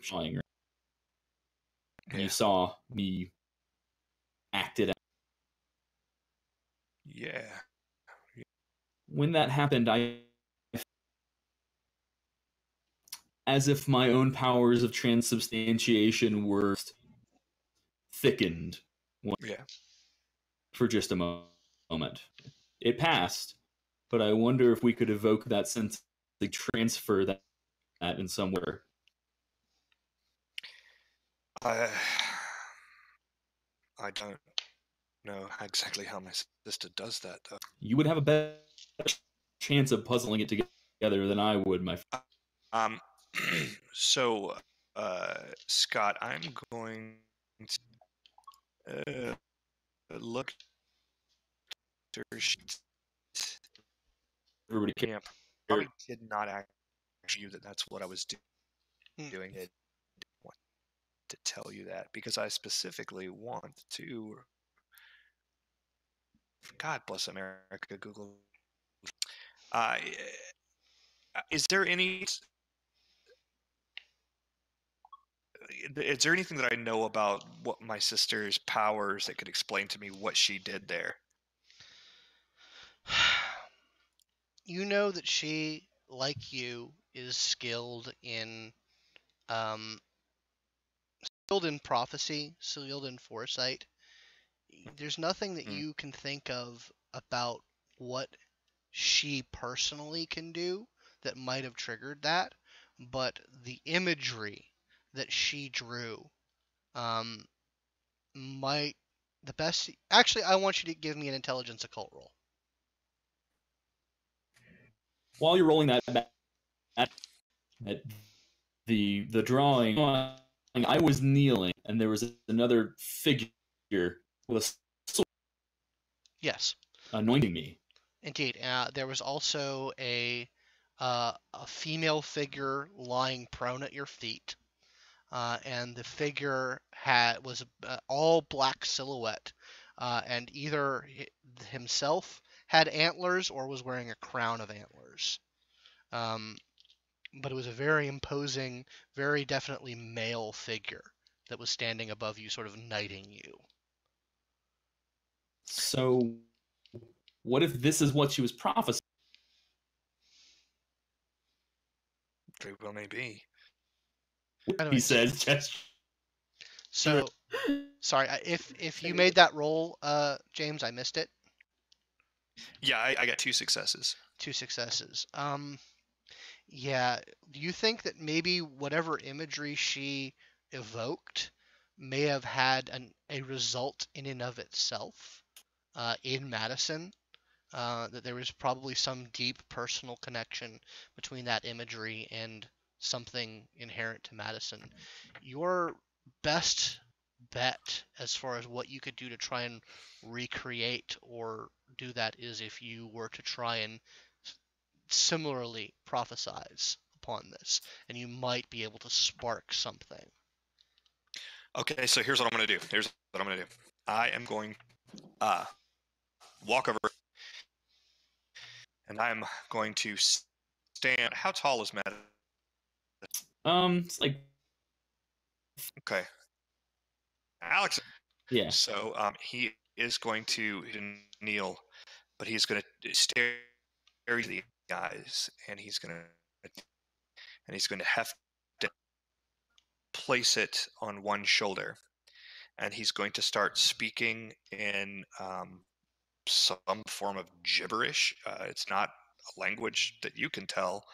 S5: showing her.
S2: Yeah.
S5: You saw me acted out.
S2: Yeah.
S5: When that happened, as if my own powers of transubstantiation were thickened
S2: Yeah.
S5: for just a moment. It passed, but I wonder if we could evoke that sense, like transfer that in somewhere.
S2: I don't know exactly how my sister does that, though.
S5: You would have a better chance of puzzling it together than I would, my friend.
S2: So, Scott, I'm going to look at her sheet.
S5: Everybody
S2: Yeah, probably did not actually you that that's what I was doing. I didn't want to tell you that because I specifically want to. God bless America, Google. Is there anything that I know about what my sister's powers that could explain to me what she did there?
S1: You know that she, like you, is skilled in prophecy, skilled in foresight. There's nothing that you can think of about what she personally can do that might have triggered that, but the imagery that she drew might the best. Actually, I want you to give me an intelligence occult roll.
S5: While you're rolling that the drawing, I was kneeling, and there was another figure with a sword.
S1: Yes.
S5: Anointing me.
S1: Indeed. There was also a female figure lying prone at your feet, and the figure was all black silhouette, and either himself had antlers or was wearing a crown of antlers. But it was a very imposing, very definitely male figure that was standing above you, sort of knighting you.
S5: So, what if this is what she was prophesying?
S2: Very well may be.
S5: He says,
S1: So, sorry, if you made that roll, James, I missed it.
S2: Yeah, I got 2 successes.
S1: 2 successes. Yeah. Do you think that maybe whatever imagery she evoked may have had a result in and of itself in Madison? That there was probably some deep personal connection between that imagery and something inherent to Madison. Your best bet as far as what you could do to try and recreate or do that is if you were to try and similarly prophesize upon this, and you might be able to spark something.
S2: Okay, so here's what I'm going to do. I am going walk over, and I'm going to stand. How tall is Madison?
S5: It's like...
S2: Okay. Alex.
S5: Yeah.
S2: So he is going to kneel, but he's going to stare into the eyes, and he's going to have to place it on one shoulder, and he's going to start speaking in some form of gibberish. It's not a language that you can tell,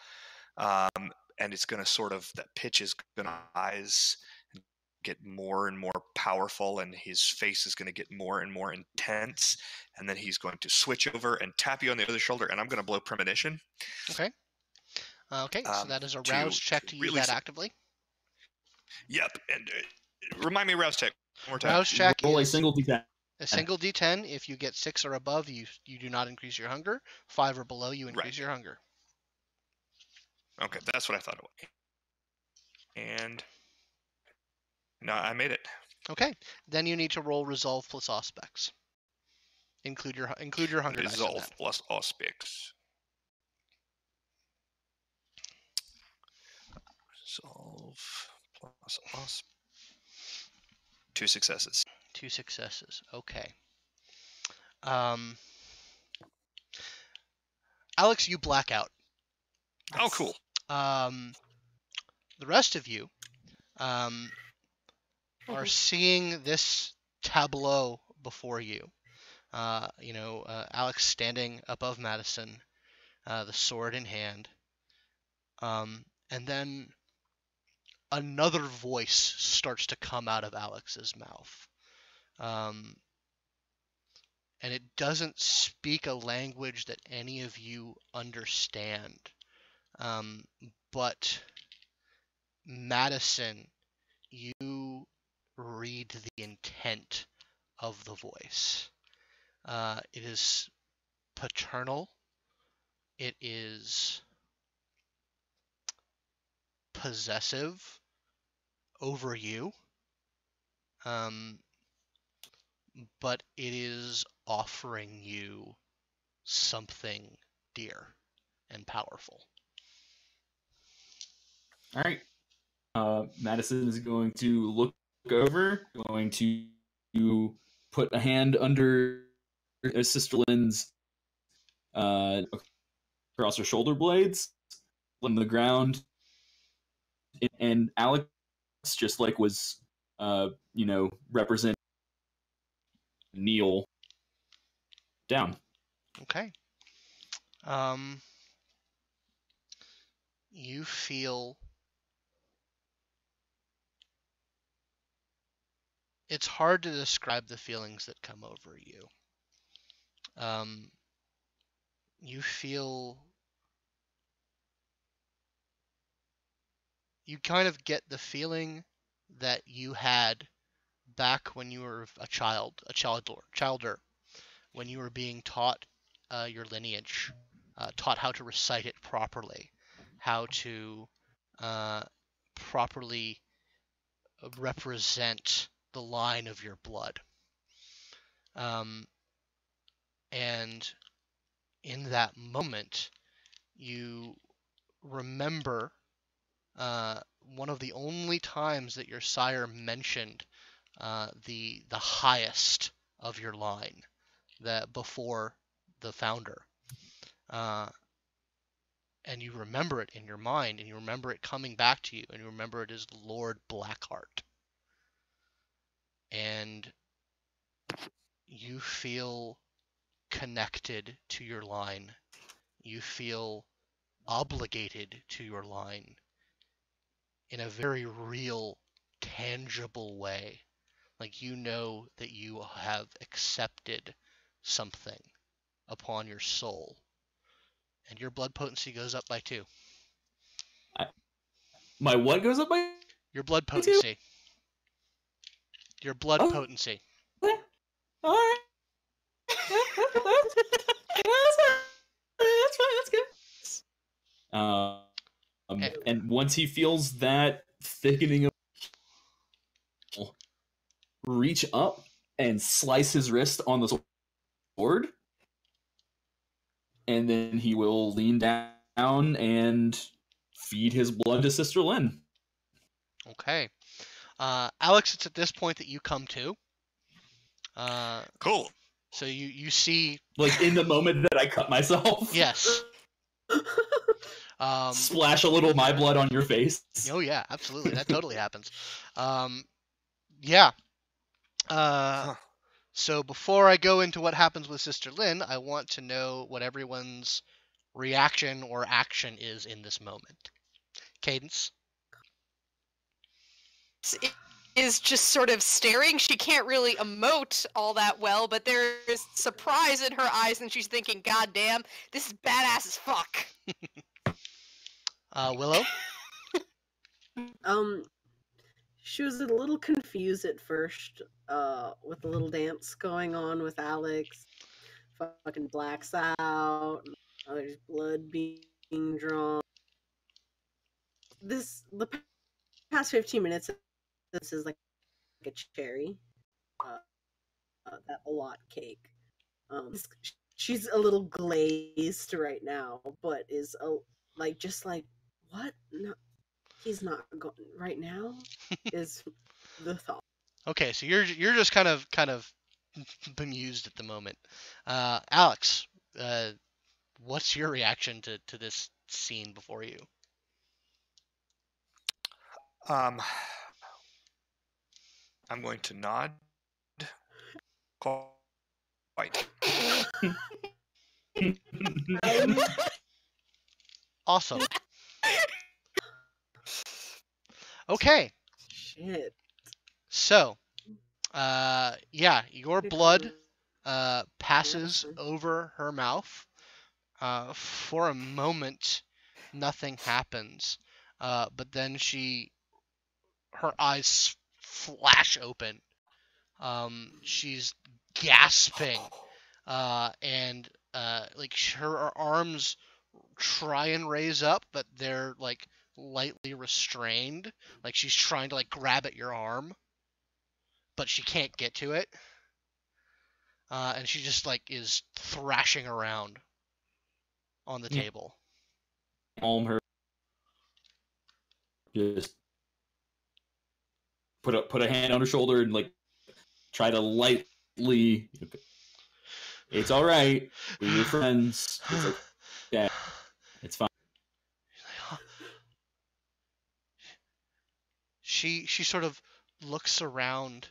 S2: and it's going to sort of, that pitch is going to rise and get more and more powerful, and his face is going to get more and more intense, and then he's going to switch over and tap you on the other shoulder, and I'm going to blow premonition.
S1: Okay. Okay, so that is a
S2: to
S1: rouse check to use
S2: really
S1: that actively.
S2: Yep, and remind me rouse check one more time.
S1: Rouse check
S5: Roll
S1: is
S5: a single d10.
S1: a single d10. If you get 6 or above, you do not increase your hunger. 5 or below, you increase your hunger.
S2: Okay, that's what I thought it was. And no, I made it.
S1: Okay, then you need to roll resolve plus aspects. Include your hunger dice in
S2: Resolve
S1: that.
S2: plus aspects. Resolve plus aspects. 2 successes.
S1: 2 successes. Okay. Alex, you black out.
S2: Oh, cool.
S1: The rest of you are seeing this tableau before you. Alex standing above Madison, the sword in hand. And then another voice starts to come out of Alex's mouth. And it doesn't speak a language that any of you understand. But Madison, you read the intent of the voice. It is paternal. It is possessive over you. But it is offering you something dear and powerful.
S5: All right. Madison is going to look over, going to put a hand under Sister Lynn's across her shoulder blades, on the ground, and Alex just like was, represent kneel down.
S1: Okay. You feel it's hard to describe the feelings that come over you. You feel you kind of get the feeling that you had back when you were a childer, when you were being taught your lineage, taught how to recite it properly, how to properly represent the line of your blood. And in that moment, you remember one of the only times that your sire mentioned the highest of your line, that before the founder, and you remember it in your mind, and you remember it coming back to you, and you remember it as Lord Blackheart, and you feel connected to your line. You feel obligated to your line in a very real, tangible way. Like, you know that you have accepted something upon your soul. And your blood potency goes up by 2.
S5: My what goes up by?
S1: Your blood potency. Your blood potency.
S5: All right. That's good. And once he feels that thickening, reach up and slice his wrist on the sword, and then he will lean down and feed his blood to Sister Lynn.
S1: Okay. Alex, it's at this point that you come to.
S2: Cool.
S1: So you see...
S5: Like, in the moment that I cut myself?
S1: Yes.
S5: Splash a little of my blood on your face.
S1: Oh, yeah, absolutely. That totally happens. Yeah. So before I go into what happens with Sister Lynn, I want to know what everyone's reaction or action is in this moment. Cadence?
S4: Is just sort of staring. She can't really emote all that well, but there is surprise in her eyes, and she's thinking, God damn, this is badass as fuck.
S1: Willow?
S3: She was a little confused at first, with the little dance going on with Alex. Fucking blacks out. There's blood being drawn. The past 15 minutes, this is like a cherry, that a lot cake. She's a little glazed right now, but is just like, what? No, he's not going right now. Is the thought.
S1: Okay, so you're just kind of bemused at the moment. Alex, what's your reaction to this scene before you?
S2: I'm going to nod. Quite.
S1: Awesome. Okay.
S3: Shit.
S1: So, yeah, your blood passes over her mouth. For a moment, nothing happens. But then her eyes flash open. She's gasping, and like her arms try and raise up, but they're like lightly restrained. Like she's trying to like grab at your arm, but she can't get to it. And she just like is thrashing around on the table.
S5: Calm her. Just put a hand on her shoulder and like try to lightly. It's all right. We're your friends. It's okay. It's fine.
S1: She sort of looks around,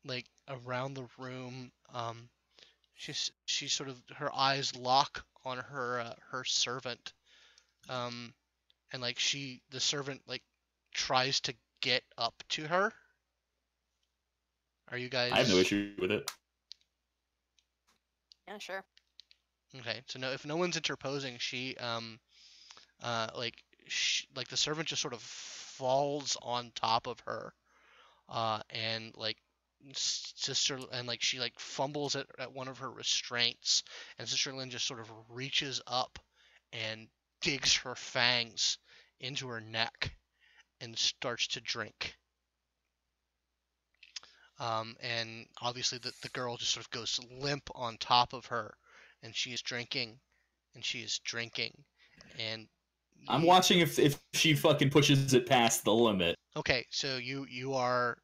S1: like around the room. She sort of, her eyes lock on her servant, and like the servant like tries to get up to her. Are you guys?
S5: I have no issue with it.
S4: Yeah, sure.
S1: Okay, so if no one's interposing, like the servant just sort of falls on top of her, and like she like fumbles at one of her restraints, and Sister Lynn just sort of reaches up and digs her fangs into her neck and starts to drink. And obviously the girl just sort of goes limp on top of her, and she is drinking, and
S5: I'm watching if she fucking pushes it past the limit.
S1: Okay, so you are,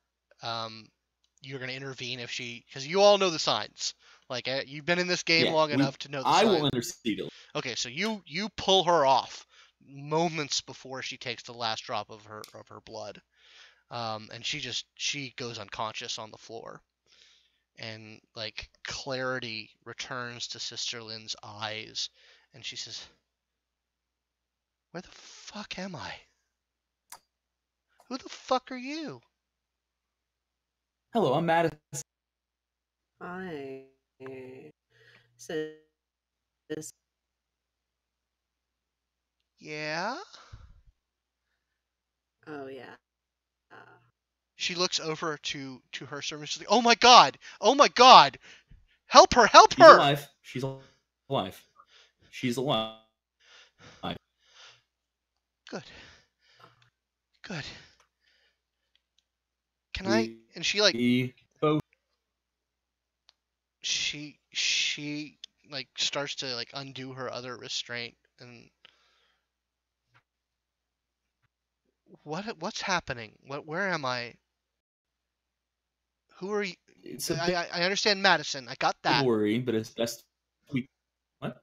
S1: you're gonna intervene if she, because you all know the signs. Like you've been in this game long enough to know the signs.
S5: I will intercede.
S1: Okay, so you pull her off moments before she takes the last drop of her blood, and she goes unconscious on the floor, and like clarity returns to Sister Lynn's eyes, and she says, "Where the fuck am I? Who the fuck are you?"
S5: Hello, I'm Madison.
S3: Hi. Says.
S1: Yeah?
S3: Oh yeah.
S1: She looks over to her servant. She's like, "Oh my god! Oh my god! Help her! Help
S5: She's
S1: her!"
S5: alive. She's alive. She's alive.
S1: Good. Can I? And she like she like starts to like undo her other restraint, and what's happening? Where am I? Who are you? I understand Madison. I got that.
S5: Don't worry, but it's best. What?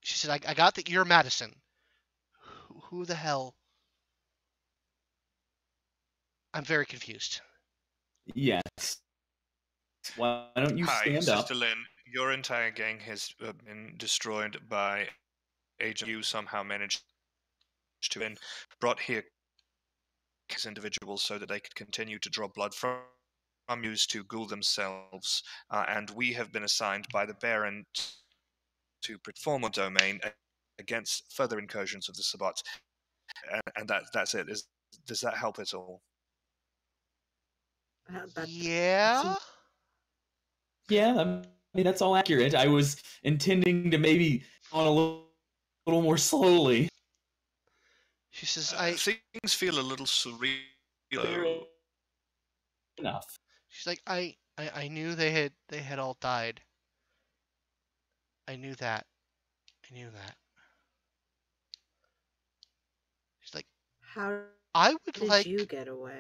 S1: She said, I got that you're Madison. Who the hell? I'm very confused.
S5: Yes. Why don't you stand
S2: Hi,
S5: up?
S2: Sister Lynn. Your entire gang has been destroyed by Agent Hughes. Somehow managed to be brought here as individuals so that they could continue to draw blood from Hughes to ghoul themselves. And we have been assigned by the Baron to perform a domain against further incursions of the Sabbats, and that's it. Does that help at all?
S1: Yeah.
S5: Yeah, I mean that's all accurate. I was intending to maybe on a little more slowly.
S1: She says,
S2: things feel a little surreal.
S5: Enough.
S1: She's like, I knew they had all died. I knew that. She's like,
S3: How
S1: I would
S3: did
S1: like.
S3: you get away?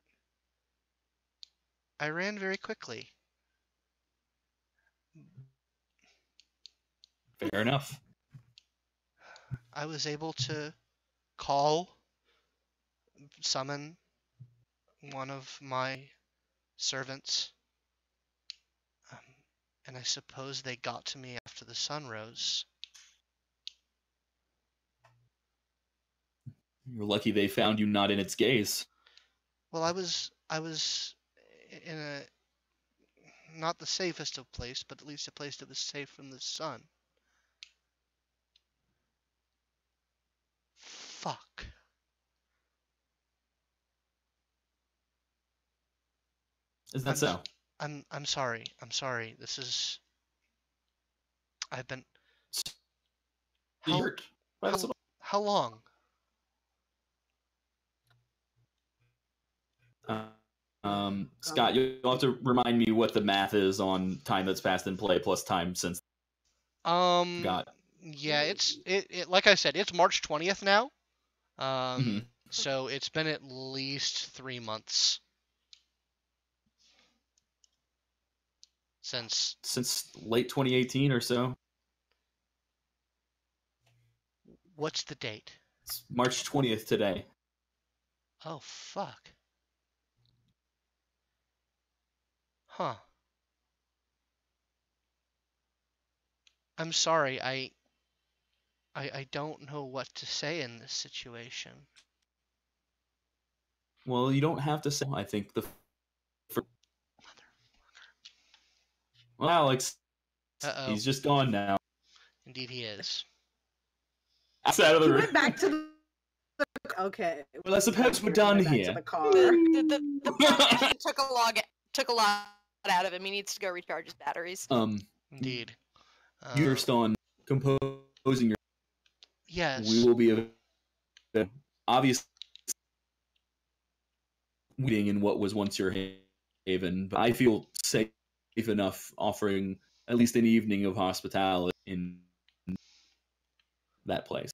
S1: I ran very quickly.
S5: Fair enough.
S1: I was able to summon one of my servants. And I suppose they got to me after the sun rose.
S5: You're lucky they found you not in its gaze.
S1: Well, I was in a not the safest of place, but at least a place that was safe from the sun. Fuck.
S5: Is that so?
S1: I'm sorry. I'm sorry. This is. I've been. How long?
S5: Scott, you'll have to remind me what the math is on time that's passed in play plus time since.
S1: Yeah, it like I said, it's March 20th now. So it's been at least 3 months since
S5: late 2018 or so.
S1: What's the date?
S5: It's March 20th today.
S1: Oh fuck. Huh. I'm sorry, I don't know what to say in this situation.
S5: Well, you don't have to say. I think Well, Alex, he's just gone now.
S1: Indeed he is.
S5: Outside of the room.
S3: Went back to the... Okay.
S5: Well, I suppose we're done here.
S3: The car.
S4: The practitioner took a lot out of him. He needs to go recharge his batteries.
S1: Indeed.
S5: You're still on composing your...
S1: Yes.
S5: We will be obviously waiting in what was once your haven, but I feel safe enough offering at least an evening of hospitality in that place.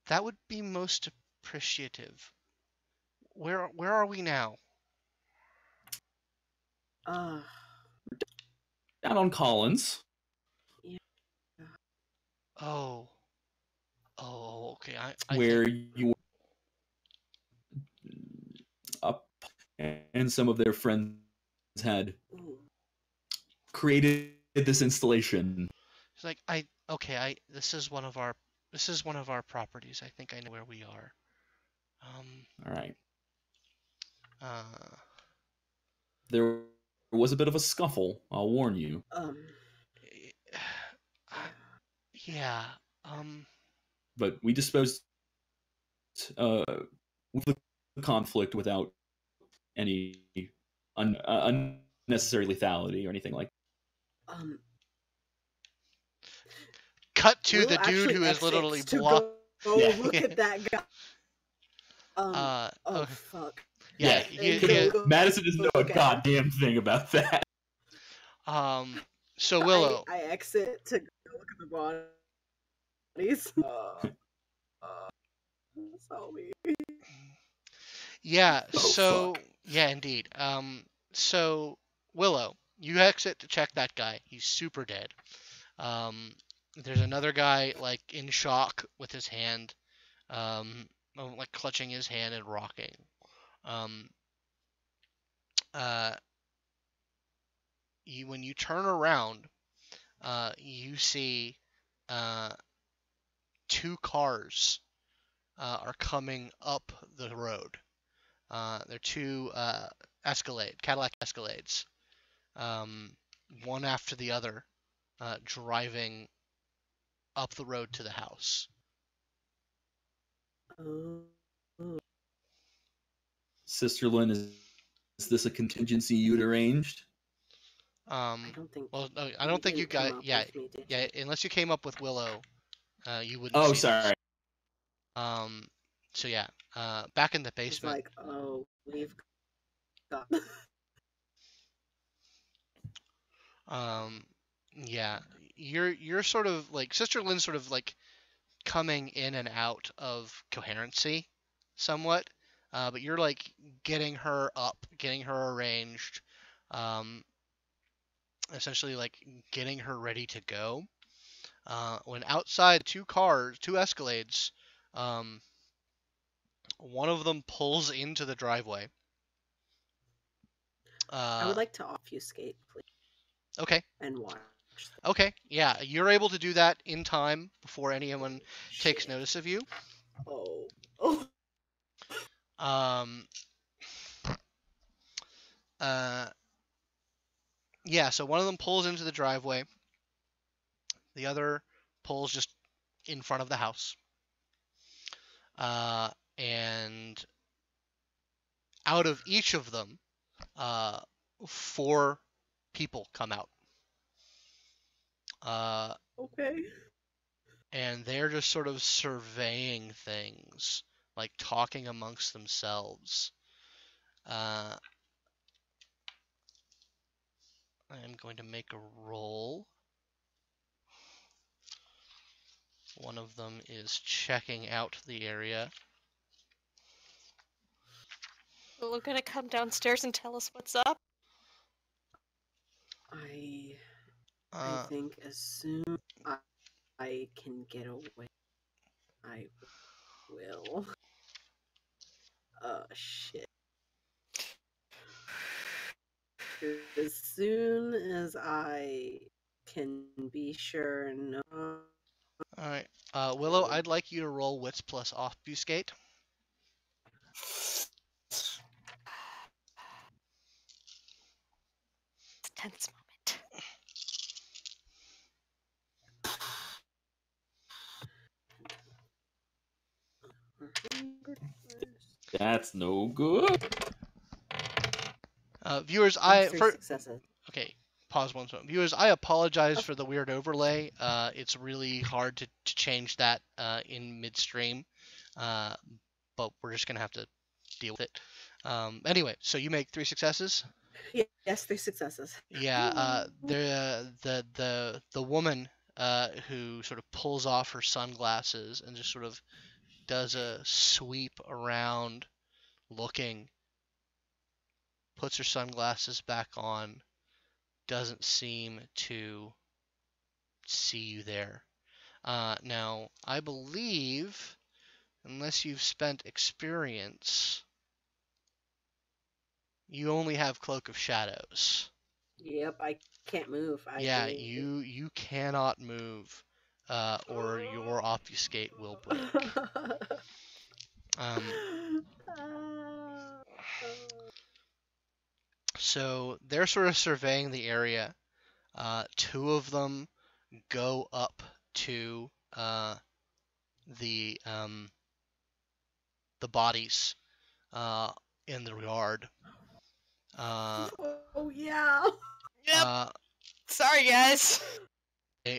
S1: That would be most appreciative. Where are we now?
S5: Down on Collins.
S3: Yeah.
S1: Oh, okay.
S5: Where you up and some of their friends had created this installation.
S1: It's like this is one of our properties. I think I know where we are.
S5: All right.
S1: There
S5: was a bit of a scuffle, I'll warn you.
S1: Yeah.
S5: But we disposed with the conflict without any unnecessary lethality or anything like that.
S1: Cut to the dude who is literally blocked.
S3: Look at that guy.
S1: Okay.
S3: Fuck.
S1: Yeah,
S5: Madison doesn't know a goddamn thing about that.
S1: So Willow.
S3: I exit to go look at the bodies. Sorry.
S1: Yeah,
S5: fuck.
S1: Yeah, indeed. So Willow, you exit to check that guy. He's super dead. There's another guy like in shock with his hand, like clutching his hand and rocking. When you turn around, you see 2 cars are coming up the road. They're 2 Cadillac Escalades, one after the other, driving up the road to the house.
S3: Oh.
S5: Sister Lynn, is this a contingency you'd arranged?
S3: I don't think.
S1: Well, no, I don't think you
S3: didn't come
S1: got.
S3: up
S1: Yeah,
S3: with me, did
S1: yeah.
S3: you?
S1: Unless you came up with Willow, you wouldn't.
S5: Oh,
S1: see
S5: sorry.
S1: This. So yeah. Back in the
S3: It's
S1: basement.
S3: like, oh, we've got.
S1: Yeah. You're sort of like Sister Lynn's sort of like coming in and out of coherency, somewhat. But you're like getting her up, getting her arranged, essentially like getting her ready to go. When outside, two Escalades, one of them pulls into the driveway.
S3: I would like to obfuscate, please,
S1: Okay.
S3: and watch.
S1: Okay. Yeah, you're able to do that in time before anyone takes
S3: Shit.
S1: notice of you.
S3: Oh. Oh.
S1: Yeah, so one of them pulls into the driveway. The other pulls just in front of the house. And out of each of them, 4 people come out.
S3: Okay.
S1: And they're just sort of surveying things, like talking amongst themselves. I am going to make a roll. One of them is checking out the area.
S4: Willow gonna come downstairs and tell us what's up?
S3: I
S1: Uh,
S3: think as soon I can get away, I will. Shit. As soon as I can be sure, no.
S1: Alright. Willow, I'd like you to roll Wits plus Obfuscate.
S4: It's a tense moment.
S5: That's no good.
S1: Viewers,
S3: Successes.
S1: Okay, pause one second. Viewers, I apologize for the weird overlay. It's really hard to change that in midstream, but we're just gonna have to deal with it. Anyway, so you make 3 successes.
S3: Yes, 3 successes.
S1: Yeah. The woman who sort of pulls off her sunglasses and just sort of does a sweep around, looking, puts her sunglasses back on, doesn't seem to see you there. Now, I believe, unless you've spent experience, you only have Cloak of Shadows.
S3: Yep, I can't move.
S1: Yeah, you cannot move, or your obfuscate will break. So they're sort of surveying the area. 2 of them go up to the bodies in the yard.
S3: Oh yeah.
S4: Yep. Sorry, guys.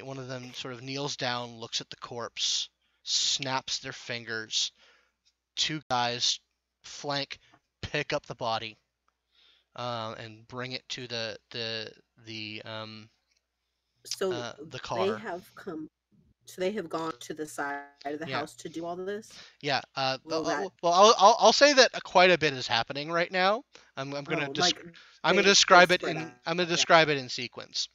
S1: One of them sort of kneels down, looks at the corpse, snaps their fingers. 2 guys flank, pick up the body, and bring it to the car.
S3: They have come. So they have gone to the side of the house to do all of this.
S1: Yeah. I'll say that quite a bit is happening right now. I'm gonna describe it in sequence.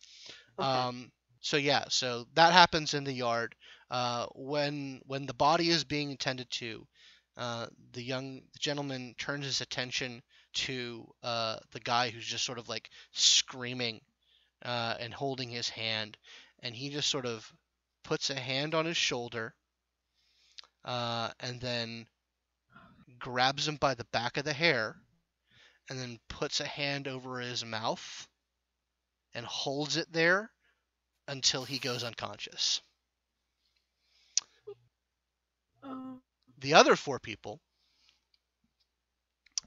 S3: Okay.
S1: So that happens in the yard. When the body is being attended to, the gentleman turns his attention to the guy who's just sort of like screaming and holding his hand, and he just sort of puts a hand on his shoulder and then grabs him by the back of the hair and then puts a hand over his mouth and holds it there until he goes unconscious. The other 4 people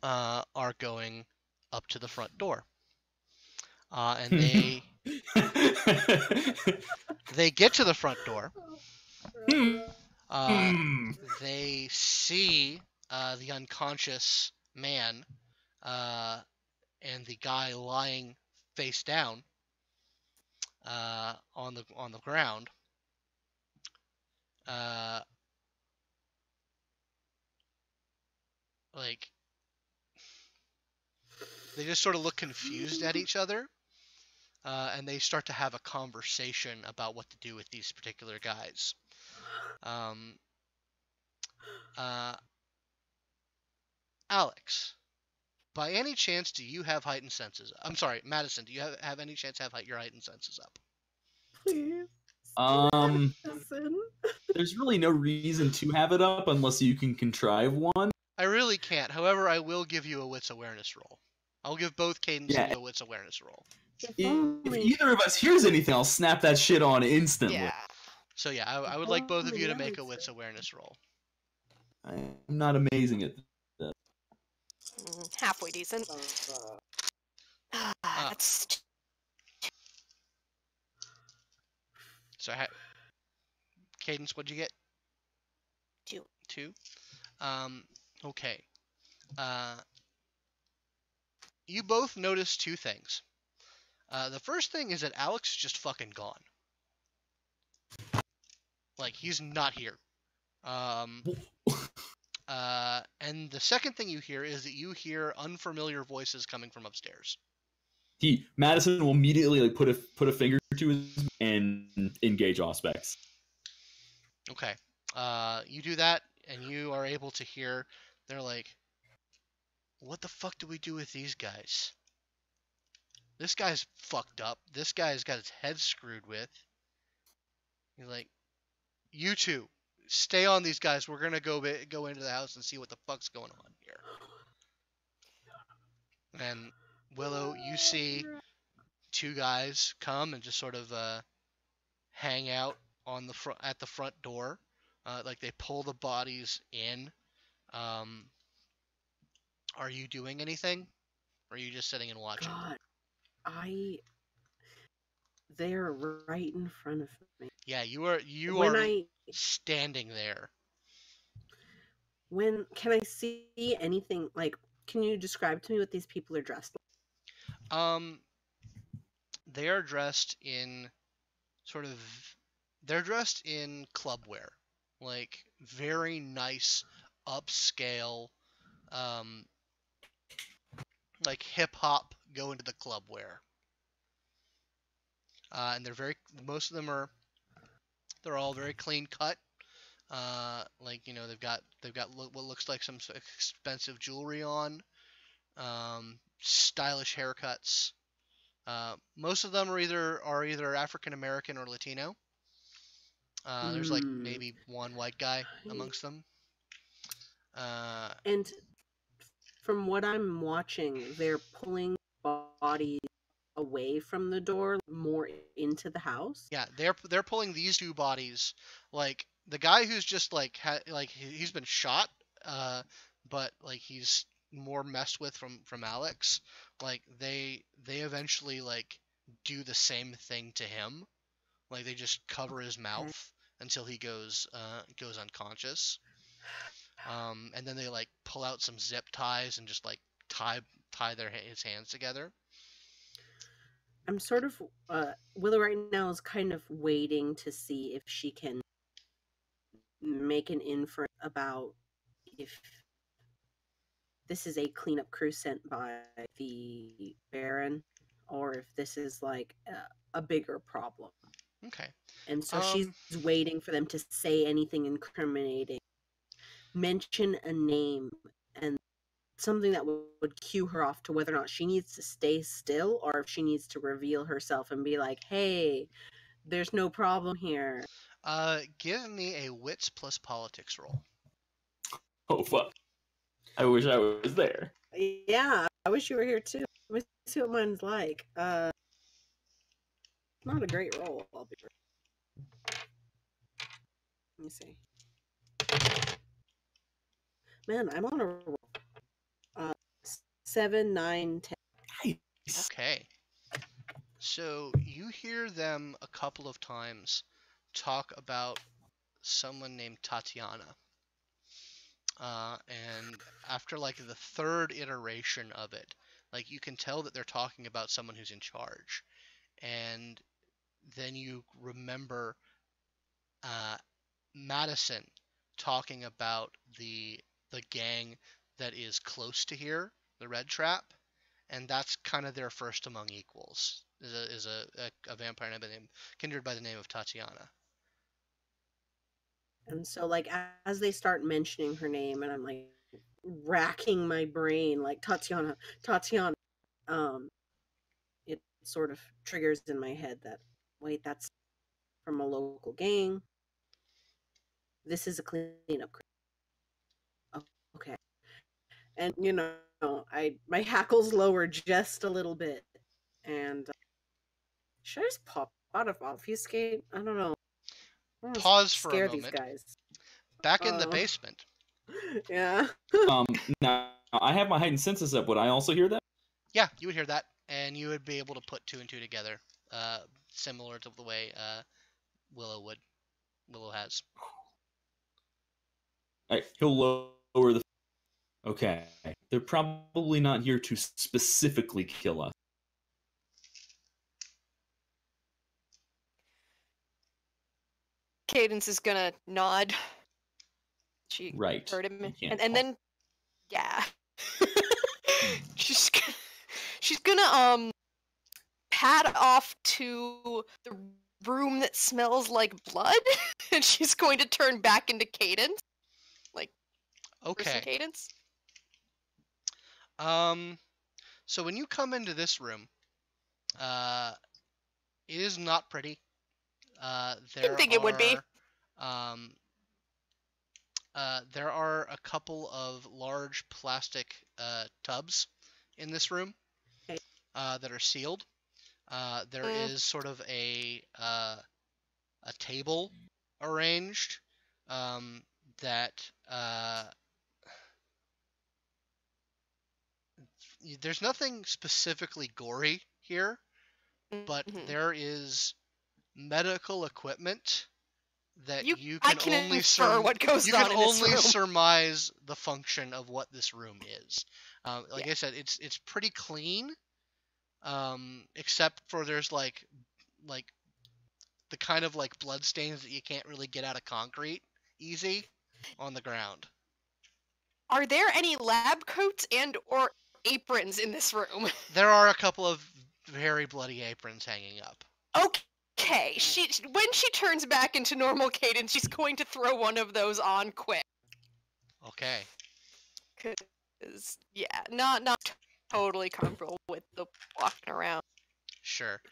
S1: are going up to the front door. And they get to the front door. They see the unconscious man and the guy lying face down on the ground. Like, they just sort of look confused at each other, and they start to have a conversation about what to do with these particular guys. Alex, by any chance, do you have heightened senses? I'm sorry, Madison, do you have any chance to have your heightened senses up?
S3: Please. Madison.
S5: There's really no reason to have it up unless you can contrive one.
S1: I really can't. However, I will give you a wits awareness roll. I'll give both Cadence and you a wits awareness roll.
S5: If either of us hears anything, I'll snap that shit on instantly.
S4: Yeah.
S1: So yeah, I would like both of you to make a wits awareness roll.
S5: I'm not amazing at that.
S4: Halfway decent. That's...
S1: So, Cadence, what'd you get? 2. Okay. You both notice 2 things. The first thing is that Alex is just fucking gone. Like, he's not here. And the second thing you hear is that you hear unfamiliar voices coming from upstairs.
S5: Madison will immediately like put a finger to his and engage Auspex.
S1: Okay. You do that, and you are able to hear. They're like, "What the fuck do we do with these guys? This guy's fucked up. This guy's got his head screwed with." You're like, "You two, stay on these guys. We're gonna go into the house and see what the fuck's going on here." And Willow, you see 2 guys come and just sort of hang out on the at the front door, like they pull the bodies in. Are you doing anything, or are you just sitting and watching?
S3: God, they're right in front of me.
S1: Yeah, you are standing there.
S3: Can I see anything? Like, can you describe to me what these people are dressed like?
S1: They are dressed in they're dressed in club wear, like very nice, upscale, like hip hop go into the club wear. And most of them they're all very clean cut. Like, they've got what looks like some expensive jewelry on, stylish haircuts. Most of them are either African American or Latino. There's like maybe one white guy amongst them.
S3: And from what I'm watching, they're pulling bodies away from the door, more into the house.
S1: Yeah, they're pulling these 2 bodies. Like, the guy who's just like he's been shot, but like he's more messed with from Alex. Like, they eventually like do the same thing to him. Like, they just cover his mouth until he goes unconscious. And then they like pull out some zip ties and just like tie his hands together.
S3: I'm sort of Willow right now is kind of waiting to see if she can make an inference about if this is a cleanup crew sent by the Baron, or if this is like a bigger problem.
S1: Okay.
S3: And so she's waiting for them to say anything incriminating, mention a name, and something that would cue her off to whether or not she needs to stay still or if she needs to reveal herself and be like, "Hey, there's no problem here."
S1: Give me a wits plus politics roll.
S5: Oh fuck! I wish I was there.
S3: Yeah, I wish you were here too. Let me see what mine's like. Not a great roll. I'll be. Let me see. Man, I'm on a roll. 7, 9, 10.
S5: Nice.
S1: Okay. So you hear them a couple of times talk about someone named Tatiana. And after like the third iteration of it, like you can tell that they're talking about someone who's in charge. And then you remember Madison talking about the gang that is close to here, the Red Trap, and that's kind of their first among equals. Is a vampire name kindred by the name of Tatiana.
S3: And so, like, as they start mentioning her name, and I'm like racking my brain, like Tatiana, it sort of triggers in my head that, wait, that's from a local gang. This is a cleanup crew. Oh, okay. And my hackles lower just a little bit. And should I just pop out of obfuscate? I don't know. I don't
S1: Pause for a
S3: scare
S1: moment.
S3: these guys.
S1: Back in the basement.
S3: Yeah.
S5: Now I have my heightened senses up. Would I also hear that?
S1: Yeah, you would hear that, and you would be able to put 2 and 2 together, similar to the way Willow has.
S5: Alright, he'll lower the. Okay, they're probably not here to specifically kill us.
S4: Cadence is gonna nod. She
S5: Right.
S4: heard him,
S5: You can't
S4: and then yeah, she's gonna pad off to the room that smells like blood, and she's going to turn back into Cadence, like person
S1: Okay.
S4: Cadence.
S1: So when you come into this room, it is not pretty.
S4: Didn't think it would be.
S1: There are a couple of large plastic tubs in this room that are sealed. There is sort of a table arranged that there's nothing specifically gory here, but there is medical equipment that you can only surmise the function of what this room is. Like I said, it's pretty clean, except for there's like the kind of like blood stains that you can't really get out of concrete easy on the ground.
S4: Are there any lab coats and or aprons in this room?
S1: There are a couple of very bloody aprons hanging up.
S4: Okay, when she turns back into normal Cadence, she's going to throw one of those on quick.
S1: Okay.
S4: Cause not totally comfortable with the walking around.
S1: Sure.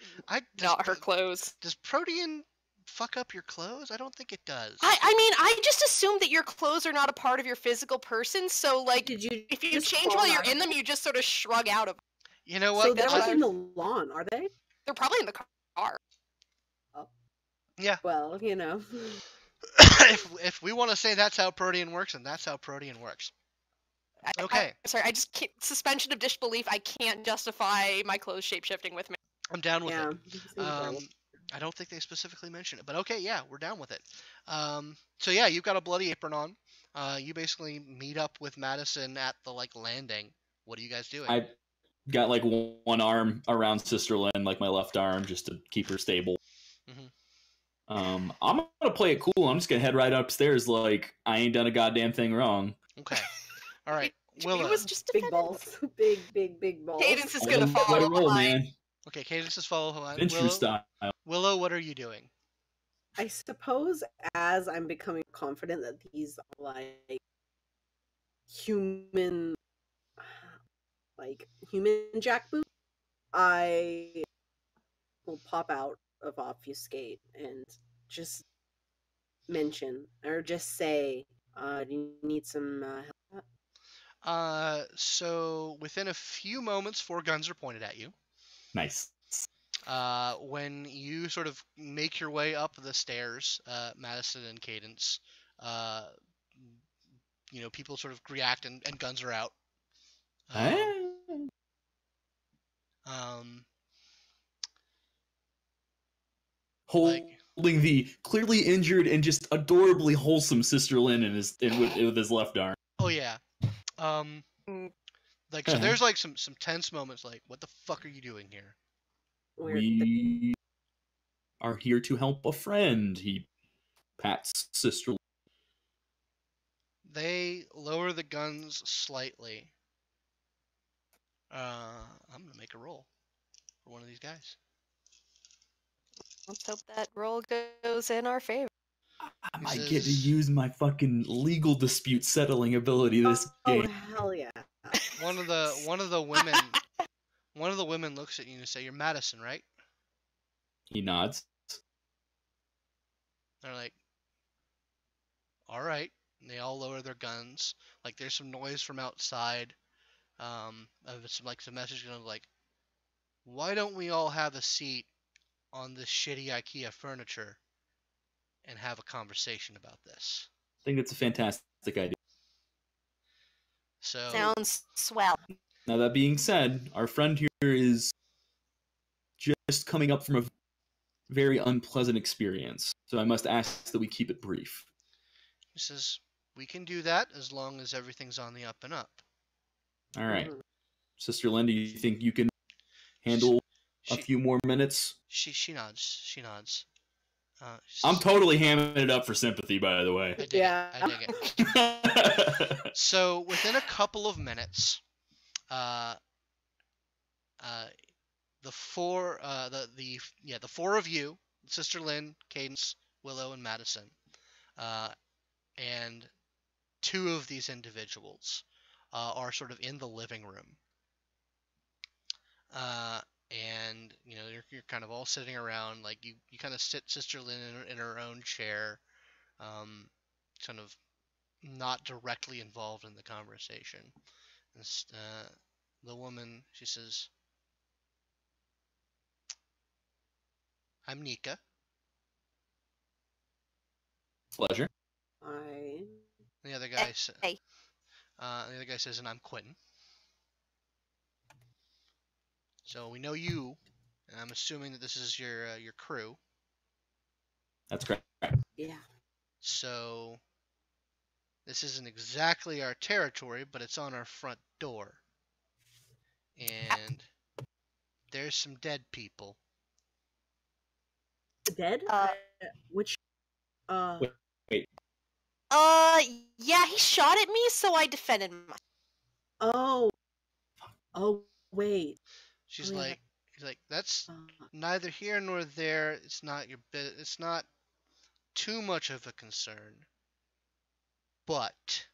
S4: Not her clothes.
S1: Does Protean fuck up your clothes? I don't think it does.
S4: I mean, I just assume that your clothes are not a part of your physical person, so like if you change while you're in them, you just sort of shrug out of them.
S1: You know what?
S3: So they're like in the lawn, are they?
S4: They're probably in the car.
S3: Oh.
S1: Yeah.
S3: Well,
S1: if we want to say that's how Protean works, then that's how Protean works. Okay.
S4: Sorry, I just can't, suspension of disbelief. I can't justify my clothes shape-shifting with me.
S1: I'm down with it. I don't think they specifically mention it, but okay, yeah, we're down with it. So yeah, you've got a bloody apron on. You basically meet up with Madison at the landing. What are you guys doing?
S5: I got like one arm around Sister Lynn, like my left arm, just to keep her stable.
S1: Mm-hmm.
S5: I'm gonna play it cool. I'm just gonna head right upstairs, like I ain't done a goddamn thing wrong.
S1: Okay. All right. Willow.
S4: It was just
S3: big balls, big balls.
S4: Cadence is gonna follow behind.
S1: Okay, Cadence is follow behind.
S5: Ventrue style.
S1: Willow, what are you doing?
S3: I suppose as I'm becoming confident that these are like human jackboots, I will pop out of obfuscate and just mention or just say, do you need some help?
S1: So within a few moments, 4 guns are pointed at you.
S5: Nice.
S1: When you sort of make your way up the stairs, Madison and Cadence, people sort of react and guns are out.
S5: Holding the clearly injured and just adorably wholesome Sister Lynn with his left arm.
S1: Oh yeah. So there's like some tense moments. Like, what the fuck are you doing here?
S5: We are here to help a friend. He pats Sister.
S1: They lower the guns slightly. I'm gonna make a roll for one of these guys.
S4: Let's hope that roll goes in our favor.
S5: I might get to use my fucking legal dispute settling ability this game.
S3: Oh hell yeah!
S1: One of the women looks at you and say, "You're Madison, right?"
S5: He nods.
S1: They're like, "All right." And they all lower their guns. Like, there's some noise from outside. Some message going like, "Why don't we all have a seat on this shitty IKEA furniture and have a conversation about this?"
S5: I think it's a fantastic idea.
S1: So
S4: sounds swell.
S5: Now that being said, our friend here is just coming up from a very unpleasant experience, so I must ask that we keep it brief.
S1: He says, "We can do that as long as everything's on the up and up."
S5: All right. Sister Lynn, do you think you can handle a few more minutes?
S1: She nods. She nods.
S5: I'm totally hamming it up for sympathy, by the way.
S1: I dig it. So within a couple of minutes, the four of you, Sister Lynn, Cadence, Willow, and Madison, and two of these individuals are sort of in the living room. And you're kind of all sitting around, like you kind of sit Sister Lynn in her own chair, kind of not directly involved in the conversation. And, the woman, she says, "I'm Nika."
S5: Pleasure.
S1: The other guy says,
S4: Hey.
S1: The other guy says, "And I'm Quentin." So we know you, and I'm assuming that this is your crew.
S5: That's correct.
S3: Yeah.
S1: So this isn't exactly our territory, but it's on our front door. And there's some dead people.
S3: Dead? Which?
S5: Wait.
S4: Yeah, he shot at me, so I defended myself.
S3: Oh, wait.
S1: He's like, "That's neither here nor there. It's not your bit. It's not too much of a concern. But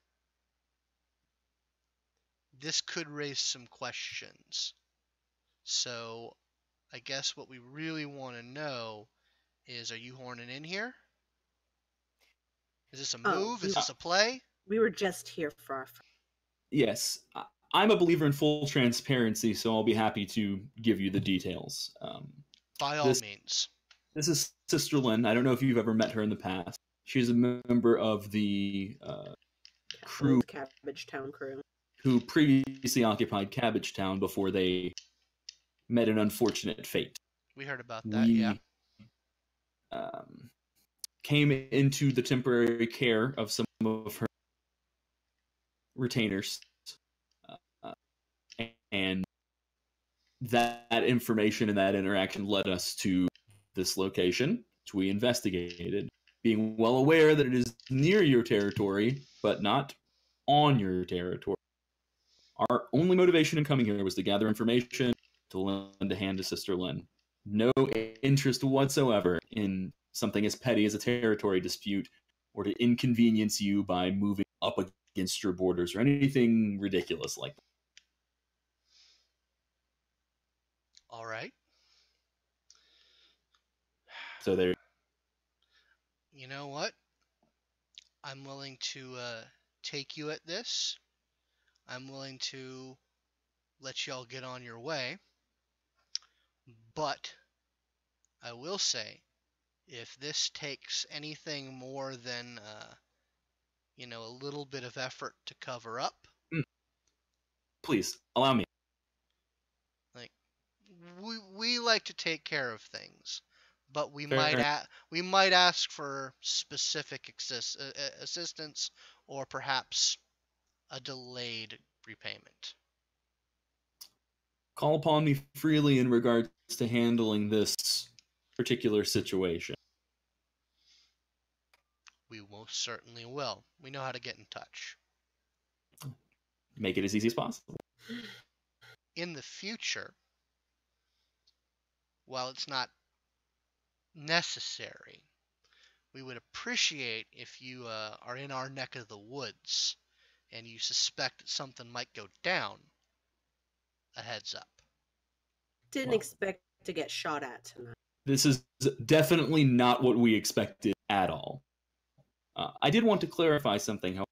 S1: this could raise some questions. So I guess what we really want to know is, are you horning in here? Is this a move? Is this a play?"
S3: We were just here for our friend.
S5: Yes. I'm a believer in full transparency, so I'll be happy to give you the details.
S1: By all means.
S5: This is Sister Lynn. I don't know if you've ever met her in the past. She's a member of the crew,
S3: Cabbage Town crew,
S5: who previously occupied Cabbage Town before they met an unfortunate fate.
S1: We heard about that, yeah.
S5: Came into the temporary care of some of her retainers. And that information and that interaction led us to this location, which we investigated, being well aware that it is near your territory, but not on your territory. Our only motivation in coming here was to gather information, to lend a hand to Sister Lynn. No interest whatsoever in something as petty as a territory dispute, or to inconvenience you by moving up against your borders, or anything ridiculous like that.
S1: All right.
S5: So there.
S1: You know what? I'm willing to take you at this. I'm willing to let y'all get on your way. But I will say, if this takes anything more than a little bit of effort to cover up.
S5: Please, allow me.
S1: Like, we like to take care of things, but we
S5: Fair.
S1: might ask for specific assistance, or perhaps a delayed repayment.
S5: Call upon me freely in regards to handling this particular situation.
S1: We most certainly will. We know how to get in touch.
S5: Make it as easy as possible.
S1: In the future, while it's not necessary, we would appreciate if you are in our neck of the woods and you suspect that something might go down, a heads up.
S3: Didn't expect to get shot at tonight.
S5: This is definitely not what we expected at all. I did want to clarify something.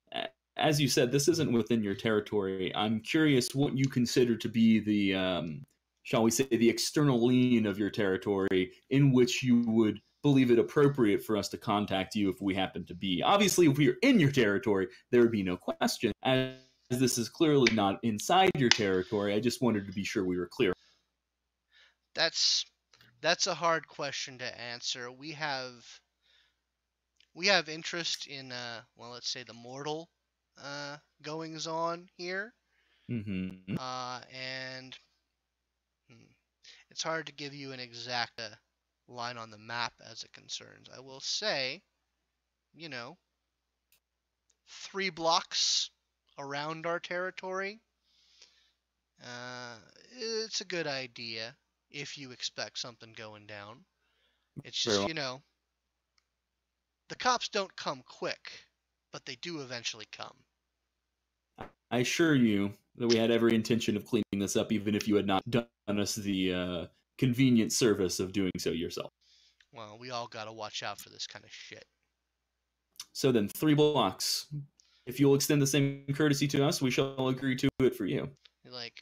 S5: As you said, this isn't within your territory. I'm curious what you consider to be the, shall we say, the external lien of your territory in which you would believe it appropriate for us to contact you if we happen to be. Obviously, if we are in your territory, there would be no question. As this is clearly not inside your territory, I just wanted to be sure we were clear.
S1: That's a hard question to answer. We have interest in let's say the mortal goings on here.
S5: Mm-hmm.
S1: And it's hard to give you an exact line on the map as it concerns. I will say, 3 blocks around our territory, it's a good idea if you expect something going down. It's just, the cops don't come quick, but they do eventually come.
S5: I assure you that we had every intention of cleaning this up, even if you had not done us the convenient service of doing so yourself.
S1: Well, we all gotta watch out for this kind of shit.
S5: So then, 3 blocks. If you'll extend the same courtesy to us, we shall agree to it for you.
S1: You're like,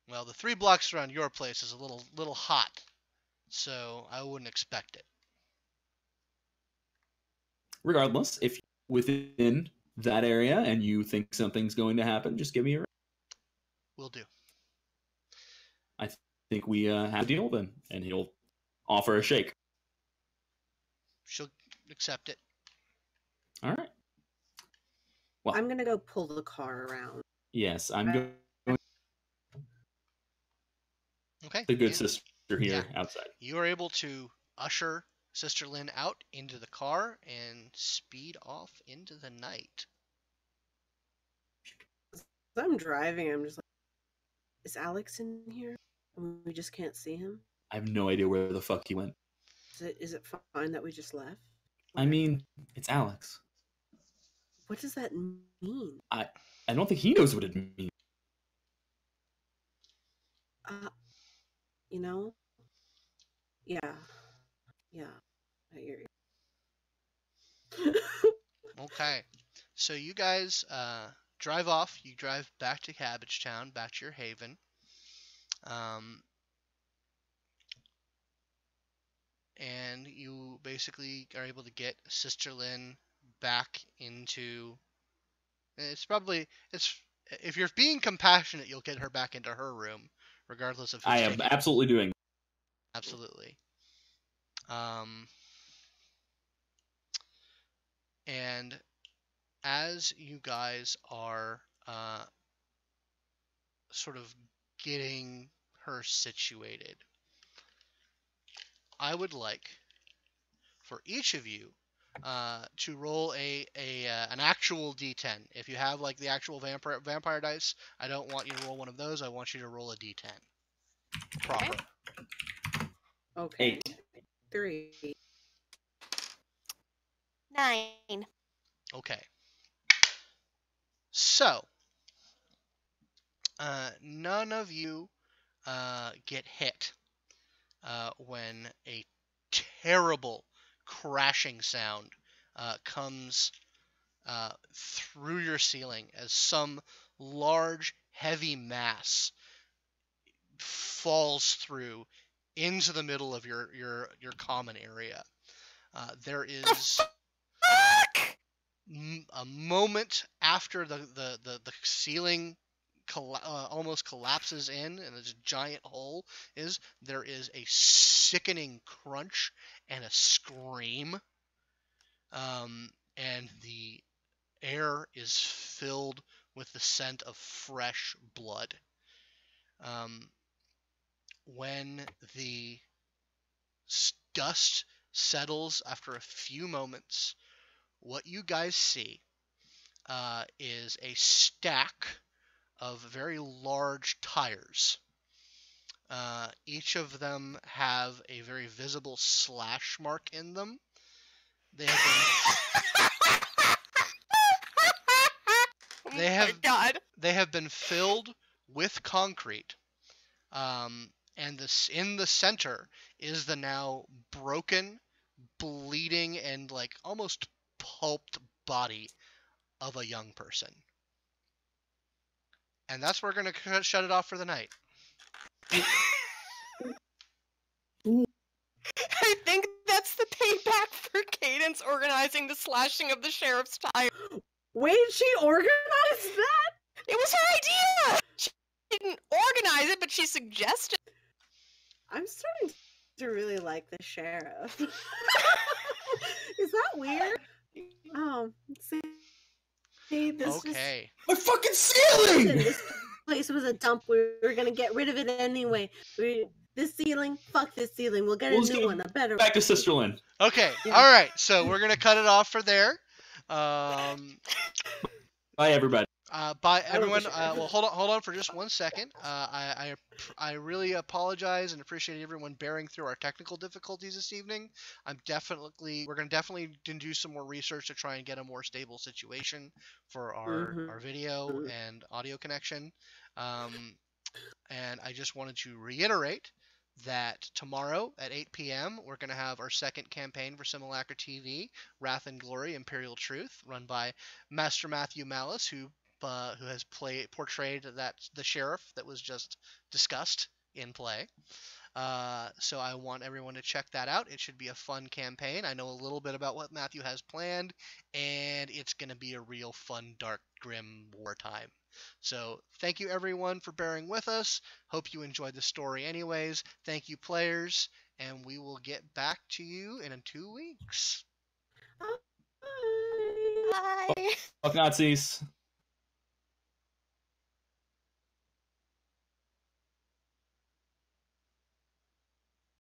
S1: well, the 3 blocks around your place is a little hot, so I wouldn't expect it.
S5: Regardless, if you're within that area and you think something's going to happen, just give me a ring.
S1: Will do.
S5: I think we have a deal then, and he'll offer a shake.
S1: She'll accept it.
S5: All right. Well,
S3: I'm gonna go pull the car around.
S5: Yes, I'm going.
S1: Okay.
S5: The good sister here outside.
S1: You are able to usher Sister Lynn out into the car and speed off into the night.
S3: As I'm driving, I'm just like, is Alex in here? And we just can't see him?
S5: I have no idea where the fuck he went.
S3: Is it fine that we just left?
S5: I mean, it's Alex.
S3: What does that mean?
S5: I don't think he knows what it means.
S3: Yeah. I hear
S1: you. Okay. So you guys drive off. You drive back to Cabbagetown, back to your haven. And you basically are able to get Sister Lynn back into... if you're being compassionate, you'll get her back into her room, regardless of who's
S5: I am absolutely doing.
S1: Absolutely. And as you guys are sort of getting her situated, I would like for each of you to roll an actual D10. If you have like the actual vampire dice, I don't want you to roll one of those. I want you to roll a D10. Proper.
S3: Okay.
S5: 8.
S3: 3.
S4: 9.
S1: Okay. So, none of you get hit when a terrible crashing sound comes through your ceiling as some large, heavy mass falls through into the middle of your common area. There is A moment after the ceiling almost collapses in and this giant hole there is a sickening crunch and a scream, and the air is filled with the scent of fresh blood. When the dust settles after a few moments, what you guys see is a stack of very large tires. Each of them have a very visible slash mark in them. They have been filled with concrete. And in the center is the now broken, bleeding, and like almost pulped body of a young person. And that's where we're going to shut it off for the night.
S4: I think that's the payback for Cadence organizing the slashing of the sheriff's tire.
S3: Wait, she organized that?
S4: It was her idea! She didn't organize it, but she suggested.
S3: I'm starting to really like the sheriff. Is that weird? Oh, see, this
S1: okay.
S5: My fucking ceiling!
S3: This place was a dump. We were gonna get rid of it anyway. This ceiling, fuck this ceiling. We'll get a new one, a better one.
S5: Back to Sister Lynn.
S1: Okay, yeah. All right. So we're gonna cut it off for there.
S5: Bye, everybody.
S1: Bye, everyone. Well, hold on for just 1 second. I really apologize and appreciate everyone bearing through our technical difficulties this evening. We're gonna definitely do some more research to try and get a more stable situation for our video and audio connection. And I just wanted to reiterate that tomorrow at 8 p.m. we're going to have our second campaign for Simulacra TV, Wrath and Glory, Imperial Truth, run by Master Matthew Malice, who has portrayed the sheriff that was just discussed in play. So I want everyone to check that out. It should be a fun campaign. I know a little bit about what Matthew has planned, and it's going to be a real fun, dark, grim wartime. So thank you everyone for bearing with us. Hope you enjoyed the story anyways. Thank you players, and we will get back to you in 2 weeks.
S3: Bye.
S4: Bye.
S5: Fuck Nazis.